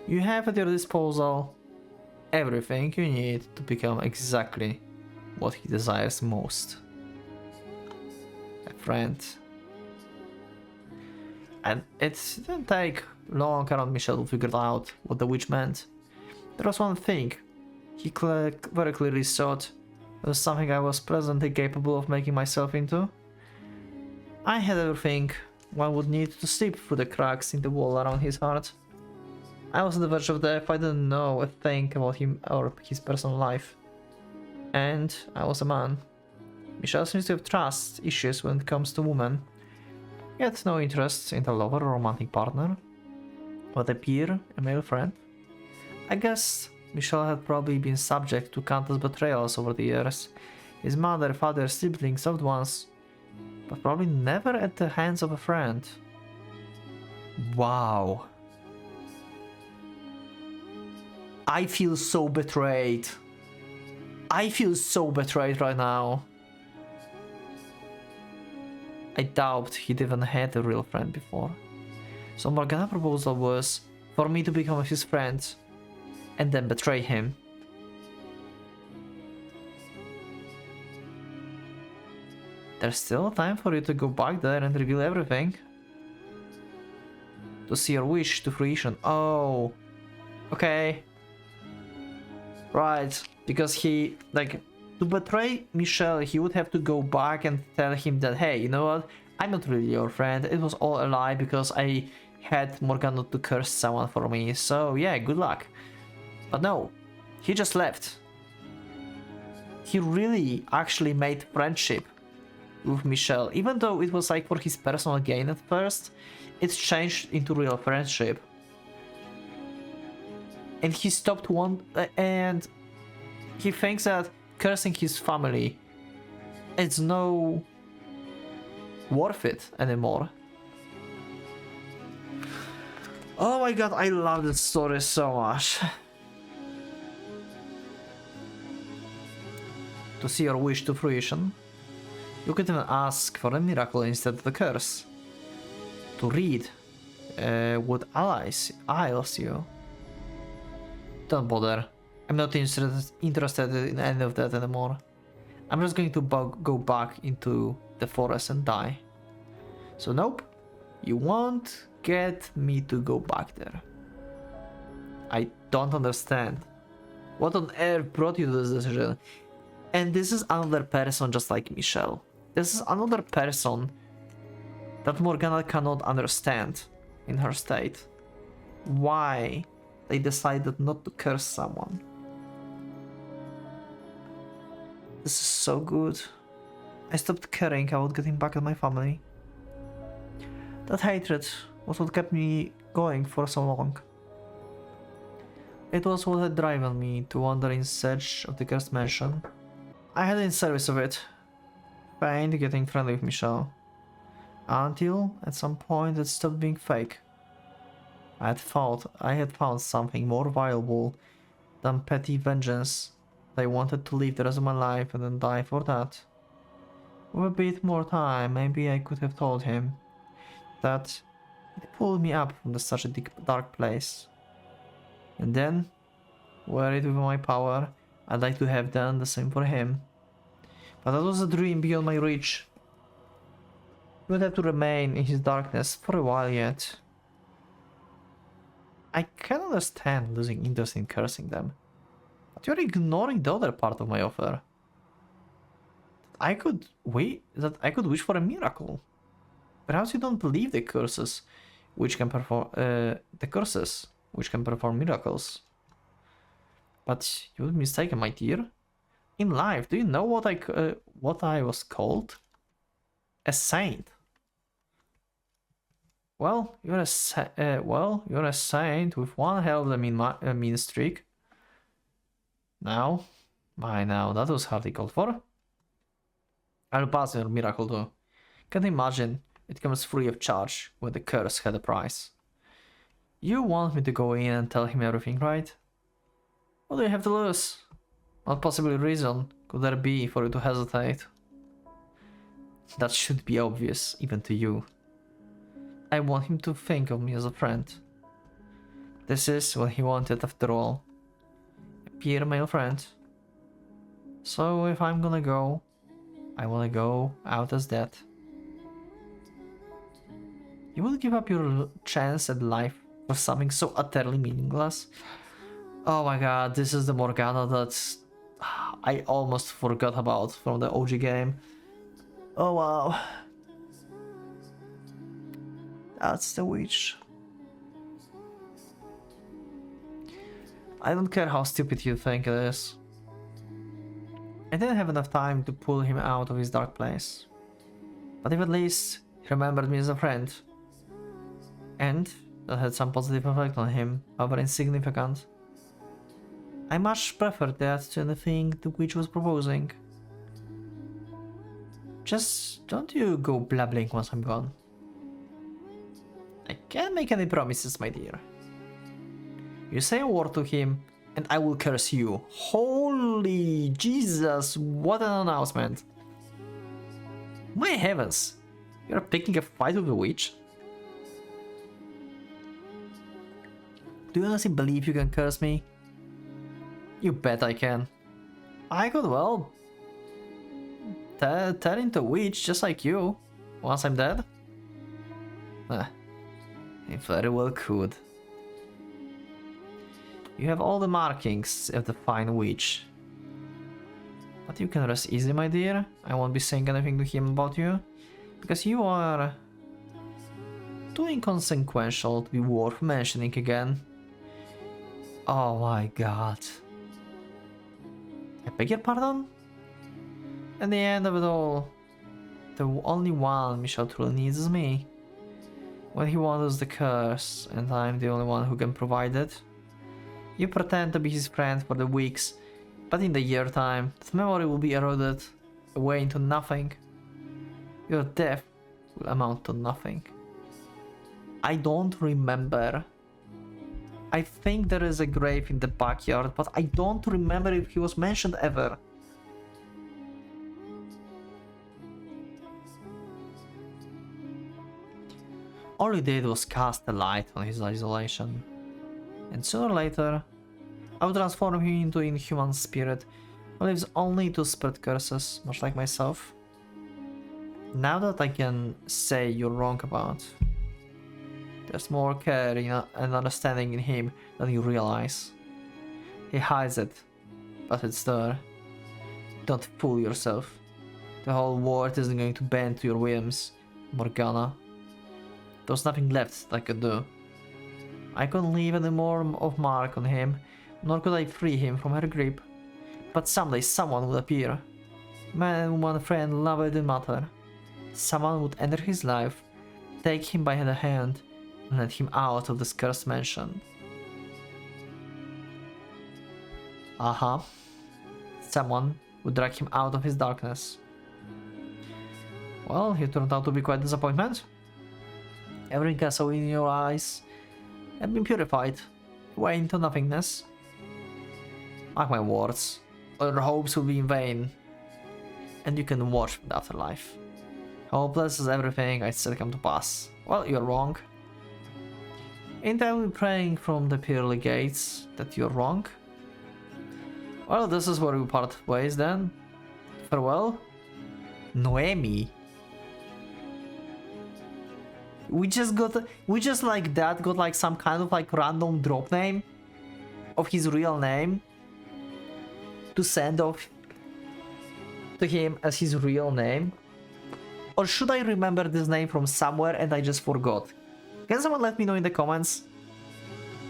You have at your disposal everything you need to become exactly what he desires most. A friend. And it didn't take long around Michelle to figure out what the witch meant. There was one thing he very clearly thought was something I was presently capable of making myself into. I had everything one would need to slip through the cracks in the wall around his heart. I was on the verge of death, I didn't know a thing about him or his personal life. And I was a man. Michelle seems to have trust issues when it comes to women. Yet no interest in a lover or romantic partner, but a peer, a male friend. I guess Michelle had probably been subject to countless betrayals over the years. His mother, father, siblings, loved ones, but probably never at the hands of a friend. Wow. I feel so betrayed. I feel so betrayed right now. I doubt he'd even had a real friend before. So Morgana's proposal was for me to become his friend and then betray him. There's still time for you to go back there and reveal everything. To see your wish to fruition. Oh, okay. Right, because he, to betray Michelle, he would have to go back and tell him that, hey, you know what, I'm not really your friend, it was all a lie because I had Morgana to curse someone for me, so yeah, good luck. But no, he just left. He really actually made friendship with Michelle, even though it was for his personal gain at first, it's changed into real friendship. And he stopped and he thinks that cursing his family, it's no worth it anymore. Oh my god, I love this story so much. To see your wish to fruition, you could even ask for a miracle instead of the curse. To read what ails you. Don't bother. I'm not interested in any of that anymore. I'm just going to go back into the forest and die. So nope, you won't get me to go back there. I don't understand. What on earth brought you to this decision? And this is another person just like Michelle. This is another person that Morgana cannot understand in her state. Why they decided not to curse someone. This is so good. I stopped caring about getting back at my family. That hatred was what kept me going for so long. It was what had driven me to wander in search of the cursed mansion. I had in service of it, feigned getting friendly with Michelle, until at some point it stopped being fake. I had thought I had found something more valuable than petty vengeance. I wanted to live the rest of my life and then die for that. With a bit more time, maybe I could have told him that it pulled me up from such a dark place. And then, were it within my power, I'd like to have done the same for him. But that was a dream beyond my reach. He would have to remain in his darkness for a while yet. I can understand losing interest in cursing them, but you're ignoring the other part of my offer. I could wish for a miracle. Perhaps you don't believe the curses, which can perform miracles. But you would be mistaken, my dear. In life, do you know what I was called? A saint. Well, you're a saint with one hell of a mean streak. Now, that was hardly called for. I'll pass your miracle though. Can't imagine it comes free of charge when the curse had a price. You want me to go in and tell him everything, right? What do you have to lose? What possible reason could there be for you to hesitate? That should be obvious, even to you. I want him to think of me as a friend. This is what he wanted after all. A peer male friend. So if I'm gonna go, I wanna go out as that. You will give up your chance at life for something so utterly meaningless? Oh my god, this is the Morgana that I almost forgot about from the OG game. Oh wow. That's the witch. I don't care how stupid you think it is. I didn't have enough time to pull him out of his dark place. But if at least he remembered me as a friend, and that had some positive effect on him, however insignificant, I much preferred that to anything the witch was proposing. Just don't you go blabbling once I'm gone. I can't make any promises, my dear. You say a word to him, and I will curse you. Holy Jesus, what an announcement. My heavens, you're picking a fight with a witch? Do you honestly believe you can curse me? You bet I can. I could, well, turn into a witch just like you, once I'm dead. I very well could. You have all the markings of the fine witch. But you can rest easy, my dear. I won't be saying anything to him about you, because you are too inconsequential to be worth mentioning again. Oh my god. I beg your pardon? At the end of it all, the only one Michelle truly needs is me. When he wanders the curse, and I'm the only one who can provide it. You pretend to be his friend for the weeks, but in the year time, that memory will be eroded away into nothing. Your death will amount to nothing. I don't remember. I think there is a grave in the backyard, but I don't remember if he was mentioned ever. All he did was cast a light on his isolation. And sooner or later, I will transform him into inhuman spirit who lives only to spread curses, much like myself. Now that I can say you're wrong about, there's more care and understanding in him than you realize. He hides it, but it's there. Don't fool yourself. The whole world isn't going to bend to your whims, Morgana. There's nothing left that I could do. I couldn't leave any more of mark on him, nor could I free him from her grip. But someday someone would appear. Man, woman, friend, lover, it didn't matter. Someone would enter his life, take him by the hand, and let him out of this cursed mansion. Someone would drag him out of his darkness. Well, he turned out to be quite a disappointment. Everything I saw in your eyes had been purified, away into nothingness. Mark my words, all your hopes will be in vain, and you can watch the afterlife. Hopeless as everything I said come to pass. Well, you're wrong. Ain't I praying from the pearly gates that you're wrong? Well, this is where we part ways then. Farewell. Noemi. We just like that got like some kind of like random drop name of his real name to send off to him as his real name. Or should I remember this name from somewhere and I just forgot? Can someone let me know in the comments?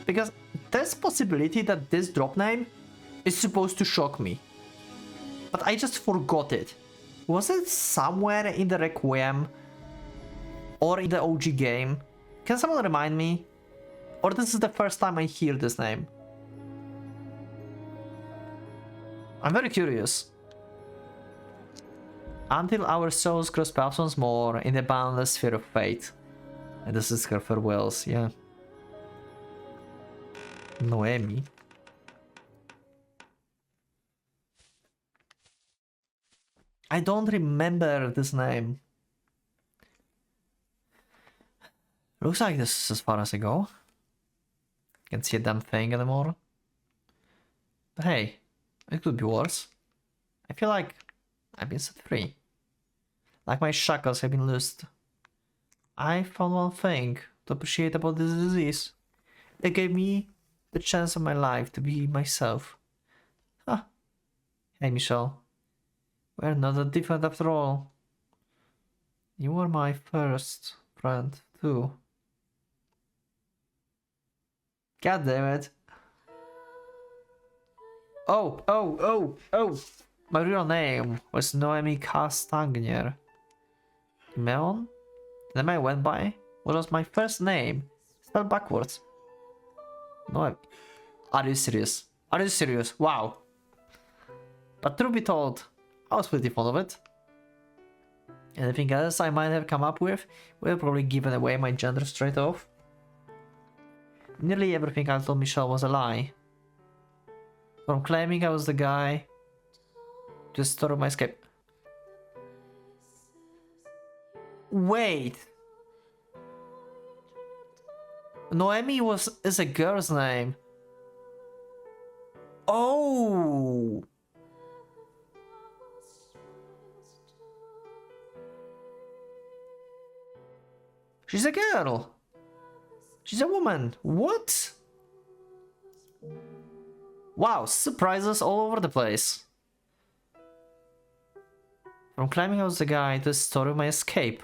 Because there's possibility that this drop name is supposed to shock me. But I just forgot it. Was it somewhere in the Requiem? Or in the OG game? Can someone remind me? Or this is the first time I hear this name? I'm very curious. Until our souls cross paths once more in the boundless sphere of fate. And this is her farewells, yeah. Noemi. I don't remember this name. Looks like this is as far as I go. Can't see a damn thing anymore. But hey, it could be worse. I feel like I've been set free. Like my shackles have been loosed. I found one thing to appreciate about this disease. It gave me the chance of my life to be myself. Huh. Hey Michelle. We're not that different after all. You were my first friend too. God damn it. Oh. My real name was Noemi Castagnier. Meon? The name I went by was my first name, spelled backwards. Noemi. Are you serious? Are you serious? Wow. But truth be told, I was pretty fond of it. Anything else I might have come up with would have probably given away my gender straight off. Nearly everything I told Michelle was a lie. From claiming I was the guy to the story of my escape. Wait. Noemi is a girl's name. Oh. She's a girl. She's a woman. What? Wow, surprises all over the place. From climbing I was the guy to the story of my escape.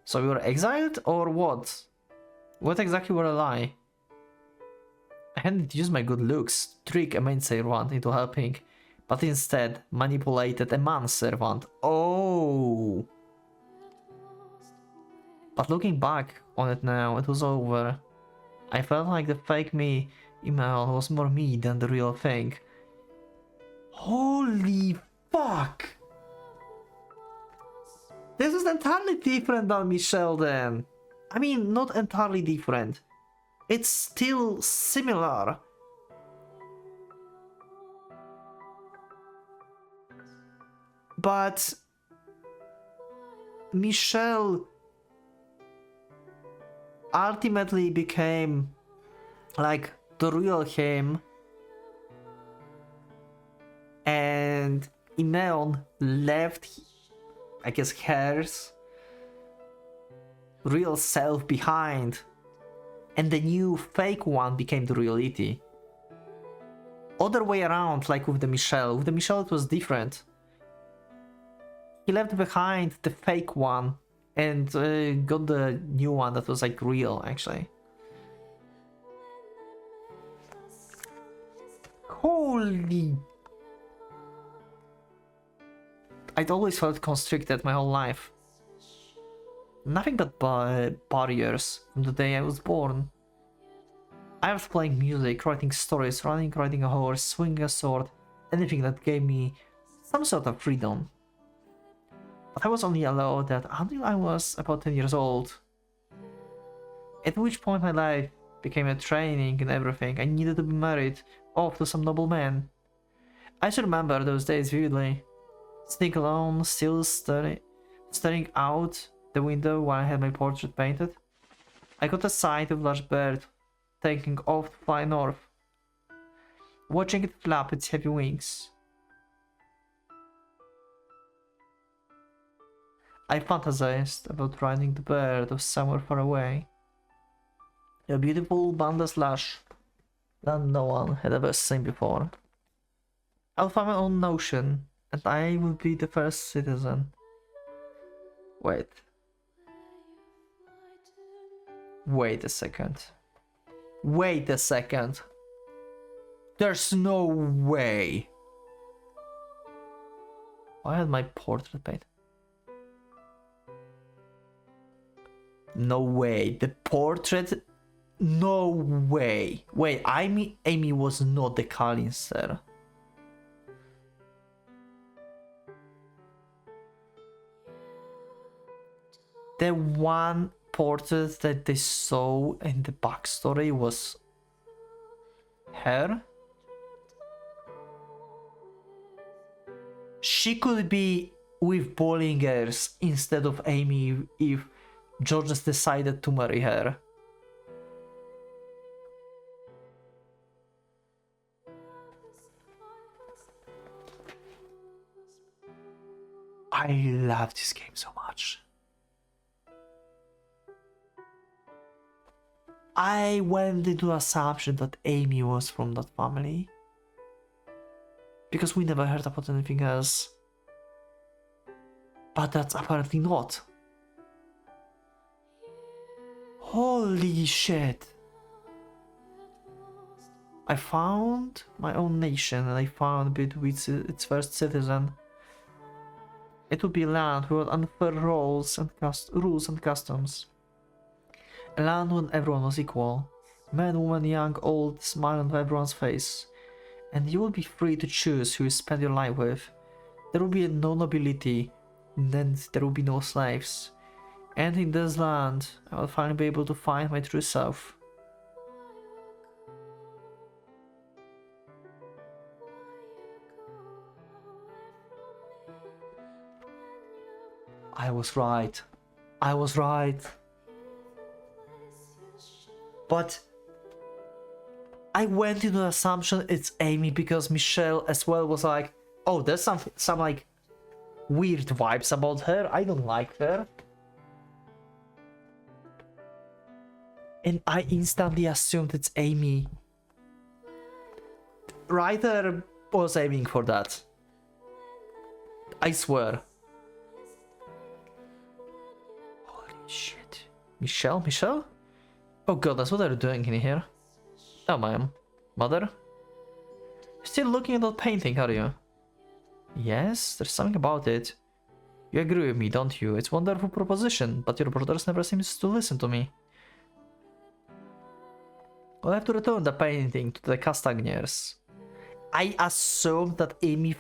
So you were exiled or what? What exactly were a lie? I hadn't used my good looks to trick a main servant into helping, but instead manipulated a manservant. Oh! But looking back on it now, it was over. I felt like the fake me email was more me than the real thing. Holy fuck! This is entirely different than Michelle then. I mean, not entirely different. It's still similar. But Michelle ultimately became like the real him, and Imeon left, I guess, hers real self behind, and the new fake one became the reality. Other way around, like with the Michelle. With the Michelle it was different. He left behind the fake one and got the new one that was like real, actually. Holy... I'd always felt constricted my whole life. Nothing but barriers from the day I was born. I was playing music, writing stories, running, riding a horse, swinging a sword, anything that gave me some sort of freedom. But I was only allowed that until I was about 10 years old. At which point my life became a training and everything. I needed to be married off to some noble man. I still remember those days vividly. Sitting alone, still staring out the window while I had my portrait painted. I got a sight of a large bird taking off to fly north, watching it flap its heavy wings. I fantasized about riding the bird of somewhere far away. A beautiful boundless lush that no one had ever seen before. I'll find my own ocean, and I will be the first citizen. Wait a second. Wait a second. There's no way. Why had my portrait painted? No way. The portrait? No way. Wait, Amy was not the Callister. The one portrait that they saw in the backstory was her. She could be with Bollingers instead of Amy if Georges decided to marry her. I love this game so much. I went into the assumption that Amy was from that family, because we never heard about anything else. But that's apparently not. Holy shit. I found my own nation, and I found it with its first citizen. It would be a land without unfair rules and customs. A land when everyone was equal. Men, women, young, old, smile on everyone's face. And you will be free to choose who you spend your life with. There will be no nobility, then there will be no slaves. And in this land, I will finally be able to find my true self. I was right. I was right. But I went into the assumption it's Amy because Michelle as well was like, oh, there's some like weird vibes about her. I don't like her. And I instantly assumed it's Amy. Writer was aiming for that. I swear. Holy shit. Michelle? Oh goodness, what are you doing in here? Oh, ma'am. Mother? Still looking at that painting, are you? Yes, there's something about it. You agree with me, don't you? It's a wonderful proposition, but your brothers never seems to listen to me. I'll have to return the painting to the Castagners. I assumed that Amy's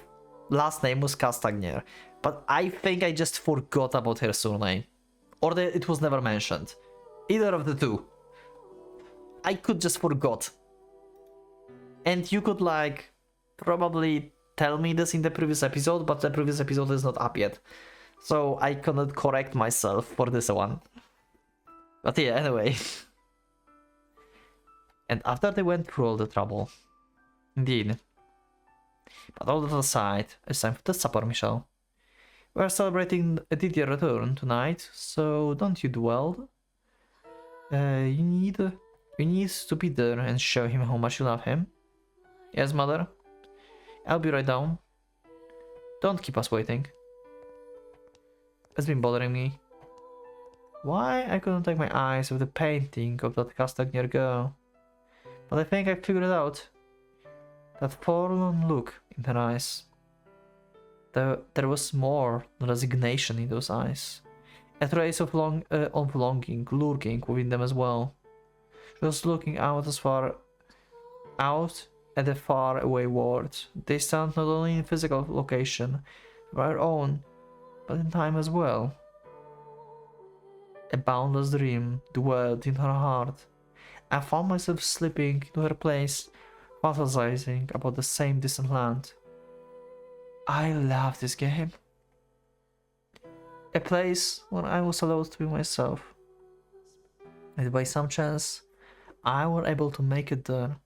last name was Castagnier, but I think I just forgot about her surname. Or that it was never mentioned. Either of the two. I could just forgot. And you could like probably tell me this in the previous episode, but the previous episode is not up yet. So I cannot correct myself for this one. But yeah, anyway. And after they went through all the trouble. Indeed. But all that aside, it's time for the supper, Michelle. We're celebrating Didier's return tonight, so don't you dwell. You need to be there and show him how much you love him. Yes, mother. I'll be right down. Don't keep us waiting. It's been bothering me. Why I couldn't take my eyes off the painting of that Castagnere girl. But I think I figured it out. That forlorn look in her eyes. There was more than resignation in those eyes. A trace of longing lurking within them as well. She was looking out at the far away world, distant not only in physical location, but our own, but in time as well. A boundless dream dwelled in her heart. I found myself slipping to her place, fantasizing about the same distant land. I love this game. A place where I was allowed to be myself. And by some chance, I were able to make it there.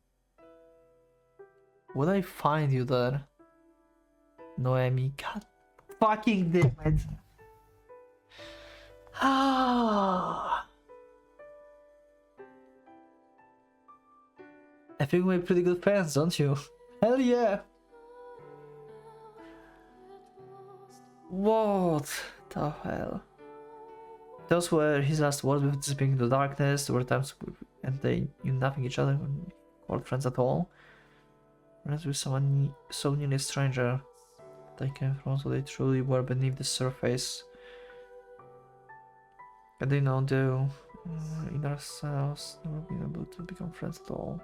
Would I find you there? Noemi, god fucking damn it. I think we're pretty good friends, don't you? Hell yeah! What the hell? Those were his last words before disappearing into the darkness. There were times and they knew nothing each other, weren't friends at all. Friends with someone so nearly a stranger they came from, so they truly were beneath the surface. And they know though, in ourselves, never been able to become friends at all.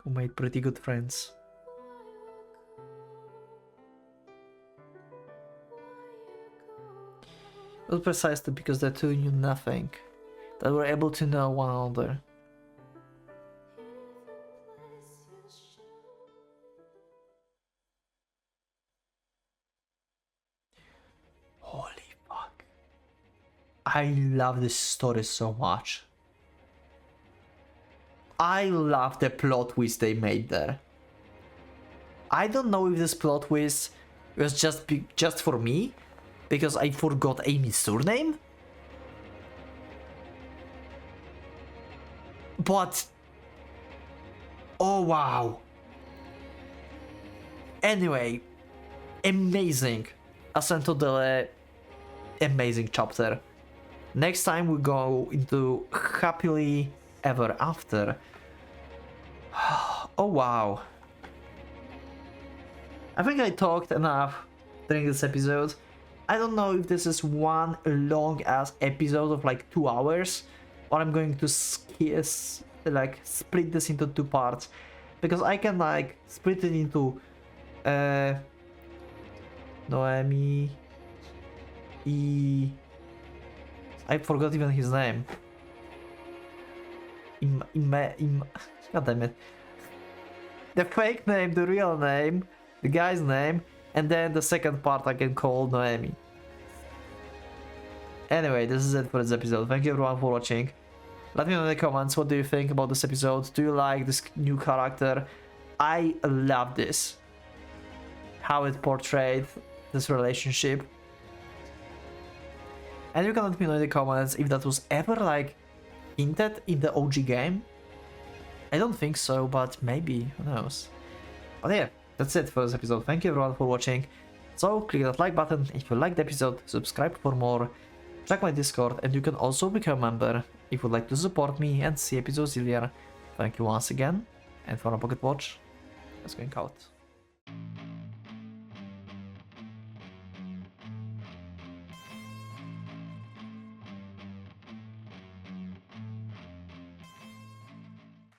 Who made pretty good friends. It was precisely because the two knew nothing that were able to know one another. Holy fuck. I love this story so much. I love the plot twist they made there. I don't know if this plot twist was just for me, because I forgot Amy's surname. But oh wow. Anyway, amazing. Ascento delle amazing chapter. Next time we go into Happily Ever After. Oh wow. I think I talked enough during this episode. I don't know if this is one long ass episode of like 2 hours, or I'm going to split this into 2 parts, because I can like split it into Noemi, I forgot even his name. God damn it. The fake name, the real name, the guy's name, and then the second part I can call Noemi. Anyway, this is it for this episode. Thank you everyone for watching. Let me know in the comments, what do you think about this episode? Do you like this new character? I love this. How it portrayed this relationship. And you can let me know in the comments if that was ever like hinted in the OG game. I don't think so, but maybe, who knows. But yeah, that's it for this episode. Thank you everyone for watching. So click that like button if you liked the episode, subscribe for more, check my Discord, and you can also become a member if you'd like to support me and see episodes earlier. Thank you once again, and for a Pocket Watch, let's go out.